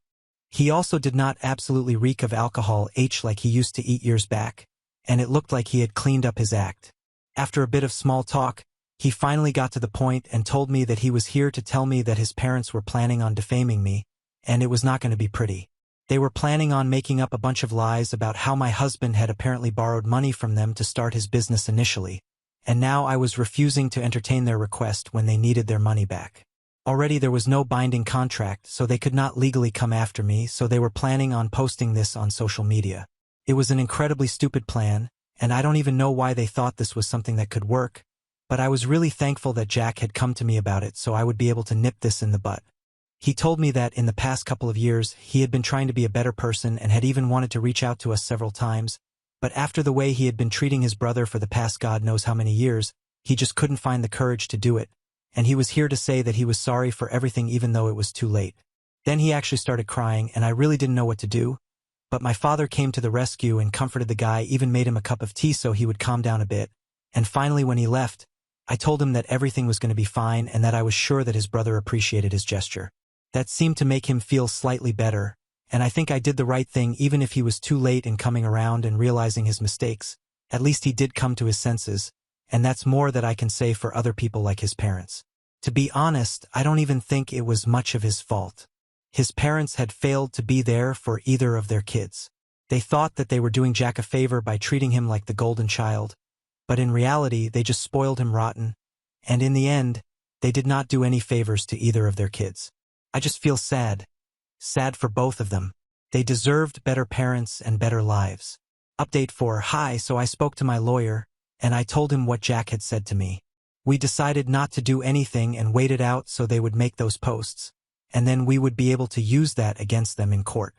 He also did not absolutely reek of alcohol like he used to eat years back, and it looked like he had cleaned up his act. After a bit of small talk, he finally got to the point and told me that he was here to tell me that his parents were planning on defaming me, and it was not going to be pretty. They were planning on making up a bunch of lies about how my husband had apparently borrowed money from them to start his business initially, and now I was refusing to entertain their request when they needed their money back. Already there was no binding contract, so they could not legally come after me, so they were planning on posting this on social media. It was an incredibly stupid plan, and I don't even know why they thought this was something that could work, but I was really thankful that Jack had come to me about it so I would be able to nip this in the bud. He told me that in the past couple of years he had been trying to be a better person and had even wanted to reach out to us several times, but after the way he had been treating his brother for the past God knows how many years, he just couldn't find the courage to do it, and he was here to say that he was sorry for everything even though it was too late. Then he actually started crying and I really didn't know what to do. But my father came to the rescue and comforted the guy, even made him a cup of tea so he would calm down a bit, and finally when he left, I told him that everything was going to be fine and that I was sure that his brother appreciated his gesture. That seemed to make him feel slightly better, and I think I did the right thing even if he was too late in coming around and realizing his mistakes. At least he did come to his senses, and that's more that I can say for other people like his parents. To be honest, I don't even think it was much of his fault. His parents had failed to be there for either of their kids. They thought that they were doing Jack a favor by treating him like the golden child, but in reality they just spoiled him rotten, and in the end, they did not do any favors to either of their kids. I just feel sad. Sad for both of them. They deserved better parents and better lives. Update 4. Hi, so I spoke to my lawyer, and I told him what Jack had said to me. We decided not to do anything and wait it out so they would make those posts, and then we would be able to use that against them in court.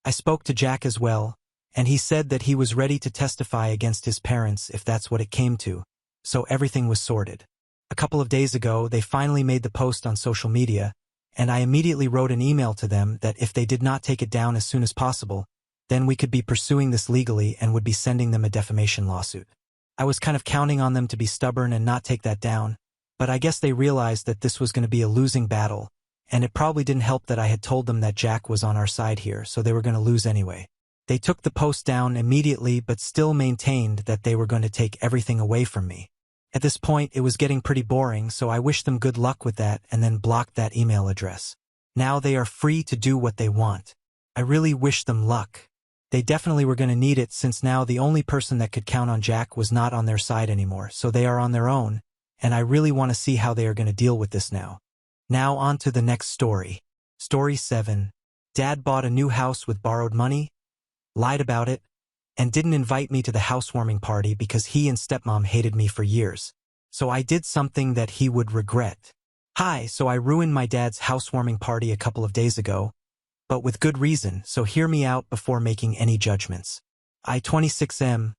I spoke to Jack as well, and he said that he was ready to testify against his parents if that's what it came to, so everything was sorted. A couple of days ago, they finally made the post on social media, and I immediately wrote an email to them that if they did not take it down as soon as possible, then we could be pursuing this legally and would be sending them a defamation lawsuit. I was kind of counting on them to be stubborn and not take that down, but I guess they realized that this was going to be a losing battle, and it probably didn't help that I had told them that Jack was on our side here, so they were going to lose anyway. They took the post down immediately but still maintained that they were going to take everything away from me. At this point, it was getting pretty boring, so I wished them good luck with that and then blocked that email address. Now they are free to do what they want. I really wish them luck. They definitely were going to need it since now the only person that could count on Jack was not on their side anymore, so they are on their own, and I really want to see how they are going to deal with this now. Now on to the next story. Story 7. Dad bought a new house with borrowed money, lied about it, and didn't invite me to the housewarming party because he and stepmom hated me for years. So I did something that he would regret. Hi, so I ruined my dad's housewarming party a couple of days ago, but with good reason, so hear me out before making any judgments. I, 26M,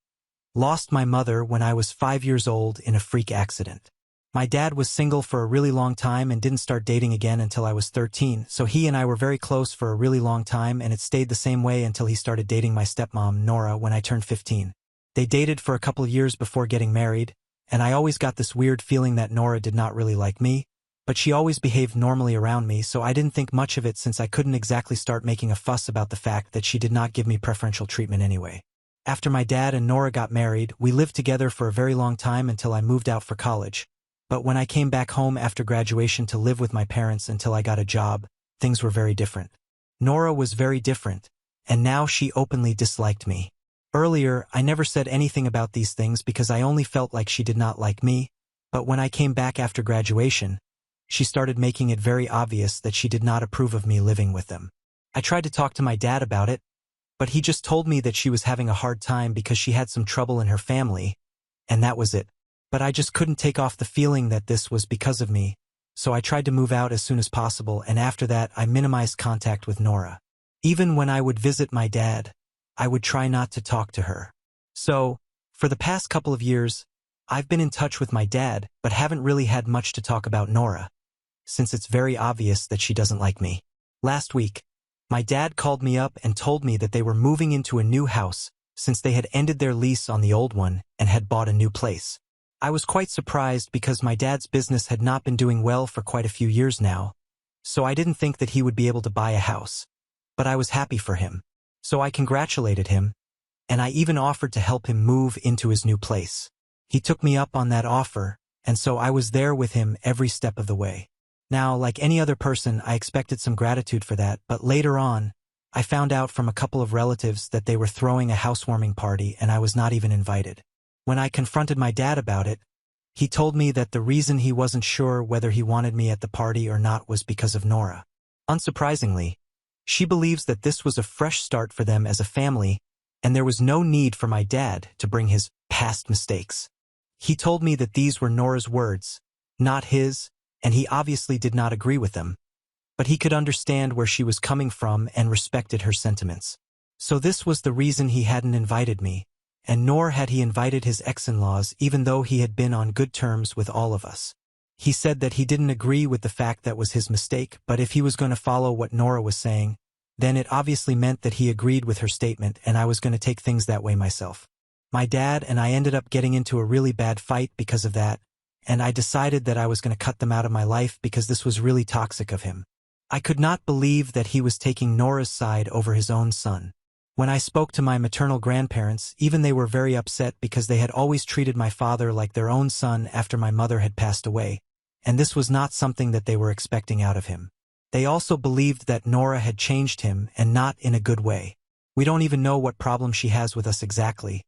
lost my mother when I was 5 years old in a freak accident. My dad was single for a really long time and didn't start dating again until I was 13, so he and I were very close for a really long time, and it stayed the same way until he started dating my stepmom, Nora, when I turned 15. They dated for a couple of years before getting married, and I always got this weird feeling that Nora did not really like me, but she always behaved normally around me, so I didn't think much of it since I couldn't exactly start making a fuss about the fact that she did not give me preferential treatment anyway. After my dad and Nora got married, we lived together for a very long time until I moved out for college. But when I came back home after graduation to live with my parents until I got a job, things were very different. Nora was very different, and now she openly disliked me. Earlier, I never said anything about these things because I only felt like she did not like me, but when I came back after graduation, she started making it very obvious that she did not approve of me living with them. I tried to talk to my dad about it, but he just told me that she was having a hard time because she had some trouble in her family, and that was it. But I just couldn't take off the feeling that this was because of me, so I tried to move out as soon as possible, and after that I minimized contact with Nora. Even when I would visit my dad, I would try not to talk to her. So, for the past couple of years, I've been in touch with my dad, but haven't really had much to talk about Nora, since it's very obvious that she doesn't like me. Last week, my dad called me up and told me that they were moving into a new house since they had ended their lease on the old one and had bought a new place. I was quite surprised because my dad's business had not been doing well for quite a few years now, so I didn't think that he would be able to buy a house. But I was happy for him, so I congratulated him, and I even offered to help him move into his new place. He took me up on that offer, and so I was there with him every step of the way. Now, like any other person, I expected some gratitude for that, but later on, I found out from a couple of relatives that they were throwing a housewarming party and I was not even invited. When I confronted my dad about it, he told me that the reason he wasn't sure whether he wanted me at the party or not was because of Nora. Unsurprisingly, she believes that this was a fresh start for them as a family, and there was no need for my dad to bring his past mistakes. He told me that these were Nora's words, not his, and he obviously did not agree with them, but he could understand where she was coming from and respected her sentiments. So this was the reason he hadn't invited me, and nor had he invited his ex-in-laws even though he had been on good terms with all of us. He said that he didn't agree with the fact that was his mistake, but if he was going to follow what Nora was saying, then it obviously meant that he agreed with her statement and I was going to take things that way myself. My dad and I ended up getting into a really bad fight because of that, and I decided that I was going to cut them out of my life because this was really toxic of him. I could not believe that he was taking Nora's side over his own son. When I spoke to my maternal grandparents, even they were very upset because they had always treated my father like their own son after my mother had passed away, and this was not something that they were expecting out of him. They also believed that Nora had changed him, and not in a good way. We don't even know what problem she has with us exactly,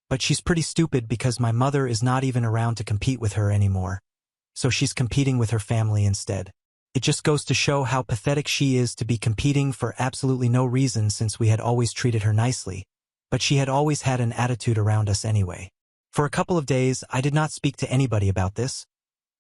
but she's pretty stupid because my mother is not even around to compete with her anymore, so she's competing with her family instead. It just goes to show how pathetic she is to be competing for absolutely no reason, since we had always treated her nicely, but she had always had an attitude around us anyway. For a couple of days, I did not speak to anybody about this,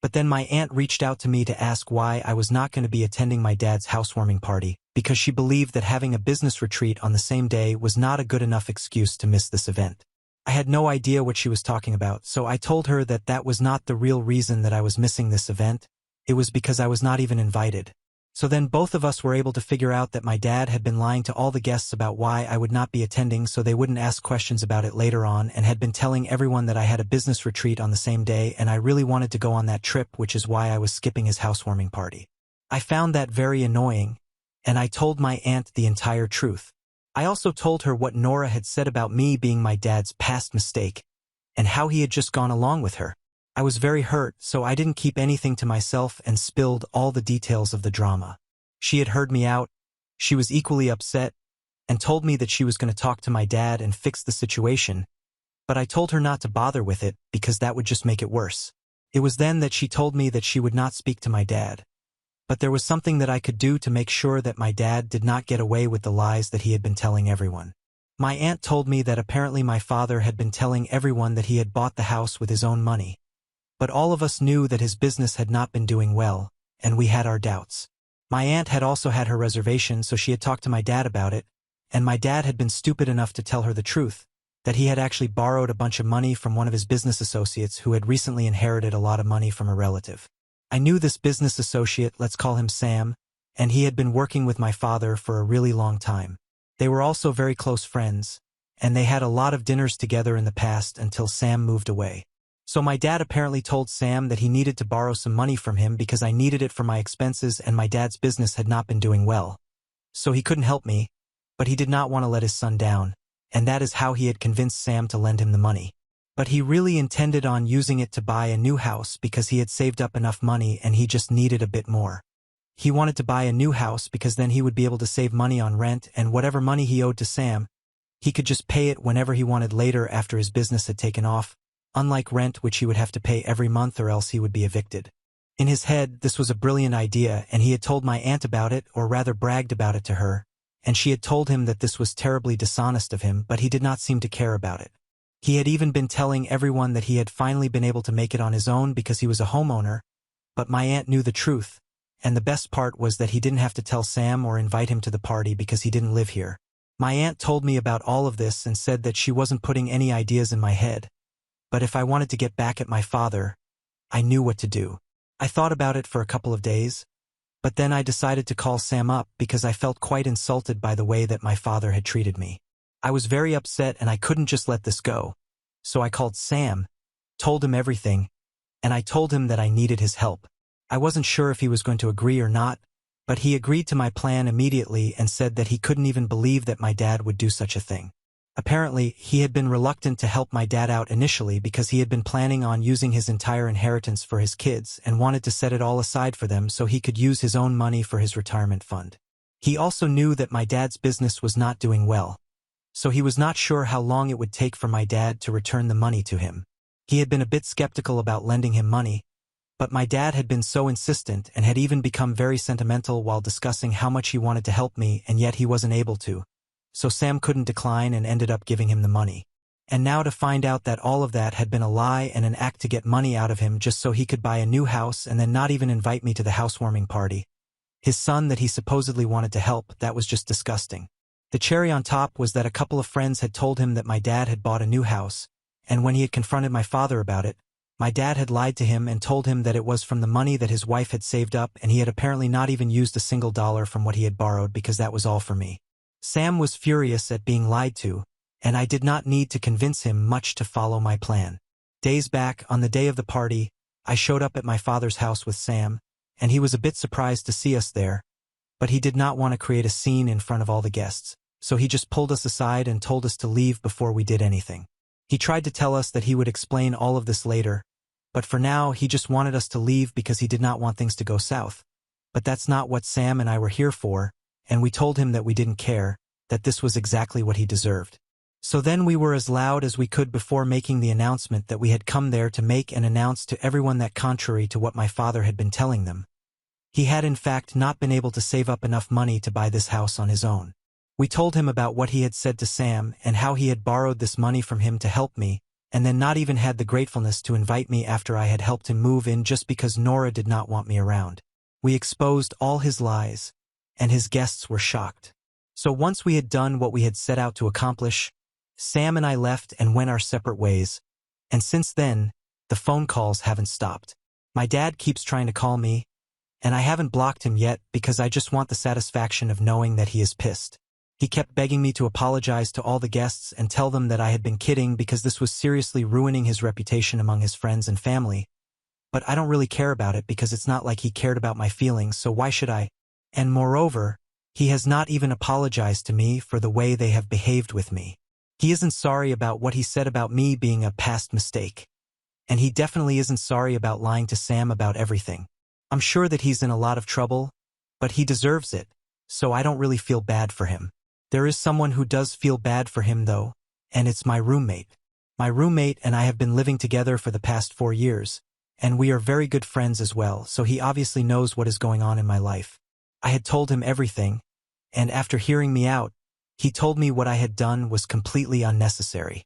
but then my aunt reached out to me to ask why I was not going to be attending my dad's housewarming party, because she believed that having a business retreat on the same day was not a good enough excuse to miss this event. I had no idea what she was talking about, so I told her that that was not the real reason that I was missing this event. It was because I was not even invited. So then both of us were able to figure out that my dad had been lying to all the guests about why I would not be attending so they wouldn't ask questions about it later on, and had been telling everyone that I had a business retreat on the same day and I really wanted to go on that trip, which is why I was skipping his housewarming party. I found that very annoying, and I told my aunt the entire truth. I also told her what Nora had said about me being my dad's past mistake, and how he had just gone along with her. I was very hurt, so I didn't keep anything to myself and spilled all the details of the drama. She had heard me out, she was equally upset, and told me that she was going to talk to my dad and fix the situation, but I told her not to bother with it because that would just make it worse. It was then that she told me that she would not speak to my dad, but there was something that I could do to make sure that my dad did not get away with the lies that he had been telling everyone. My aunt told me that apparently my father had been telling everyone that he had bought the house with his own money. But all of us knew that his business had not been doing well, and we had our doubts. My aunt had also had her reservation, so she had talked to my dad about it, and my dad had been stupid enough to tell her the truth, that he had actually borrowed a bunch of money from one of his business associates who had recently inherited a lot of money from a relative. I knew this business associate, let's call him Sam, and he had been working with my father for a really long time. They were also very close friends, and they had a lot of dinners together in the past until Sam moved away. So my dad apparently told Sam that he needed to borrow some money from him because I needed it for my expenses and my dad's business had not been doing well. So he couldn't help me, but he did not want to let his son down, and that is how he had convinced Sam to lend him the money. But he really intended on using it to buy a new house because he had saved up enough money and he just needed a bit more. He wanted to buy a new house because then he would be able to save money on rent, and whatever money he owed to Sam, he could just pay it whenever he wanted later after his business had taken off, unlike rent, which he would have to pay every month or else he would be evicted. In his head, this was a brilliant idea, and he had told my aunt about it, or rather bragged about it to her, and she had told him that this was terribly dishonest of him, but he did not seem to care about it. He had even been telling everyone that he had finally been able to make it on his own because he was a homeowner, but my aunt knew the truth, and the best part was that he didn't have to tell Sam or invite him to the party because he didn't live here. My aunt told me about all of this and said that she wasn't putting any ideas in my head, but if I wanted to get back at my father, I knew what to do. I thought about it for a couple of days, but then I decided to call Sam up because I felt quite insulted by the way that my father had treated me. I was very upset and I couldn't just let this go, so I called Sam, told him everything, and I told him that I needed his help. I wasn't sure if he was going to agree or not, but he agreed to my plan immediately and said that he couldn't even believe that my dad would do such a thing. Apparently, he had been reluctant to help my dad out initially because he had been planning on using his entire inheritance for his kids and wanted to set it all aside for them so he could use his own money for his retirement fund. He also knew that my dad's business was not doing well, so he was not sure how long it would take for my dad to return the money to him. He had been a bit skeptical about lending him money, but my dad had been so insistent and had even become very sentimental while discussing how much he wanted to help me, and yet he wasn't able to. So Sam couldn't decline and ended up giving him the money. And now to find out that all of that had been a lie and an act to get money out of him just so he could buy a new house and then not even invite me to the housewarming party. His son that he supposedly wanted to help, that was just disgusting. The cherry on top was that a couple of friends had told him that my dad had bought a new house, and when he had confronted my father about it, my dad had lied to him and told him that it was from the money that his wife had saved up, and he had apparently not even used a single dollar from what he had borrowed because that was all for me. Sam was furious at being lied to, and I did not need to convince him much to follow my plan. Days back, on the day of the party, I showed up at my father's house with Sam, and he was a bit surprised to see us there, but he did not want to create a scene in front of all the guests, so he just pulled us aside and told us to leave before we did anything. He tried to tell us that he would explain all of this later, but for now he just wanted us to leave because he did not want things to go south. But that's not what Sam and I were here for, and we told him that we didn't care, that this was exactly what he deserved. So then we were as loud as we could before making the announcement that we had come there to make and announce to everyone that contrary to what my father had been telling them, he had in fact not been able to save up enough money to buy this house on his own. We told him about what he had said to Sam and how he had borrowed this money from him to help me, and then not even had the gratefulness to invite me after I had helped him move in just because Nora did not want me around. We exposed all his lies, and his guests were shocked. So once we had done what we had set out to accomplish, Sam and I left and went our separate ways, and since then, the phone calls haven't stopped. My dad keeps trying to call me, and I haven't blocked him yet because I just want the satisfaction of knowing that he is pissed. He kept begging me to apologize to all the guests and tell them that I had been kidding because this was seriously ruining his reputation among his friends and family. But I don't really care about it because it's not like he cared about my feelings, so why should I? And moreover, he has not even apologized to me for the way they have behaved with me. He isn't sorry about what he said about me being a past mistake. And he definitely isn't sorry about lying to Sam about everything. I'm sure that he's in a lot of trouble, but he deserves it, so I don't really feel bad for him. There is someone who does feel bad for him though, and it's my roommate. My roommate and I have been living together for the past 4 years, and we are very good friends as well, so he obviously knows what is going on in my life. I had told him everything, and after hearing me out, he told me what I had done was completely unnecessary.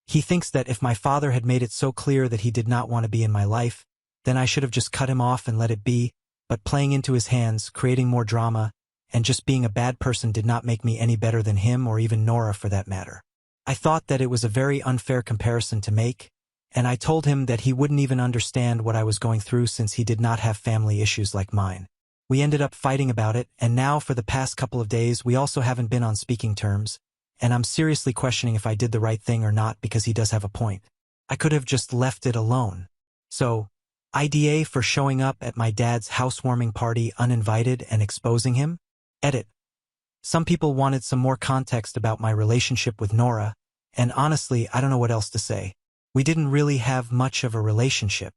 He thinks that if my father had made it so clear that he did not want to be in my life, then I should have just cut him off and let it be, but playing into his hands, creating more drama, and just being a bad person did not make me any better than him or even Nora for that matter. I thought that it was a very unfair comparison to make, and I told him that he wouldn't even understand what I was going through since he did not have family issues like mine. We ended up fighting about it, and now for the past couple of days we also haven't been on speaking terms, and I'm seriously questioning if I did the right thing or not because he does have a point. I could have just left it alone. So, IDA for showing up at my dad's housewarming party uninvited and exposing him? Edit. Some people wanted some more context about my relationship with Nora, and honestly, I don't know what else to say. We didn't really have much of a relationship.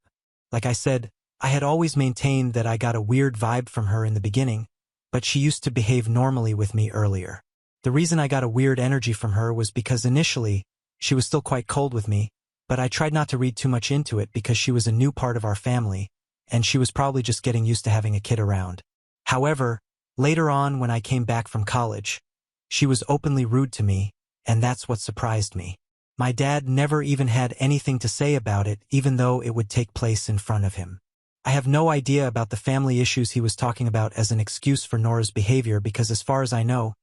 Like I said, I had always maintained that I got a weird vibe from her in the beginning, but she used to behave normally with me earlier. The reason I got a weird energy from her was because initially, she was still quite cold with me, but I tried not to read too much into it because she was a new part of our family, and she was probably just getting used to having a kid around. However, later on when I came back from college, she was openly rude to me, and that's what surprised me. My dad never even had anything to say about it, even though it would take place in front of him. I have no idea about the family issues he was talking about as an excuse for Nora's behavior because as far as I know,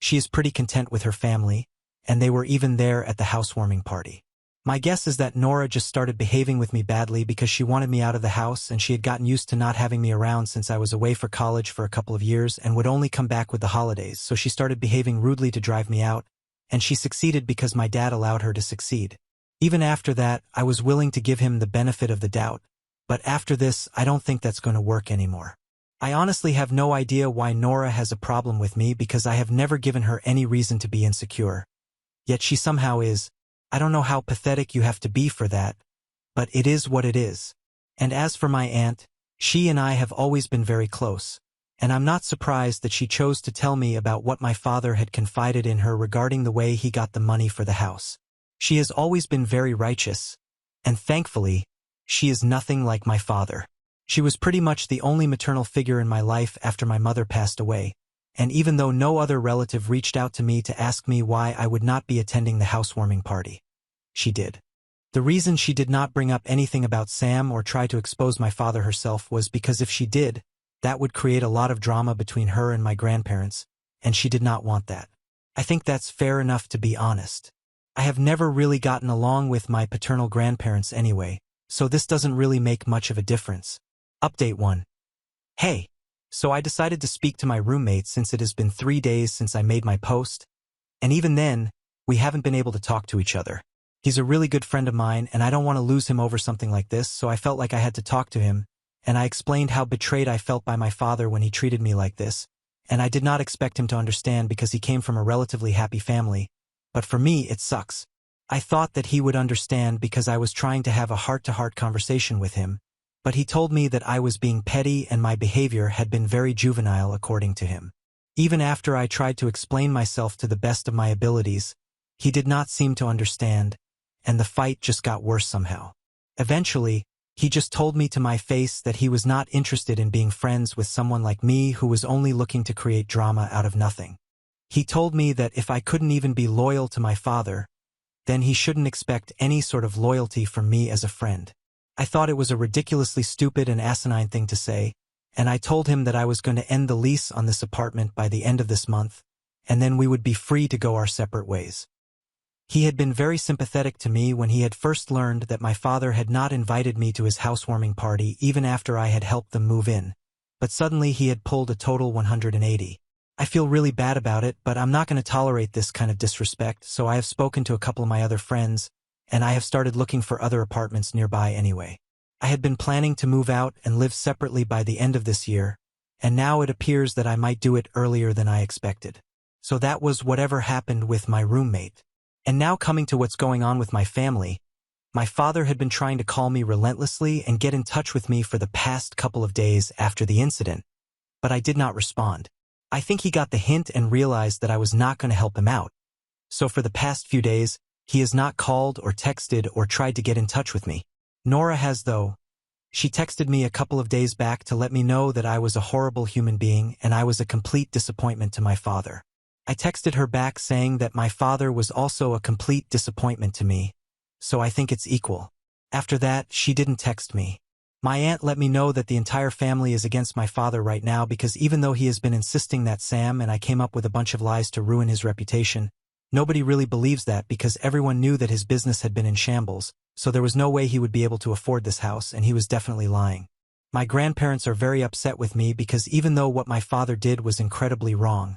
she is pretty content with her family, and they were even there at the housewarming party. My guess is that Nora just started behaving with me badly because she wanted me out of the house and she had gotten used to not having me around since I was away for college for a couple of years and would only come back with the holidays, so she started behaving rudely to drive me out, and she succeeded because my dad allowed her to succeed. Even after that, I was willing to give him the benefit of the doubt, but after this, I don't think that's going to work anymore. I honestly have no idea why Nora has a problem with me because I have never given her any reason to be insecure. Yet she somehow is. I don't know how pathetic you have to be for that, but it is what it is. And as for my aunt, she and I have always been very close, and I'm not surprised that she chose to tell me about what my father had confided in her regarding the way he got the money for the house. She has always been very righteous, and thankfully, she is nothing like my father. She was pretty much the only maternal figure in my life after my mother passed away, and even though no other relative reached out to me to ask me why I would not be attending the housewarming party, she did. The reason she did not bring up anything about Sam or try to expose my father herself was because if she did, that would create a lot of drama between her and my grandparents, and she did not want that. I think that's fair enough to be honest. I have never really gotten along with my paternal grandparents anyway, so this doesn't really make much of a difference. Update 1. Hey, so I decided to speak to my roommate since it has been 3 days since I made my post, and even then, we haven't been able to talk to each other. He's a really good friend of mine, and I don't want to lose him over something like this, so I felt like I had to talk to him, and I explained how betrayed I felt by my father when he treated me like this, and I did not expect him to understand because he came from a relatively happy family, but for me it sucks. I thought that he would understand because I was trying to have a heart-to-heart conversation with him, but he told me that I was being petty and my behavior had been very juvenile according to him. Even after I tried to explain myself to the best of my abilities, he did not seem to understand, and the fight just got worse somehow. Eventually, he just told me to my face that he was not interested in being friends with someone like me who was only looking to create drama out of nothing. He told me that if I couldn't even be loyal to my father, then he shouldn't expect any sort of loyalty from me as a friend. I thought it was a ridiculously stupid and asinine thing to say, and I told him that I was going to end the lease on this apartment by the end of this month, and then we would be free to go our separate ways. He had been very sympathetic to me when he had first learned that my father had not invited me to his housewarming party even after I had helped them move in, but suddenly he had pulled a total 180. I feel really bad about it, but I'm not going to tolerate this kind of disrespect, so I have spoken to a couple of my other friends, and I have started looking for other apartments nearby anyway. I had been planning to move out and live separately by the end of this year, and now it appears that I might do it earlier than I expected. So that was whatever happened with my roommate. And now coming to what's going on with my family, my father had been trying to call me relentlessly and get in touch with me for the past couple of days after the incident, but I did not respond. I think he got the hint and realized that I was not going to help him out. So for the past few days, he has not called or texted or tried to get in touch with me. Nora has though. She texted me a couple of days back to let me know that I was a horrible human being and I was a complete disappointment to my father. I texted her back saying that my father was also a complete disappointment to me, so I think it's equal. After that, she didn't text me. My aunt let me know that the entire family is against my father right now because even though he has been insisting that Sam and I came up with a bunch of lies to ruin his reputation, nobody really believes that because everyone knew that his business had been in shambles, so there was no way he would be able to afford this house and he was definitely lying. My grandparents are very upset with me because even though what my father did was incredibly wrong,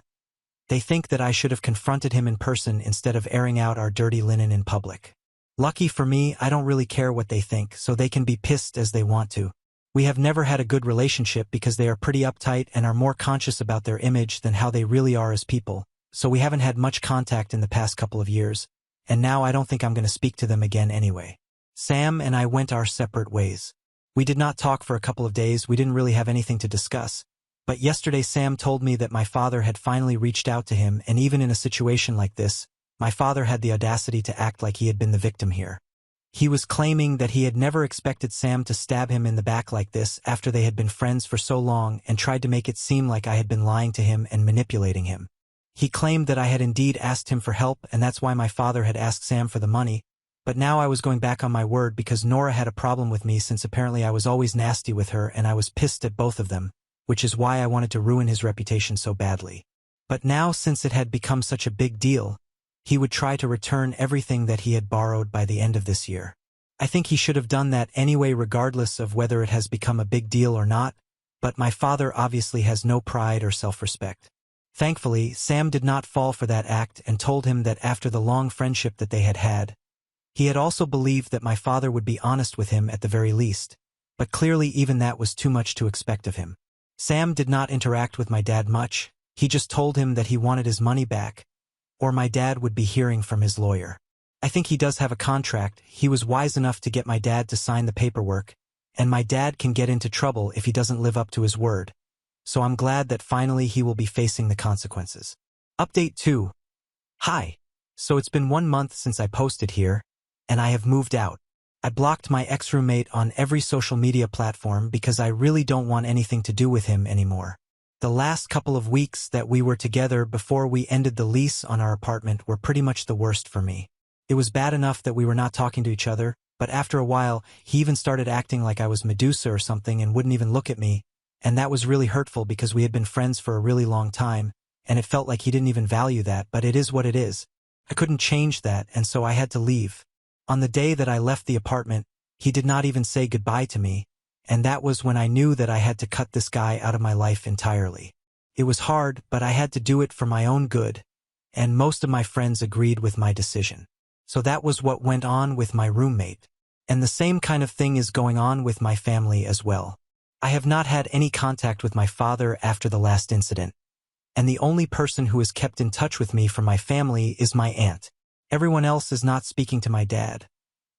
they think that I should have confronted him in person instead of airing out our dirty linen in public. Lucky for me, I don't really care what they think, so they can be pissed as they want to. We have never had a good relationship because they are pretty uptight and are more conscious about their image than how they really are as people, so we haven't had much contact in the past couple of years, and now I don't think I'm going to speak to them again anyway. Sam and I went our separate ways. We did not talk for a couple of days, we didn't really have anything to discuss. But yesterday Sam told me that my father had finally reached out to him, and even in a situation like this, my father had the audacity to act like he had been the victim here. He was claiming that he had never expected Sam to stab him in the back like this after they had been friends for so long and tried to make it seem like I had been lying to him and manipulating him. He claimed that I had indeed asked him for help and that's why my father had asked Sam for the money, but now I was going back on my word because Nora had a problem with me since apparently I was always nasty with her and I was pissed at both of them, which is why I wanted to ruin his reputation so badly. But now since it had become such a big deal, he would try to return everything that he had borrowed by the end of this year. I think he should have done that anyway regardless of whether it has become a big deal or not, but my father obviously has no pride or self-respect. Thankfully, Sam did not fall for that act and told him that after the long friendship that they had had, he had also believed that my father would be honest with him at the very least, but clearly even that was too much to expect of him. Sam did not interact with my dad much, he just told him that he wanted his money back, or my dad would be hearing from his lawyer. I think he does have a contract, he was wise enough to get my dad to sign the paperwork, and my dad can get into trouble if he doesn't live up to his word, so I'm glad that finally he will be facing the consequences. Update 2. Hi. So it's been 1 month since I posted here, and I have moved out. I blocked my ex-roommate on every social media platform because I really don't want anything to do with him anymore. The last couple of weeks that we were together before we ended the lease on our apartment were pretty much the worst for me. It was bad enough that we were not talking to each other, but after a while, he even started acting like I was Medusa or something and wouldn't even look at me, and that was really hurtful because we had been friends for a really long time, and it felt like he didn't even value that, but it is what it is. I couldn't change that, and so I had to leave. On the day that I left the apartment, he did not even say goodbye to me, and that was when I knew that I had to cut this guy out of my life entirely. It was hard, but I had to do it for my own good, and most of my friends agreed with my decision. So that was what went on with my roommate. And the same kind of thing is going on with my family as well. I have not had any contact with my father after the last incident, and the only person who has kept in touch with me from my family is my aunt. Everyone else is not speaking to my dad.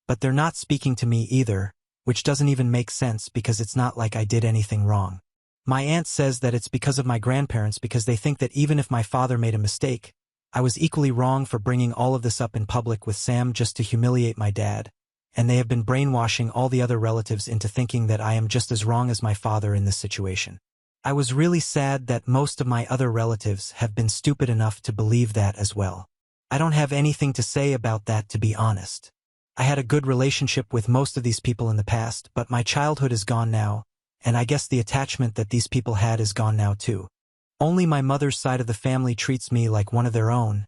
But they're not speaking to me either, which doesn't even make sense because it's not like I did anything wrong. My aunt says that it's because of my grandparents because they think that even if my father made a mistake, I was equally wrong for bringing all of this up in public with Sam just to humiliate my dad, and they have been brainwashing all the other relatives into thinking that I am just as wrong as my father in this situation. I was really sad that most of my other relatives have been stupid enough to believe that as well. I don't have anything to say about that, to be honest. I had a good relationship with most of these people in the past, but my childhood is gone now, and I guess the attachment that these people had is gone now too. Only my mother's side of the family treats me like one of their own,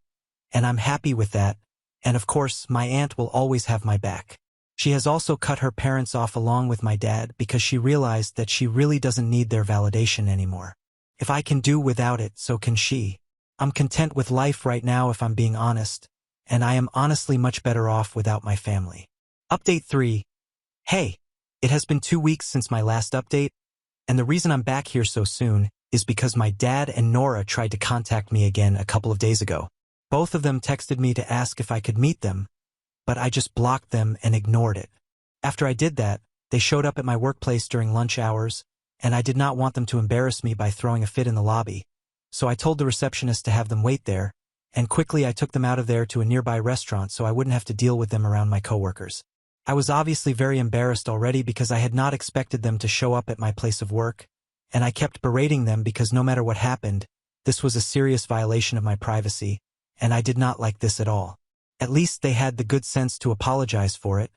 and I'm happy with that, and of course my aunt will always have my back. She has also cut her parents off along with my dad because she realized that she really doesn't need their validation anymore. If I can do without it, so can she. I'm content with life right now if I'm being honest, and I am honestly much better off without my family. Update 3. Hey, it has been 2 weeks since my last update, and the reason I'm back here so soon is because my dad and Nora tried to contact me again a couple of days ago. Both of them texted me to ask if I could meet them, but I just blocked them and ignored it. After I did that, they showed up at my workplace during lunch hours, and I did not want them to embarrass me by throwing a fit in the lobby, so I told the receptionist to have them wait there, and quickly I took them out of there to a nearby restaurant so I wouldn't have to deal with them around my coworkers. I was obviously very embarrassed already because I had not expected them to show up at my place of work, and I kept berating them because no matter what happened, this was a serious violation of my privacy, and I did not like this at all. At least they had the good sense to apologize for it,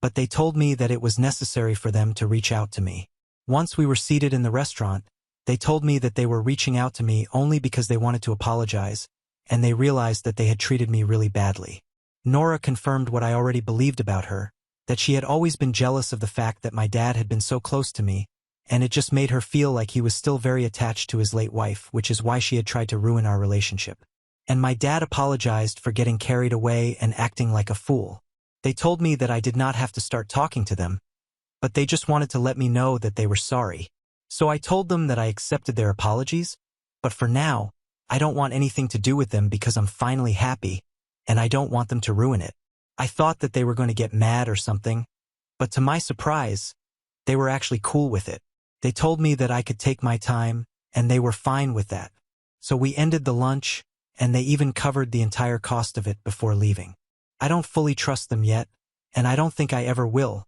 but they told me that it was necessary for them to reach out to me. Once we were seated in the restaurant, they told me that they were reaching out to me only because they wanted to apologize, and they realized that they had treated me really badly. Nora confirmed what I already believed about her, that she had always been jealous of the fact that my dad had been so close to me, and it just made her feel like he was still very attached to his late wife, which is why she had tried to ruin our relationship. And my dad apologized for getting carried away and acting like a fool. They told me that I did not have to start talking to them, but they just wanted to let me know that they were sorry. So I told them that I accepted their apologies, but for now, I don't want anything to do with them because I'm finally happy, and I don't want them to ruin it. I thought that they were going to get mad or something, but to my surprise, they were actually cool with it. They told me that I could take my time, and they were fine with that. So we ended the lunch, and they even covered the entire cost of it before leaving. I don't fully trust them yet, and I don't think I ever will,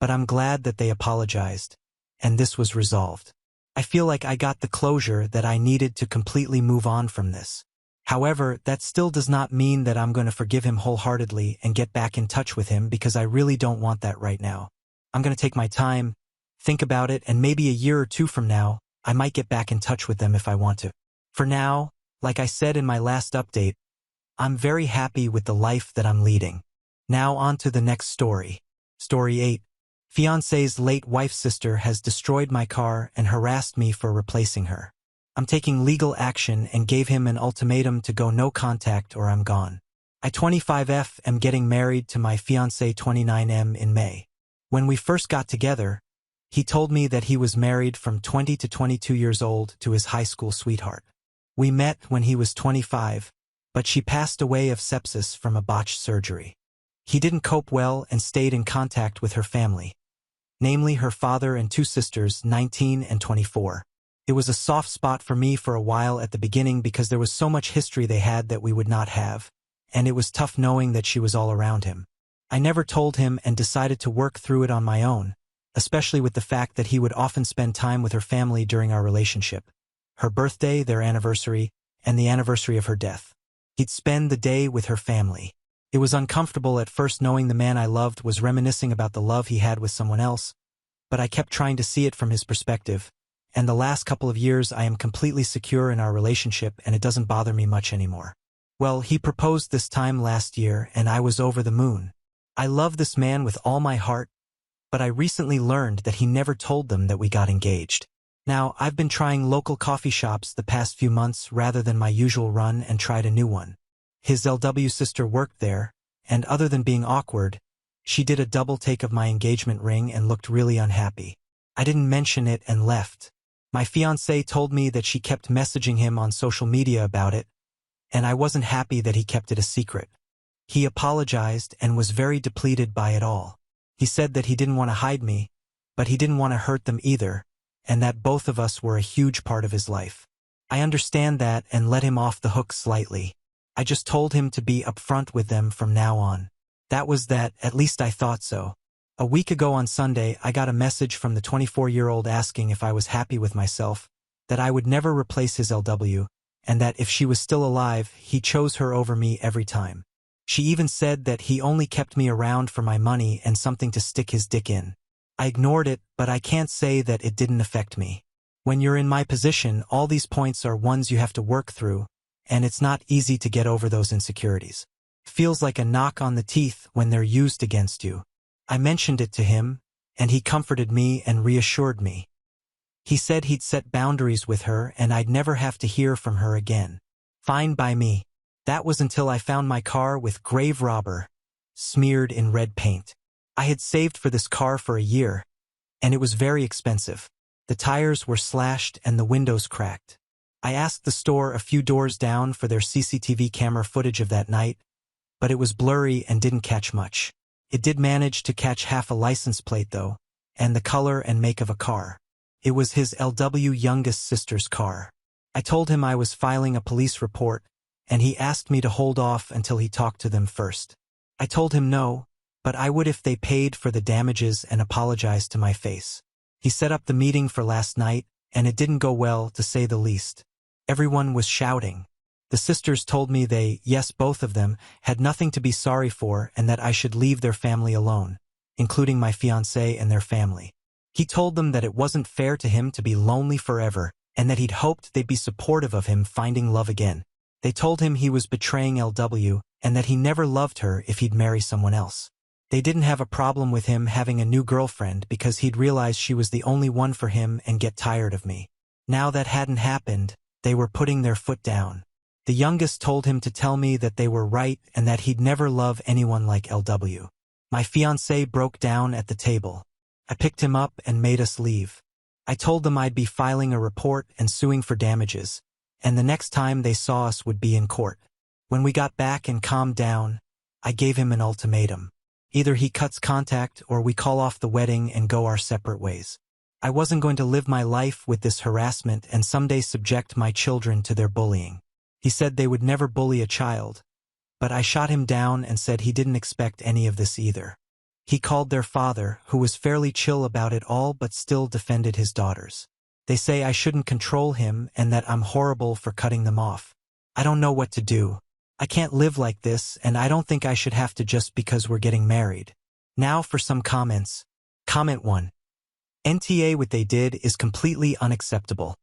but I'm glad that they apologized, and this was resolved. I feel like I got the closure that I needed to completely move on from this. However, that still does not mean that I'm going to forgive him wholeheartedly and get back in touch with him because I really don't want that right now. I'm going to take my time, think about it, and maybe a year or two from now, I might get back in touch with them if I want to. For now, like I said in my last update, I'm very happy with the life that I'm leading. Now on to the next story. Story 8. Fiancé's late wife's sister has destroyed my car and harassed me for replacing her. I'm taking legal action and gave him an ultimatum to go no contact or I'm gone. I 25F am getting married to my fiancé 29M in May. When we first got together, he told me that he was married from 20 to 22 years old to his high school sweetheart. We met when he was 25, but she passed away of sepsis from a botched surgery. He didn't cope well and stayed in contact with her family, namely her father and two sisters, 19 and 24. It was a soft spot for me for a while at the beginning because there was so much history they had that we would not have, and it was tough knowing that she was all around him. I never told him and decided to work through it on my own, especially with the fact that he would often spend time with her family during our relationship. Her birthday, their anniversary, and the anniversary of her death. He'd spend the day with her family. It was uncomfortable at first knowing the man I loved was reminiscing about the love he had with someone else, but I kept trying to see it from his perspective, and the last couple of years I am completely secure in our relationship and it doesn't bother me much anymore. Well, he proposed this time last year and I was over the moon. I love this man with all my heart, but I recently learned that he never told them that we got engaged. Now, I've been trying local coffee shops the past few months rather than my usual run and tried a new one. His LW sister worked there, and other than being awkward, she did a double take of my engagement ring and looked really unhappy. I didn't mention it and left. My fiancée told me that she kept messaging him on social media about it, and I wasn't happy that he kept it a secret. He apologized and was very depleted by it all. He said that he didn't want to hide me, but he didn't want to hurt them either, and that both of us were a huge part of his life. I understand that and let him off the hook slightly. I just told him to be upfront with them from now on. That was that, at least I thought so. A week ago on Sunday, I got a message from the 24-year-old asking if I was happy with myself, that I would never replace his LW, and that if she was still alive, he chose her over me every time. She even said that he only kept me around for my money and something to stick his dick in. I ignored it, but I can't say that it didn't affect me. When you're in my position, all these points are ones you have to work through, and it's not easy to get over those insecurities. Feels like a knock on the teeth when they're used against you. I mentioned it to him, and he comforted me and reassured me. He said he'd set boundaries with her and I'd never have to hear from her again. Fine by me. That was until I found my car with "Grave Robber" smeared in red paint. I had saved for this car for a year, and it was very expensive. The tires were slashed and the windows cracked. I asked the store a few doors down for their CCTV camera footage of that night, but it was blurry and didn't catch much. It did manage to catch half a license plate though, and the color and make of a car. It was his LW youngest sister's car. I told him I was filing a police report, and he asked me to hold off until he talked to them first. I told him no, but I would if they paid for the damages and apologized to my face. He set up the meeting for last night, and it didn't go well, to say the least. Everyone was shouting. The sisters told me they, yes, both of them, had nothing to be sorry for and that I should leave their family alone, including my fiancé and their family. He told them that it wasn't fair to him to be lonely forever and that he'd hoped they'd be supportive of him finding love again. They told him he was betraying LW and that he never loved her if he'd marry someone else. They didn't have a problem with him having a new girlfriend because he'd realized she was the only one for him and get tired of me. Now that hadn't happened, they were putting their foot down. The youngest told him to tell me that they were right and that he'd never love anyone like LW. My fiancé broke down at the table. I picked him up and made us leave. I told them I'd be filing a report and suing for damages, and the next time they saw us would be in court. When we got back and calmed down, I gave him an ultimatum. Either he cuts contact or we call off the wedding and go our separate ways. I wasn't going to live my life with this harassment and someday subject my children to their bullying. He said they would never bully a child, but I shot him down and said he didn't expect any of this either. He called their father, who was fairly chill about it all but still defended his daughters. They say I shouldn't control him and that I'm horrible for cutting them off. I don't know what to do. I can't live like this, and I don't think I should have to just because we're getting married. Now for some comments. Comment 1. NTA, what they did is completely unacceptable,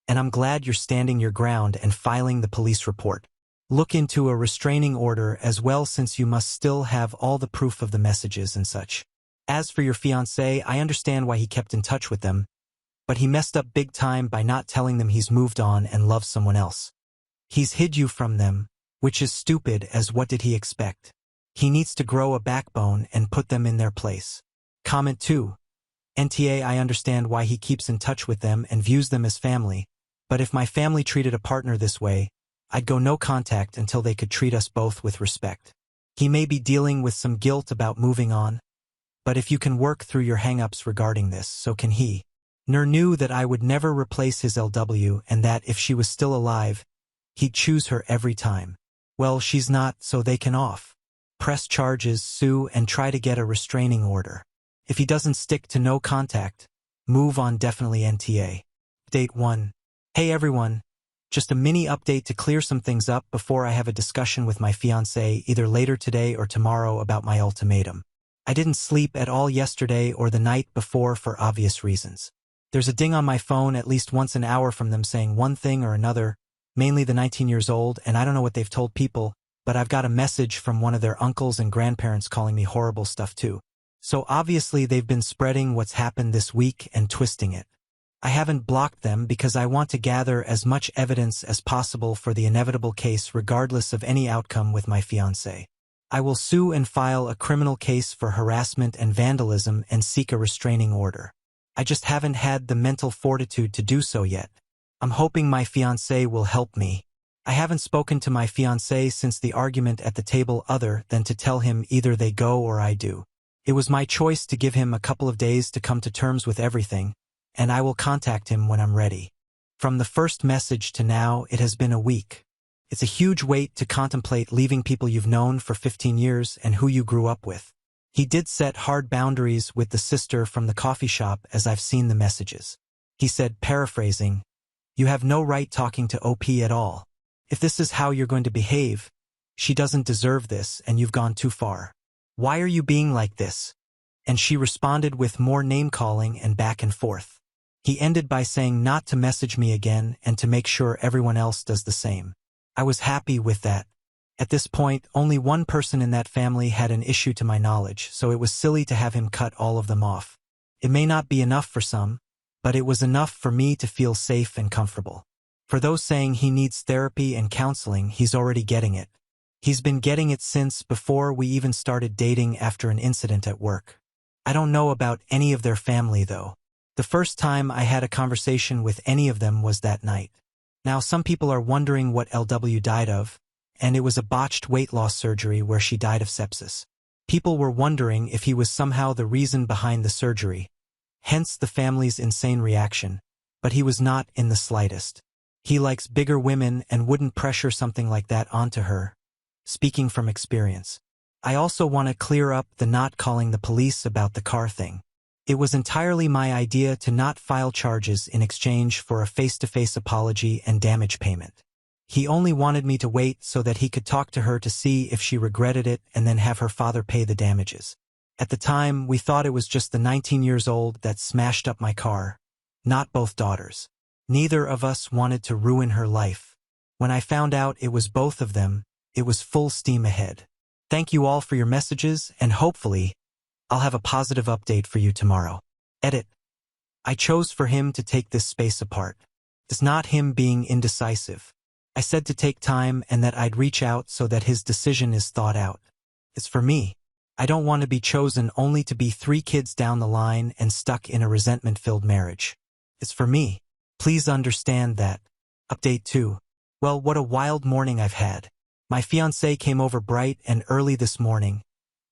and I'm glad you're standing your ground and filing the police report. Look into a restraining order as well, since you must still have all the proof of the messages and such. As for your fiancé, I understand why he kept in touch with them, but he messed up big time by not telling them he's moved on and loves someone else. He's hid you from them, which is stupid, as what did he expect? He needs to grow a backbone and put them in their place. Comment 2. NTA, I understand why he keeps in touch with them and views them as family, but if my family treated a partner this way, I'd go no contact until they could treat us both with respect. He may be dealing with some guilt about moving on, but if you can work through your hang-ups regarding this, so can he. Nur knew that I would never replace his LW and that if she was still alive, he'd choose her every time. Well, she's not, so they can off. Press charges, sue, and try to get a restraining order. If he doesn't stick to no contact, move on, definitely NTA. Update 1. Hey everyone. Just a mini update to clear some things up before I have a discussion with my fiancé either later today or tomorrow about my ultimatum. I didn't sleep at all yesterday or the night before for obvious reasons. There's a ding on my phone at least once an hour from them saying one thing or another, mainly the 19 years old, and I don't know what they've told people, but I've got a message from one of their uncles and grandparents calling me horrible stuff too. So obviously they've been spreading what's happened this week and twisting it. I haven't blocked them because I want to gather as much evidence as possible for the inevitable case regardless of any outcome with my fiancé. I will sue and file a criminal case for harassment and vandalism and seek a restraining order. I just haven't had the mental fortitude to do so yet. I'm hoping my fiancé will help me. I haven't spoken to my fiancé since the argument at the table other than to tell him either they go or I do. It was my choice to give him a couple of days to come to terms with everything, and I will contact him when I'm ready. From the first message to now, it has been a week. It's a huge weight to contemplate leaving people you've known for 15 years and who you grew up with. He did set hard boundaries with the sister from the coffee shop as I've seen the messages. He said, paraphrasing, "You have no right talking to OP at all. If this is how you're going to behave, she doesn't deserve this and you've gone too far. Why are you being like this?" And she responded with more name-calling and back and forth. He ended by saying not to message me again and to make sure everyone else does the same. I was happy with that. At this point, only one person in that family had an issue to my knowledge, so it was silly to have him cut all of them off. It may not be enough for some, but it was enough for me to feel safe and comfortable. For those saying he needs therapy and counseling, he's already getting it. He's been getting it since before we even started dating after an incident at work. I don't know about any of their family, though. The first time I had a conversation with any of them was that night. Now, some people are wondering what LW died of, and it was a botched weight loss surgery where she died of sepsis. People were wondering if he was somehow the reason behind the surgery, hence the family's insane reaction, but he was not in the slightest. He likes bigger women and wouldn't pressure something like that onto her, speaking from experience. I also want to clear up the not calling the police about the car thing. It was entirely my idea to not file charges in exchange for a face-to-face apology and damage payment. He only wanted me to wait so that he could talk to her to see if she regretted it and then have her father pay the damages. At the time, we thought it was just the 19 years old that smashed up my car, not both daughters. Neither of us wanted to ruin her life. When I found out it was both of them, it was full steam ahead. Thank you all for your messages, and hopefully, I'll have a positive update for you tomorrow. Edit. I chose for him to take this space apart. It's not him being indecisive. I said to take time and that I'd reach out so that his decision is thought out. It's for me. I don't want to be chosen only to be 3 kids down the line and stuck in a resentment-filled marriage. It's for me. Please understand that. Update 2. Well, what a wild morning I've had. My fiancé came over bright and early this morning,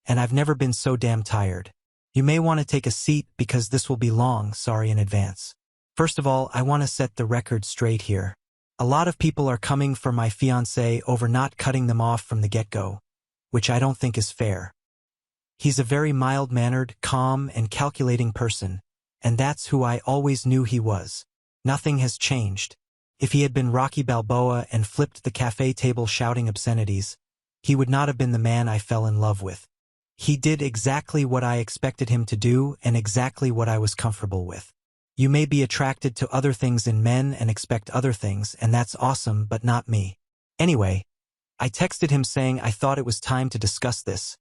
and I've never been so damn tired. You may want to take a seat because this will be long, sorry in advance. First of all, I want to set the record straight here. A lot of people are coming for my fiancé over not cutting them off from the get-go, which I don't think is fair. He's a very mild-mannered, calm, and calculating person, and that's who I always knew he was. Nothing has changed. If he had been Rocky Balboa and flipped the cafe table shouting obscenities, he would not have been the man I fell in love with. He did exactly what I expected him to do and exactly what I was comfortable with. You may be attracted to other things in men and expect other things, and that's awesome, but not me. Anyway, I texted him saying I thought it was time to discuss this,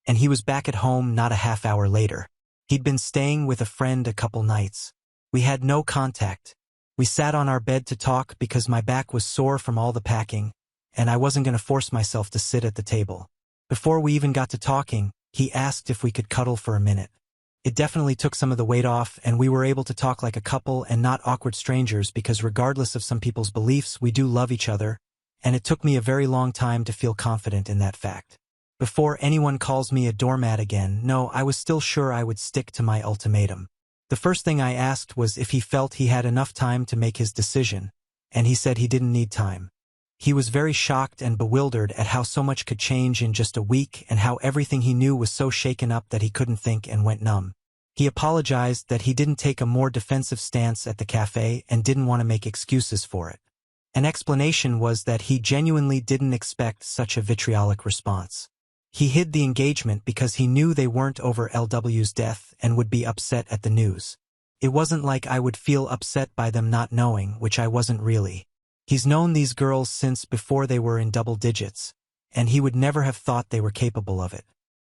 and he was back at home not a half hour later. He'd been staying with a friend a couple nights. We had no contact. We sat on our bed to talk because my back was sore from all the packing, and I wasn't going to force myself to sit at the table. Before we even got to talking, he asked if we could cuddle for a minute. It definitely took some of the weight off, and we were able to talk like a couple and not awkward strangers because regardless of some people's beliefs, we do love each other, and it took me a very long time to feel confident in that fact. Before anyone calls me a doormat again, no, I was still sure I would stick to my ultimatum. The first thing I asked was if he felt he had enough time to make his decision, and he said he didn't need time. He was very shocked and bewildered at how so much could change in just a week and how everything he knew was so shaken up that he couldn't think and went numb. He apologized that he didn't take a more defensive stance at the cafe and didn't want to make excuses for it. An explanation was that he genuinely didn't expect such a vitriolic response. He hid the engagement because he knew they weren't over LW's death and would be upset at the news. It wasn't like I would feel upset by them not knowing, which I wasn't really. He's known these girls since before they were in double digits, and he would never have thought they were capable of it.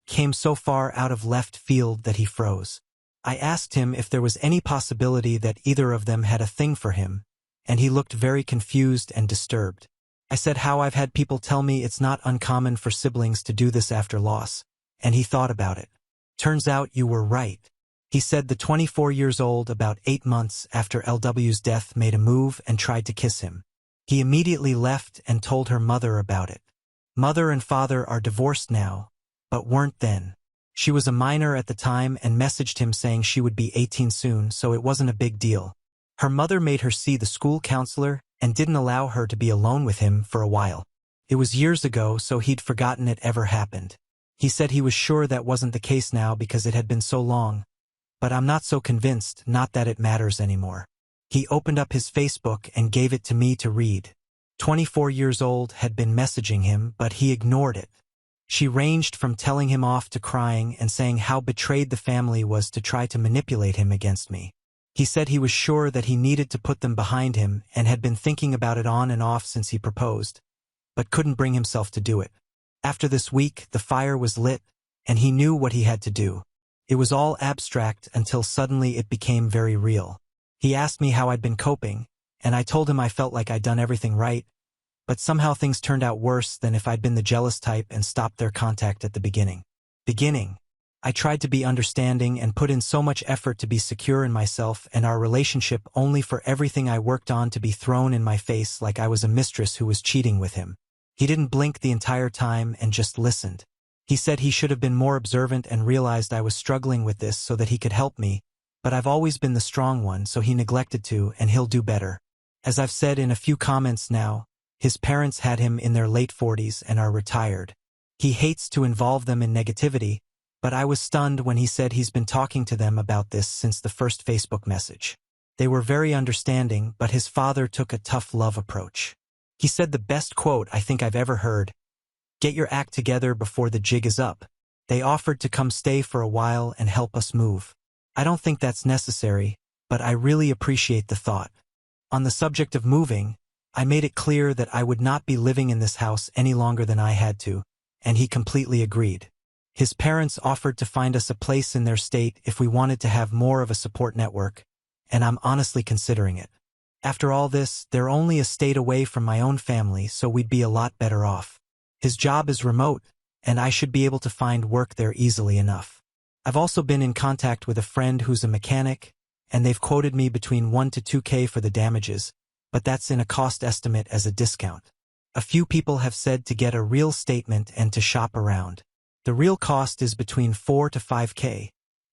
Came so far out of left field that he froze. I asked him if there was any possibility that either of them had a thing for him, and he looked very confused and disturbed. I said how I've had people tell me it's not uncommon for siblings to do this after loss, and he thought about it. Turns out you were right. He said the 24 years old about 8 months after LW's death made a move and tried to kiss him. He immediately left and told her mother about it. Mother and father are divorced now, but weren't then. She was a minor at the time and messaged him saying she would be 18 soon, so it wasn't a big deal. Her mother made her see the school counselor and didn't allow her to be alone with him for a while. It was years ago, so he'd forgotten it ever happened. He said he was sure that wasn't the case now because it had been so long. But I'm not so convinced, not that it matters anymore. He opened up his Facebook and gave it to me to read. 24 years old had been messaging him, but he ignored it. She ranged from telling him off to crying and saying how betrayed the family was to try to manipulate him against me. He said he was sure that he needed to put them behind him and had been thinking about it on and off since he proposed, but couldn't bring himself to do it. After this week, the fire was lit, and he knew what he had to do. It was all abstract until suddenly it became very real. He asked me how I'd been coping, and I told him I felt like I'd done everything right, but somehow things turned out worse than if I'd been the jealous type and stopped their contact at the beginning. I tried to be understanding and put in so much effort to be secure in myself and our relationship, only for everything I worked on to be thrown in my face like I was a mistress who was cheating with him. He didn't blink the entire time and just listened. He said he should have been more observant and realized I was struggling with this so that he could help me, but I've always been the strong one, so he neglected to, and he'll do better. As I've said in a few comments now, his parents had him in their late 40s and are retired. He hates to involve them in negativity, but I was stunned when he said he's been talking to them about this since the first Facebook message. They were very understanding, but his father took a tough love approach. He said the best quote I think I've ever heard: "Get your act together before the jig is up." They offered to come stay for a while and help us move. I don't think that's necessary, but I really appreciate the thought. On the subject of moving, I made it clear that I would not be living in this house any longer than I had to, and he completely agreed. His parents offered to find us a place in their state if we wanted to have more of a support network, and I'm honestly considering it. After all this, they're only a state away from my own family, so we'd be a lot better off. His job is remote, and I should be able to find work there easily enough. I've also been in contact with a friend who's a mechanic, and they've quoted me between $1 to $2K for the damages, but that's in a cost estimate as a discount. A few people have said to get a real statement and to shop around. The real cost is between $4 to $5K,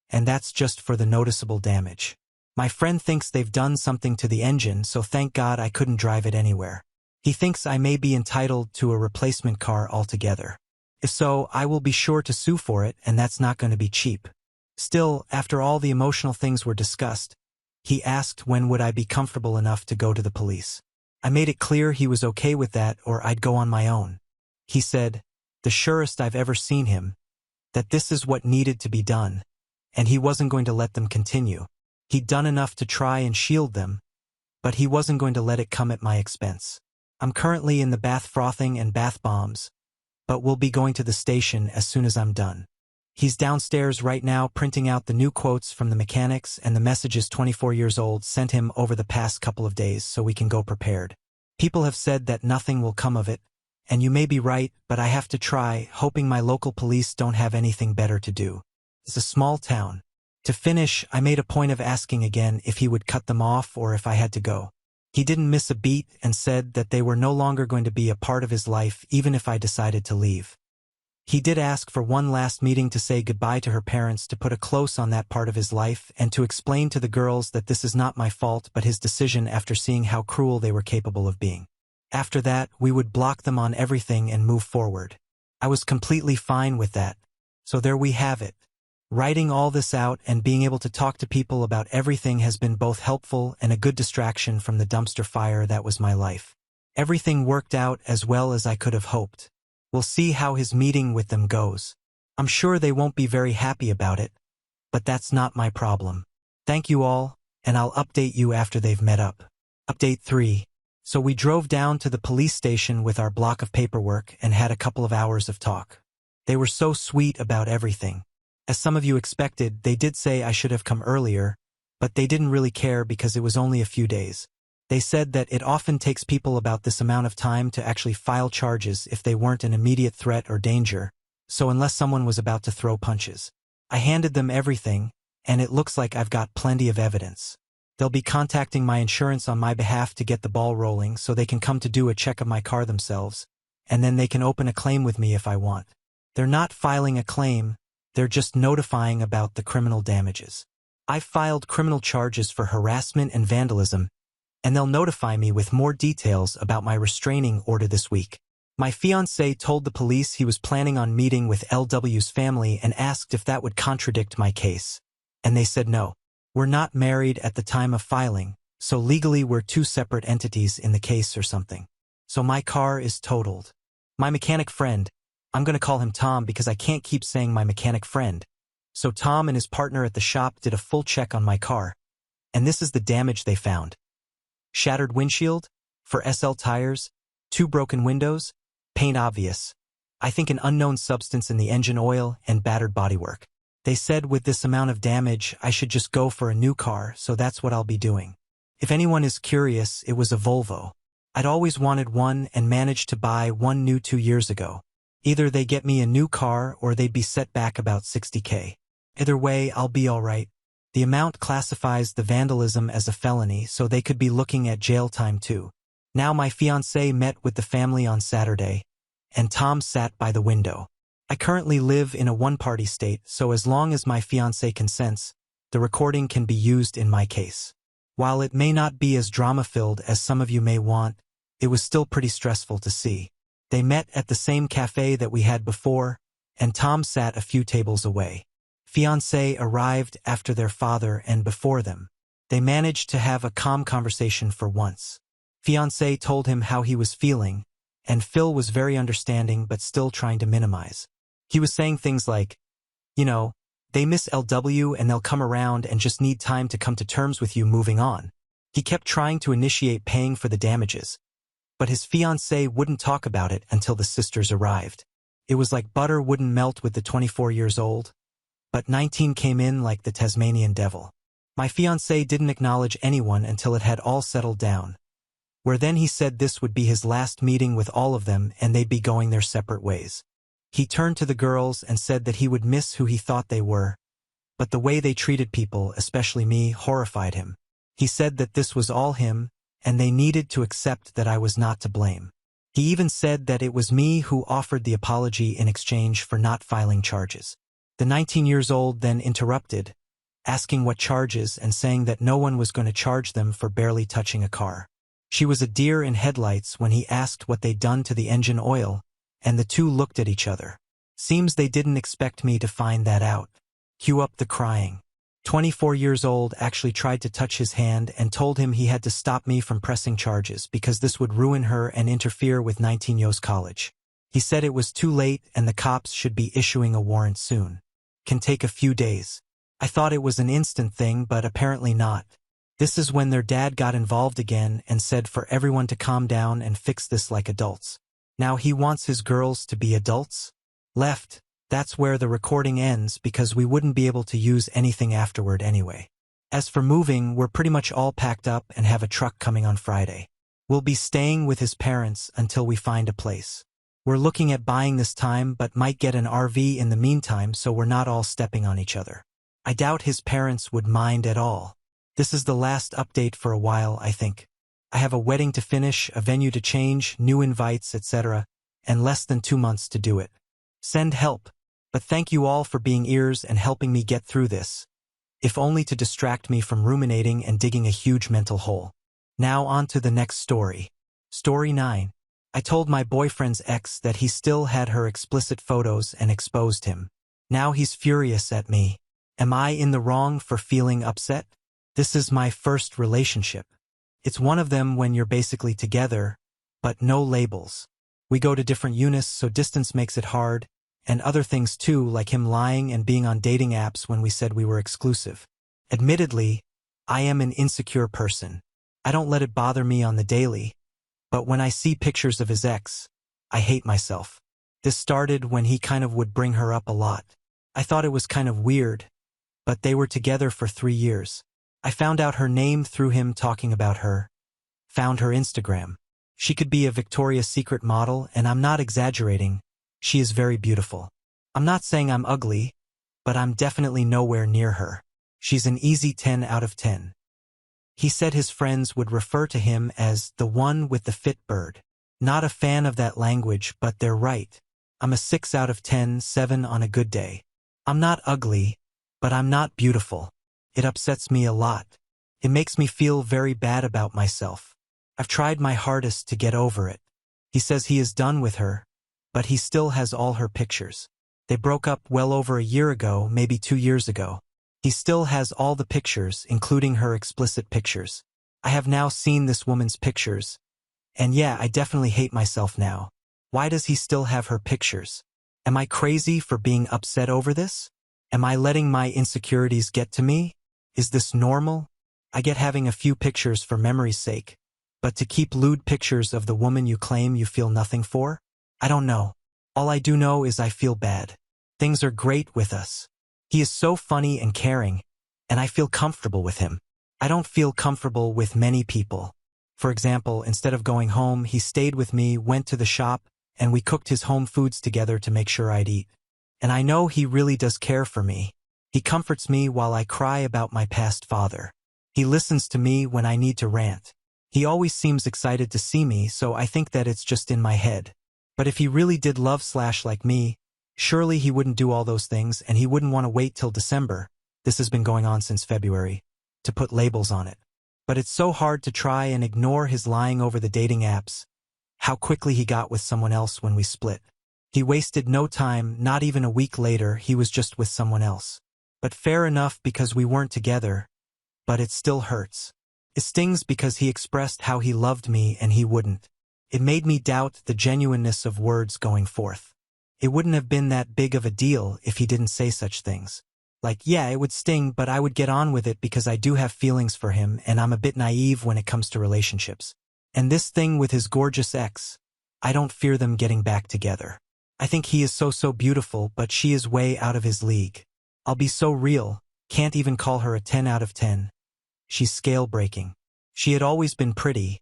and that's just for the noticeable damage. My friend thinks they've done something to the engine, so thank God I couldn't drive it anywhere. He thinks I may be entitled to a replacement car altogether. If so, I will be sure to sue for it, and that's not going to be cheap. Still, after all the emotional things were discussed, he asked when would I be comfortable enough to go to the police. I made it clear he was okay with that or I'd go on my own. He said, the surest I've ever seen him, that this is what needed to be done, and he wasn't going to let them continue. He'd done enough to try and shield them, but he wasn't going to let it come at my expense. I'm currently in the bath frothing and bath bombs, but we'll be going to the station as soon as I'm done. He's downstairs right now printing out the new quotes from the mechanics and the messages 24 years old sent him over the past couple of days so we can go prepared. People have said that nothing will come of it, and you may be right, but I have to try, hoping my local police don't have anything better to do. It's a small town. To finish, I made a point of asking again if he would cut them off or if I had to go. He didn't miss a beat and said that they were no longer going to be a part of his life even if I decided to leave. He did ask for one last meeting to say goodbye to her parents, to put a close on that part of his life and to explain to the girls that this is not my fault but his decision after seeing how cruel they were capable of being. After that, we would block them on everything and move forward. I was completely fine with that. So there we have it. Writing all this out and being able to talk to people about everything has been both helpful and a good distraction from the dumpster fire that was my life. Everything worked out as well as I could have hoped. We'll see how his meeting with them goes. I'm sure they won't be very happy about it, but that's not my problem. Thank you all, and I'll update you after they've met up. Update 3. So we drove down to the police station with our block of paperwork and had a couple of hours of talk. They were so sweet about everything. As some of you expected, they did say I should have come earlier, but they didn't really care because it was only a few days. They said that it often takes people about this amount of time to actually file charges if they weren't an immediate threat or danger, so unless someone was about to throw punches. I handed them everything, and it looks like I've got plenty of evidence. They'll be contacting my insurance on my behalf to get the ball rolling so they can come to do a check of my car themselves, and then they can open a claim with me if I want. They're not filing a claim, they're just notifying about the criminal damages. I've filed criminal charges for harassment and vandalism, and they'll notify me with more details about my restraining order this week. My fiancé told the police he was planning on meeting with LW's family and asked if that would contradict my case. And they said no. We're not married at the time of filing, so legally we're two separate entities in the case or something. So my car is totaled. My mechanic friend, I'm going to call him Tom because I can't keep saying my mechanic friend. So Tom and his partner at the shop did a full check on my car, and this is the damage they found. Shattered windshield, for SL tires, 2 broken windows, paint obvious. I think an unknown substance in the engine oil and battered bodywork. They said with this amount of damage, I should just go for a new car, so that's what I'll be doing. If anyone is curious, it was a Volvo. I'd always wanted one and managed to buy one new 2 years ago. Either they get me a new car or they'd be set back about $60K. Either way, I'll be alright. The amount classifies the vandalism as a felony, so they could be looking at jail time too. Now my fiancé met with the family on Saturday, and Tom sat by the window. I currently live in a one-party state, so as long as my fiancé consents, the recording can be used in my case. While it may not be as drama-filled as some of you may want, it was still pretty stressful to see. They met at the same cafe that we had before, and Tom sat a few tables away. Fiancé arrived after their father and before them. They managed to have a calm conversation for once. Fiancé told him how he was feeling, and Phil was very understanding but still trying to minimize. He was saying things like, they miss LW and they'll come around and just need time to come to terms with you moving on. He kept trying to initiate paying for the damages, but his fiancée wouldn't talk about it until the sisters arrived. It was like butter wouldn't melt with the 24 years old, but 19 came in like the Tasmanian devil. My fiancé didn't acknowledge anyone until it had all settled down, where then he said this would be his last meeting with all of them and they'd be going their separate ways. He turned to the girls and said that he would miss who he thought they were, but the way they treated people, especially me, horrified him. He said that this was all him, and they needed to accept that I was not to blame. He even said that it was me who offered the apology in exchange for not filing charges. The 19-years-old then interrupted, asking what charges and saying that no one was going to charge them for barely touching a car. She was a deer in headlights when he asked what they'd done to the engine oil, and the two looked at each other. Seems they didn't expect me to find that out. Cue up the crying. 24 years old actually tried to touch his hand and told him he had to stop me from pressing charges because this would ruin her and interfere with 19-years college. He said it was too late and the cops should be issuing a warrant soon. Can take a few days. I thought it was an instant thing, but apparently not. This is when their dad got involved again and said for everyone to calm down and fix this like adults. Now he wants his girls to be adults? Left, that's where the recording ends because we wouldn't be able to use anything afterward anyway. As for moving, we're pretty much all packed up and have a truck coming on Friday. We'll be staying with his parents until we find a place. We're looking at buying this time but might get an RV in the meantime so we're not all stepping on each other. I doubt his parents would mind at all. This is the last update for a while, I think. I have a wedding to finish, a venue to change, new invites, etc., and less than 2 months to do it. Send help. But thank you all for being ears and helping me get through this, if only to distract me from ruminating and digging a huge mental hole. Now on to the next story. Story 9. I told my boyfriend's ex that he still had her explicit photos and exposed him. Now he's furious at me. Am I in the wrong for feeling upset? This is my first relationship. It's one of them when you're basically together, but no labels. We go to different units so distance makes it hard, and other things too, like him lying and being on dating apps when we said we were exclusive. Admittedly, I am an insecure person. I don't let it bother me on the daily, but when I see pictures of his ex, I hate myself. This started when he kind of would bring her up a lot. I thought it was kind of weird, but they were together for 3 years. I found out her name through him talking about her. Found her Instagram. She could be a Victoria's Secret model, and I'm not exaggerating. She is very beautiful. I'm not saying I'm ugly, but I'm definitely nowhere near her. She's an easy 10 out of 10. He said his friends would refer to him as the one with the fit bird. Not a fan of that language, but they're right. I'm a 6 out of 10, 7 on a good day. I'm not ugly, but I'm not beautiful. It upsets me a lot. It makes me feel very bad about myself. I've tried my hardest to get over it. He says he is done with her, but he still has all her pictures. They broke up well over a year ago, maybe 2 years ago. He still has all the pictures, including her explicit pictures. I have now seen this woman's pictures, and yeah, I definitely hate myself now. Why does he still have her pictures? Am I crazy for being upset over this? Am I letting my insecurities get to me? Is this normal? I get having a few pictures for memory's sake, but to keep lewd pictures of the woman you claim you feel nothing for? I don't know. All I do know is I feel bad. Things are great with us. He is so funny and caring, and I feel comfortable with him. I don't feel comfortable with many people. For example, instead of going home, he stayed with me, went to the shop, and we cooked his home foods together to make sure I'd eat. And I know he really does care for me. He comforts me while I cry about my past father. He listens to me when I need to rant. He always seems excited to see me, so I think that it's just in my head. But if he really did love/like me, surely he wouldn't do all those things, and he wouldn't want to wait till December. This has been going on since February, to put labels on it. But it's so hard to try and ignore his lying over the dating apps, how quickly he got with someone else when we split. He wasted no time, not even a week later, he was just with someone else. But fair enough because we weren't together, but it still hurts. It stings because he expressed how he loved me and he wouldn't. It made me doubt the genuineness of words going forth. It wouldn't have been that big of a deal if he didn't say such things. Like, yeah, it would sting, but I would get on with it because I do have feelings for him and I'm a bit naive when it comes to relationships. And this thing with his gorgeous ex, I don't fear them getting back together. I think he is so beautiful, but she is way out of his league. I'll be so real, can't even call her a 10 out of 10. She's scale-breaking. She had always been pretty,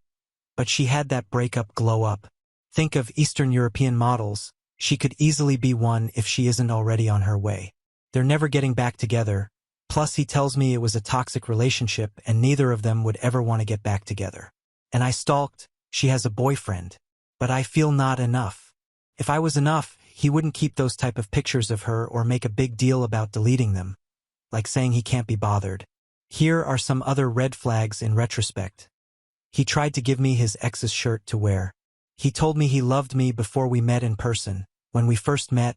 but she had that breakup glow-up. Think of Eastern European models. She could easily be one if she isn't already on her way. They're never getting back together. Plus he tells me it was a toxic relationship and neither of them would ever want to get back together. And I stalked. She has a boyfriend. But I feel not enough. If I was enough, he wouldn't keep those type of pictures of her or make a big deal about deleting them. Like saying he can't be bothered. Here are some other red flags in retrospect. He tried to give me his ex's shirt to wear. He told me he loved me before we met in person, when we first met,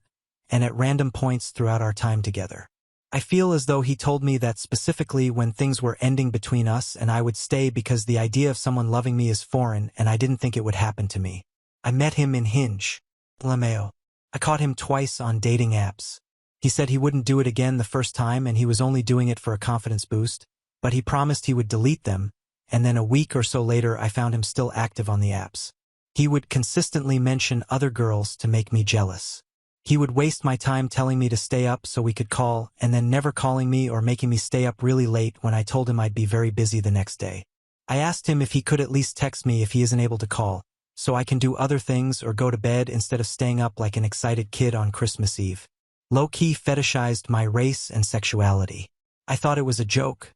and at random points throughout our time together. I feel as though he told me that specifically when things were ending between us and I would stay because the idea of someone loving me is foreign and I didn't think it would happen to me. I met him in Hinge. Lameo. I caught him twice on dating apps. He said he wouldn't do it again the first time and he was only doing it for a confidence boost, but he promised he would delete them, and then a week or so later I found him still active on the apps. He would consistently mention other girls to make me jealous. He would waste my time telling me to stay up so we could call, and then never calling me or making me stay up really late when I told him I'd be very busy the next day. I asked him if he could at least text me if he isn't able to call, so I can do other things or go to bed instead of staying up like an excited kid on Christmas Eve. Low-key fetishized my race and sexuality. I thought it was a joke,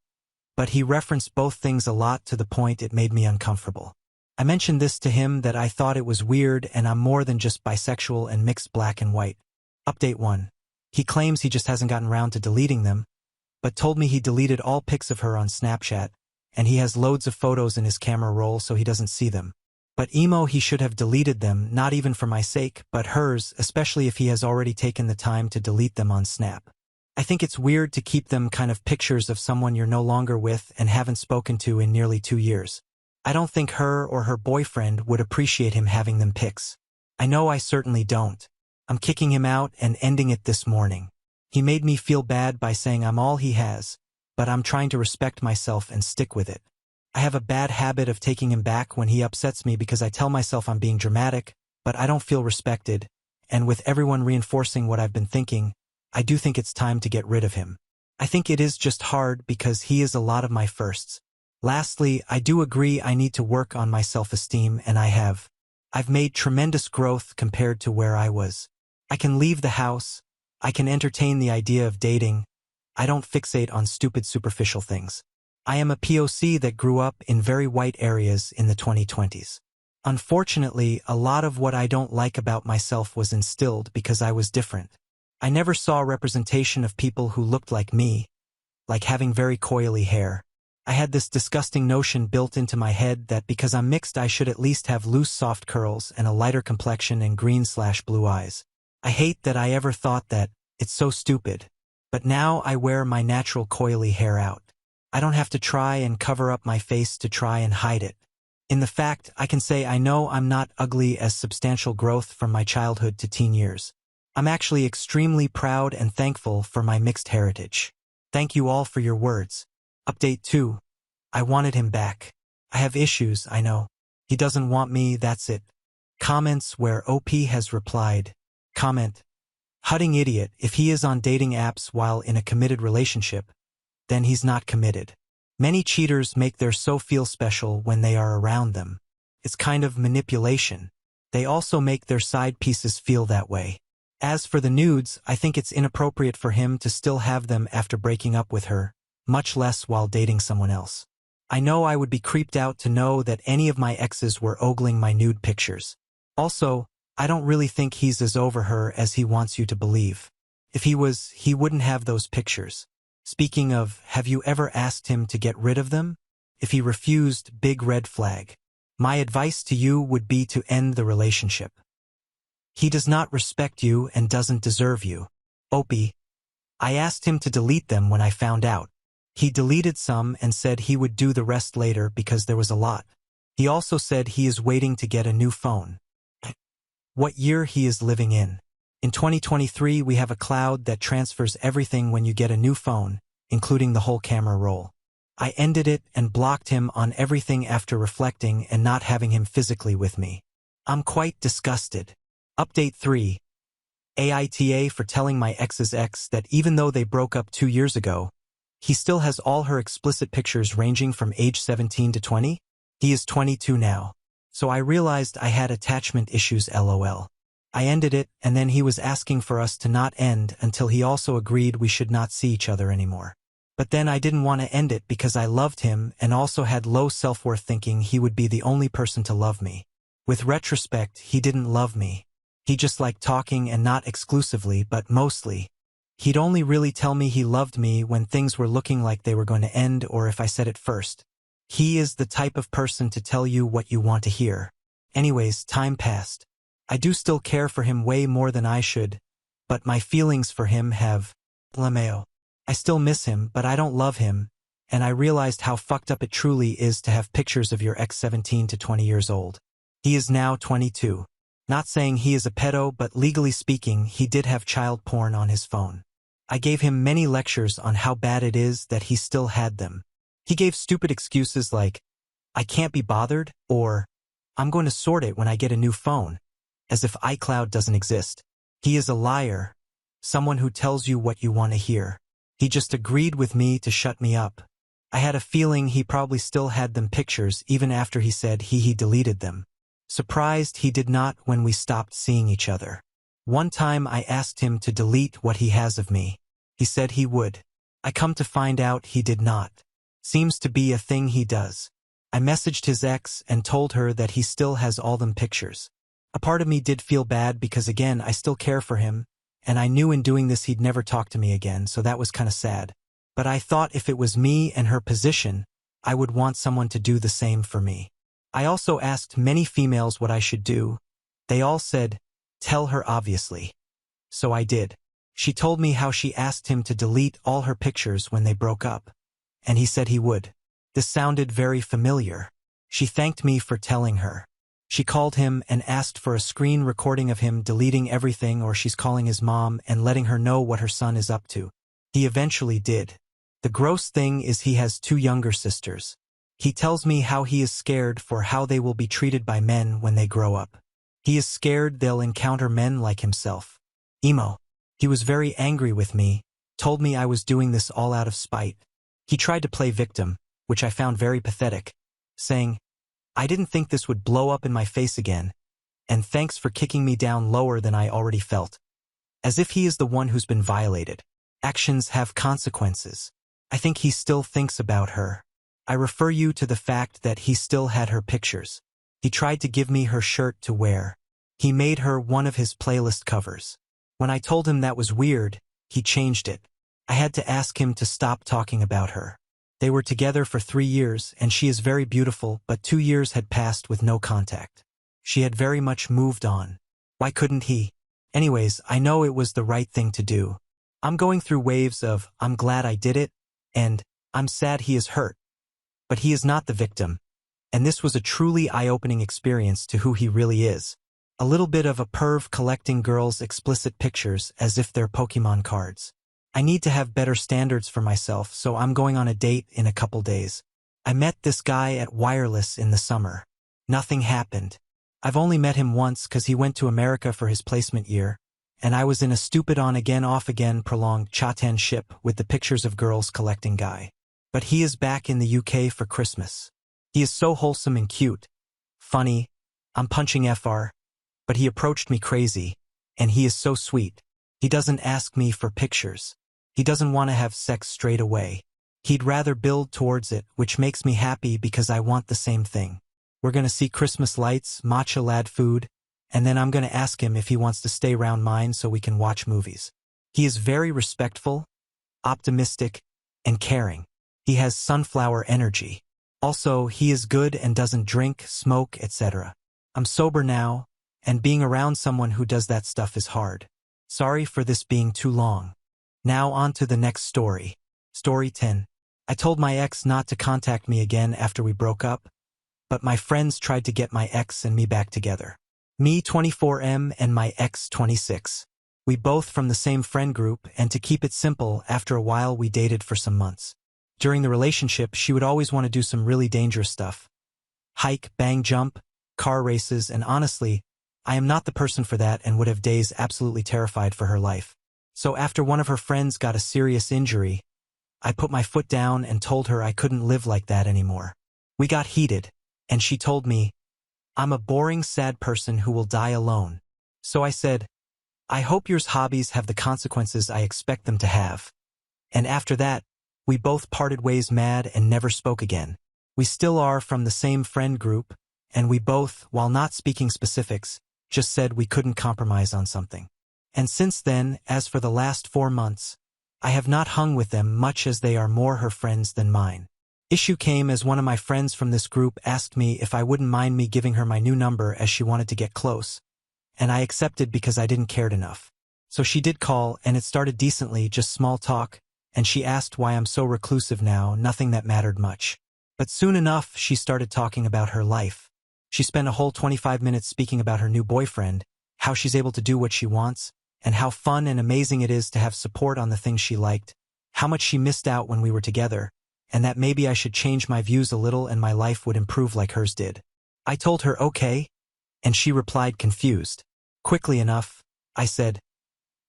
but he referenced both things a lot to the point it made me uncomfortable. I mentioned this to him that I thought it was weird and I'm more than just bisexual and mixed black and white. Update 1. He claims he just hasn't gotten around to deleting them, but told me he deleted all pics of her on Snapchat, and he has loads of photos in his camera roll so he doesn't see them. But emo, he should have deleted them, not even for my sake, but hers, especially if he has already taken the time to delete them on Snap. I think it's weird to keep them kind of pictures of someone you're no longer with and haven't spoken to in nearly 2 years. I don't think her or her boyfriend would appreciate him having them pics. I know I certainly don't. I'm kicking him out and ending it this morning. He made me feel bad by saying I'm all he has, but I'm trying to respect myself and stick with it. I have a bad habit of taking him back when he upsets me because I tell myself I'm being dramatic, but I don't feel respected, and with everyone reinforcing what I've been thinking, I do think it's time to get rid of him. I think it is just hard because he is a lot of my firsts. Lastly, I do agree I need to work on my self-esteem, and I have. I've made tremendous growth compared to where I was. I can leave the house. I can entertain the idea of dating. I don't fixate on stupid superficial things. I am a POC that grew up in very white areas in the 2020s. Unfortunately, a lot of what I don't like about myself was instilled because I was different. I never saw representation of people who looked like me, like having very coily hair. I had this disgusting notion built into my head that because I'm mixed I should at least have loose soft curls and a lighter complexion and green/blue eyes. I hate that I ever thought that. It's so stupid. But now I wear my natural coily hair out. I don't have to try and cover up my face to try and hide it. In the fact, I can say I know I'm not ugly as substantial growth from my childhood to teen years. I'm actually extremely proud and thankful for my mixed heritage. Thank you all for your words. Update 2. I wanted him back. I have issues, I know. He doesn't want me, that's it. Comments where OP has replied. Comment. Hutting idiot, if he is on dating apps while in a committed relationship, then he's not committed. Many cheaters make their so feel special when they are around them. It's kind of manipulation. They also make their side pieces feel that way. As for the nudes, I think it's inappropriate for him to still have them after breaking up with her, much less while dating someone else. I know I would be creeped out to know that any of my exes were ogling my nude pictures. Also, I don't really think he's as over her as he wants you to believe. If he was, he wouldn't have those pictures. Speaking of, have you ever asked him to get rid of them? If he refused, big red flag. My advice to you would be to end the relationship. He does not respect you and doesn't deserve you. Opie. I asked him to delete them when I found out. He deleted some and said he would do the rest later because there was a lot. He also said he is waiting to get a new phone. What year he is living in. In 2023 we have a cloud that transfers everything when you get a new phone, including the whole camera roll. I ended it and blocked him on everything after reflecting and not having him physically with me. I'm quite disgusted. Update 3. AITA for telling my ex's ex that even though they broke up 2 years ago, he still has all her explicit pictures ranging from age 17 to 20? He is 22 now. So I realized I had attachment issues LOL. I ended it and then he was asking for us to not end until he also agreed we should not see each other anymore. But then I didn't want to end it because I loved him and also had low self-worth thinking he would be the only person to love me. With retrospect, he didn't love me. He just liked talking and not exclusively but mostly. He'd only really tell me he loved me when things were looking like they were going to end or if I said it first. He is the type of person to tell you what you want to hear. Anyways, time passed. I do still care for him way more than I should, but my feelings for him have LMAO. I still miss him, but I don't love him, and I realized how fucked up it truly is to have pictures of your ex 17 to 20 years old. He is now 22. Not saying he is a pedo, but legally speaking, he did have child porn on his phone. I gave him many lectures on how bad it is that he still had them. He gave stupid excuses like, I can't be bothered, or I'm going to sort it when I get a new phone, as if iCloud doesn't exist. He is a liar, someone who tells you what you want to hear. He just agreed with me to shut me up. I had a feeling he probably still had them pictures even after he said he deleted them. Surprised he did not when we stopped seeing each other. One time I asked him to delete what he has of me. He said he would. I come to find out he did not. Seems to be a thing he does. I messaged his ex and told her that he still has all them pictures. A part of me did feel bad because again I still care for him, and I knew in doing this he'd never talk to me again, so that was kinda sad. But I thought if it was me and her position, I would want someone to do the same for me. I also asked many females what I should do. They all said, tell her obviously. So I did. She told me how she asked him to delete all her pictures when they broke up, and he said he would. This sounded very familiar. She thanked me for telling her. She called him and asked for a screen recording of him deleting everything, or she's calling his mom and letting her know what her son is up to. He eventually did. The gross thing is he has 2 younger sisters. He tells me how he is scared for how they will be treated by men when they grow up. He is scared they'll encounter men like himself. Emo. He was very angry with me, told me I was doing this all out of spite. He tried to play victim, which I found very pathetic, saying, I didn't think this would blow up in my face again, and thanks for kicking me down lower than I already felt. As if he is the one who's been violated. Actions have consequences. I think he still thinks about her. I refer you to the fact that he still had her pictures. He tried to give me her shirt to wear. He made her one of his playlist covers. When I told him that was weird, he changed it. I had to ask him to stop talking about her. They were together for 3 years, and she is very beautiful, but 2 years had passed with no contact. She had very much moved on. Why couldn't he? Anyways, I know it was the right thing to do. I'm going through waves of, I'm glad I did it, and, I'm sad he is hurt. But he is not the victim. And this was a truly eye-opening experience to who he really is. A little bit of a perv collecting girls' explicit pictures as if they're Pokemon cards. I need to have better standards for myself, so I'm going on a date in a couple days. I met this guy at Wireless in the summer. Nothing happened. I've only met him once because he went to America for his placement year, and I was in a stupid on-again off-again prolonged chatanship with the pictures of girls collecting guy. But he is back in the UK for Christmas. He is so wholesome and cute. Funny. I'm punching FR. But he approached me crazy, and he is so sweet. He doesn't ask me for pictures. He doesn't want to have sex straight away. He'd rather build towards it, which makes me happy because I want the same thing. We're gonna see Christmas lights, matcha lad food, and then I'm gonna ask him if he wants to stay round mine so we can watch movies. He is very respectful, optimistic, and caring. He has sunflower energy. Also, he is good and doesn't drink, smoke, etc. I'm sober now, and being around someone who does that stuff is hard. Sorry for this being too long. Now on to the next story. Story 10. I told my ex not to contact me again after we broke up, but my friends tried to get my ex and me back together. Me 24M and my ex 26. We both from the same friend group, and to keep it simple, after a while we dated for some months. During the relationship, she would always want to do some really dangerous stuff. Hike, bang, jump, car races, and honestly, I am not the person for that and would have days absolutely terrified for her life. So after one of her friends got a serious injury, I put my foot down and told her I couldn't live like that anymore. We got heated, and she told me, I'm a boring, sad person who will die alone. So I said, I hope your hobbies have the consequences I expect them to have. And after that, we both parted ways mad and never spoke again. We still are from the same friend group, and we both, while not speaking specifics, just said we couldn't compromise on something. And since then, as for the last 4 months, I have not hung with them much as they are more her friends than mine. Issue came as one of my friends from this group asked me if I wouldn't mind me giving her my new number as she wanted to get close, and I accepted because I didn't care enough. So she did call, and it started decently, just small talk, and she asked why I'm so reclusive now, nothing that mattered much. But soon enough, she started talking about her life. She spent a whole 25 minutes speaking about her new boyfriend, how she's able to do what she wants, and how fun and amazing it is to have support on the things she liked, how much she missed out when we were together, and that maybe I should change my views a little and my life would improve like hers did. I told her okay, and she replied confused. Quickly enough, I said,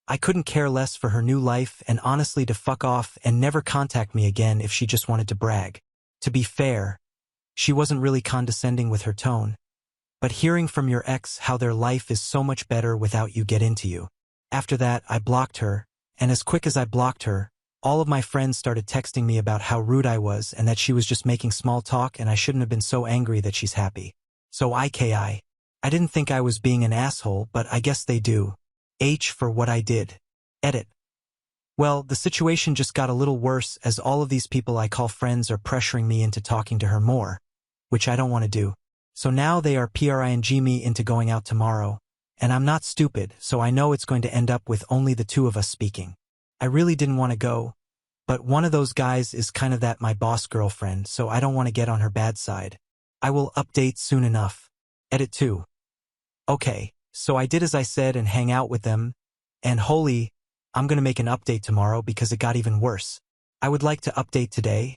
I couldn't care less for her new life and honestly to fuck off and never contact me again if she just wanted to brag. To be fair, she wasn't really condescending with her tone, but hearing from your ex how their life is so much better without you get into you. After that, I blocked her, and as quick as I blocked her, all of my friends started texting me about how rude I was and that she was just making small talk and I shouldn't have been so angry that she's happy. So I didn't think I was being an asshole, but I guess they do. H for what I did. Edit. Well, the situation just got a little worse as all of these people I call friends are pressuring me into talking to her more, which I don't want to do. So now they are pring me into going out tomorrow, and I'm not stupid, so I know it's going to end up with only the two of us speaking. I really didn't want to go, but one of those guys is kind of that my boss girlfriend, so I don't want to get on her bad side. I will update soon enough. Edit 2. Okay, so I did as I said and hang out with them, and holy, I'm gonna make an update tomorrow because it got even worse. I would like to update today,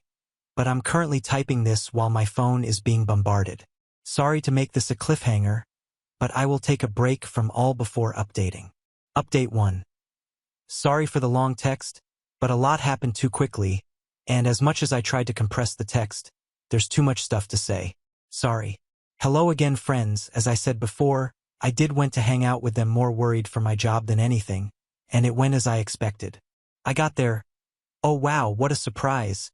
but I'm currently typing this while my phone is being bombarded. Sorry to make this a cliffhanger, but I will take a break from all before updating. Update 1. Sorry for the long text, but a lot happened too quickly, and as much as I tried to compress the text, there's too much stuff to say. Sorry. Hello again, friends. As I said before, I did went to hang out with them more worried for my job than anything, and it went as I expected. I got there. Oh wow, what a surprise.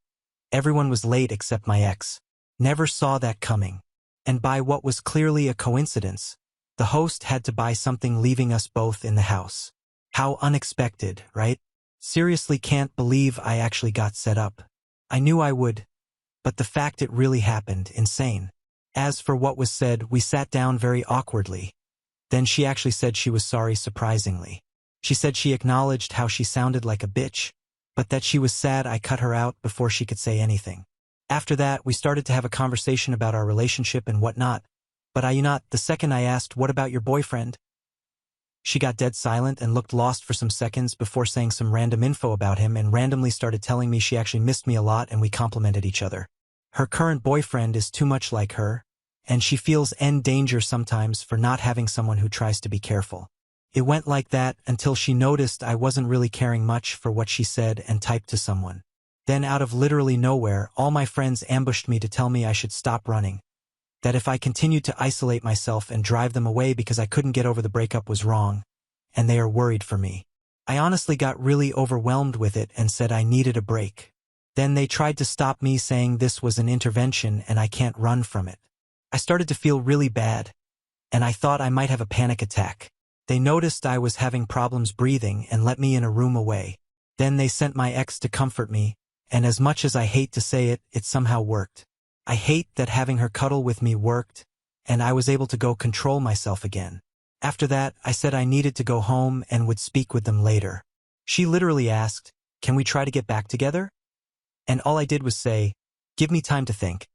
Everyone was late except my ex. Never saw that coming. And by what was clearly a coincidence, the host had to buy something leaving us both in the house. How unexpected, right? Seriously can't believe I actually got set up. I knew I would, but the fact it really happened, insane. As for what was said, we sat down very awkwardly. Then she actually said she was sorry surprisingly. She said she acknowledged how she sounded like a bitch, but that she was sad I cut her out before she could say anything. After that, we started to have a conversation about our relationship and whatnot, but the second I asked, "What about your boyfriend?" She got dead silent and looked lost for some seconds before saying some random info about him and randomly started telling me she actually missed me a lot and we complimented each other. Her current boyfriend is too much like her, and she feels in danger sometimes for not having someone who tries to be careful. It went like that until she noticed I wasn't really caring much for what she said and typed to someone. Then out of literally nowhere, all my friends ambushed me to tell me I should stop running, that if I continued to isolate myself and drive them away because I couldn't get over the breakup was wrong, and they are worried for me. I honestly got really overwhelmed with it and said I needed a break. Then they tried to stop me, saying this was an intervention and I can't run from it. I started to feel really bad, and I thought I might have a panic attack. They noticed I was having problems breathing and let me in a room away. Then they sent my ex to comfort me, and as much as I hate to say it, it somehow worked. I hate that having her cuddle with me worked, and I was able to go control myself again. After that, I said I needed to go home and would speak with them later. She literally asked, "Can we try to get back together?" And all I did was say, "Give me time to think."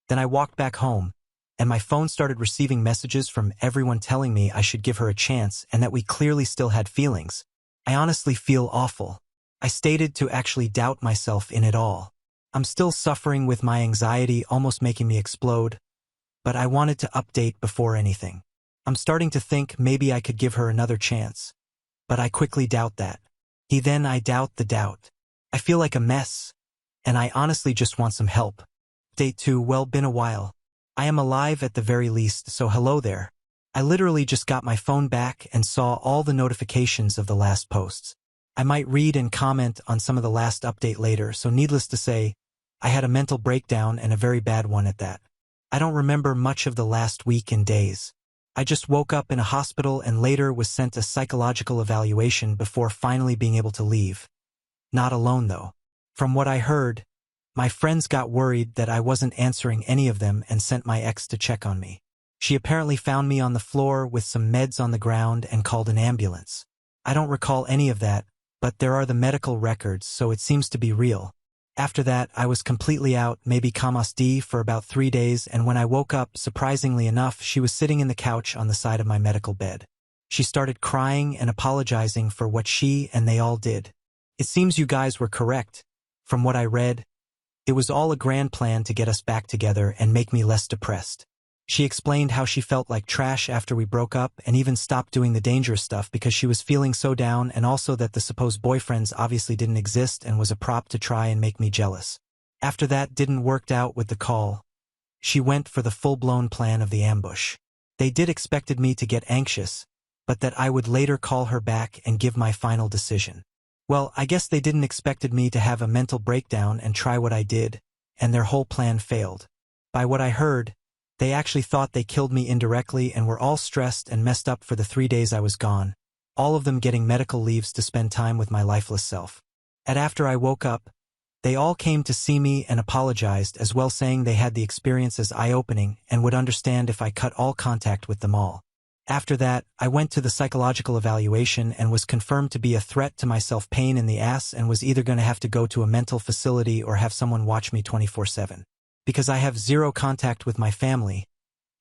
Then I walked back home, and my phone started receiving messages from everyone telling me I should give her a chance and that we clearly still had feelings. I honestly feel awful. I stated to actually doubt myself in it all. I'm still suffering with my anxiety almost making me explode, but I wanted to update before anything. I'm starting to think maybe I could give her another chance, but I quickly doubt that. I doubt the doubt. I feel like a mess, and I honestly just want some help. Date 2, well, been a while. I am alive at the very least, so hello there. I literally just got my phone back and saw all the notifications of the last posts. I might read and comment on some of the last update later, so needless to say, I had a mental breakdown and a very bad one at that. I don't remember much of the last week and days. I just woke up in a hospital and later was sent a psychological evaluation before finally being able to leave. Not alone though. From what I heard, my friends got worried that I wasn't answering any of them and sent my ex to check on me. She apparently found me on the floor with some meds on the ground and called an ambulance. I don't recall any of that, but there are the medical records, so it seems to be real. After that, I was completely out, maybe comas for about 3 days, and when I woke up, surprisingly enough, she was sitting in the couch on the side of my medical bed. She started crying and apologizing for what she and they all did. It seems you guys were correct. From what I read, it was all a grand plan to get us back together and make me less depressed. She explained how she felt like trash after we broke up and even stopped doing the dangerous stuff because she was feeling so down, and also that the supposed boyfriends obviously didn't exist and was a prop to try and make me jealous. After that didn't work out with the call, she went for the full-blown plan of the ambush. They did expected me to get anxious, but that I would later call her back and give my final decision. Well, I guess they didn't expected me to have a mental breakdown and try what I did, and their whole plan failed. By what I heard, they actually thought they killed me indirectly and were all stressed and messed up for the 3 days I was gone, all of them getting medical leaves to spend time with my lifeless self. And after I woke up, they all came to see me and apologized as well, saying they had the experience as eye-opening and would understand if I cut all contact with them all. After that, I went to the psychological evaluation and was confirmed to be a threat to myself, pain in the ass, and was either going to have to go to a mental facility or have someone watch me 24/7. Because I have zero contact with my family,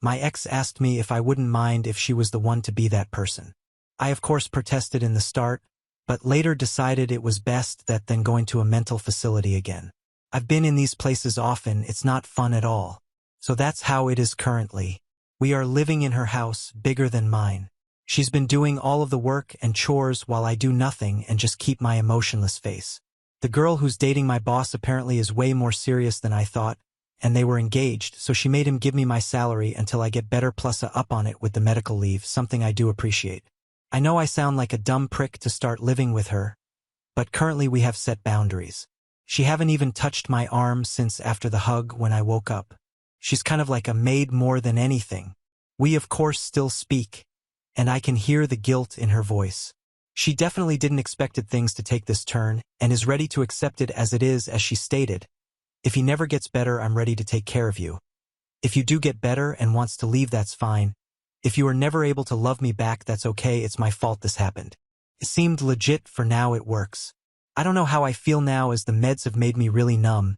my ex asked me if I wouldn't mind if she was the one to be that person. I of course protested in the start, but later decided it was best that than going to a mental facility again. I've been in these places often, it's not fun at all. So that's how it is currently. We are living in her house, bigger than mine. She's been doing all of the work and chores while I do nothing and just keep my emotionless face. The girl who's dating my boss apparently is way more serious than I thought, and they were engaged, so she made him give me my salary until I get better plus a up on it with the medical leave, something I do appreciate. I know I sound like a dumb prick to start living with her, but currently we have set boundaries. She haven't even touched my arm since after the hug when I woke up. She's kind of like a maid more than anything. We of course still speak, and I can hear the guilt in her voice. She definitely didn't expect things to take this turn, and is ready to accept it as it is, as she stated. If he never gets better, I'm ready to take care of you. If you do get better and wants to leave, that's fine. If you are never able to love me back, that's okay, it's my fault this happened. It seemed legit. For now it works. I don't know how I feel now, as the meds have made me really numb.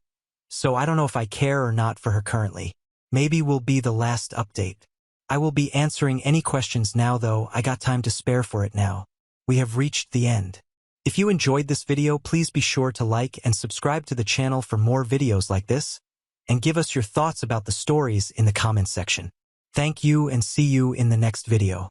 So I don't know if I care or not for her currently. Maybe will be the last update. I will be answering any questions now though, I got time to spare for it now. We have reached the end. If you enjoyed this video, please be sure to like and subscribe to the channel for more videos like this, and give us your thoughts about the stories in the comments section. Thank you and see you in the next video.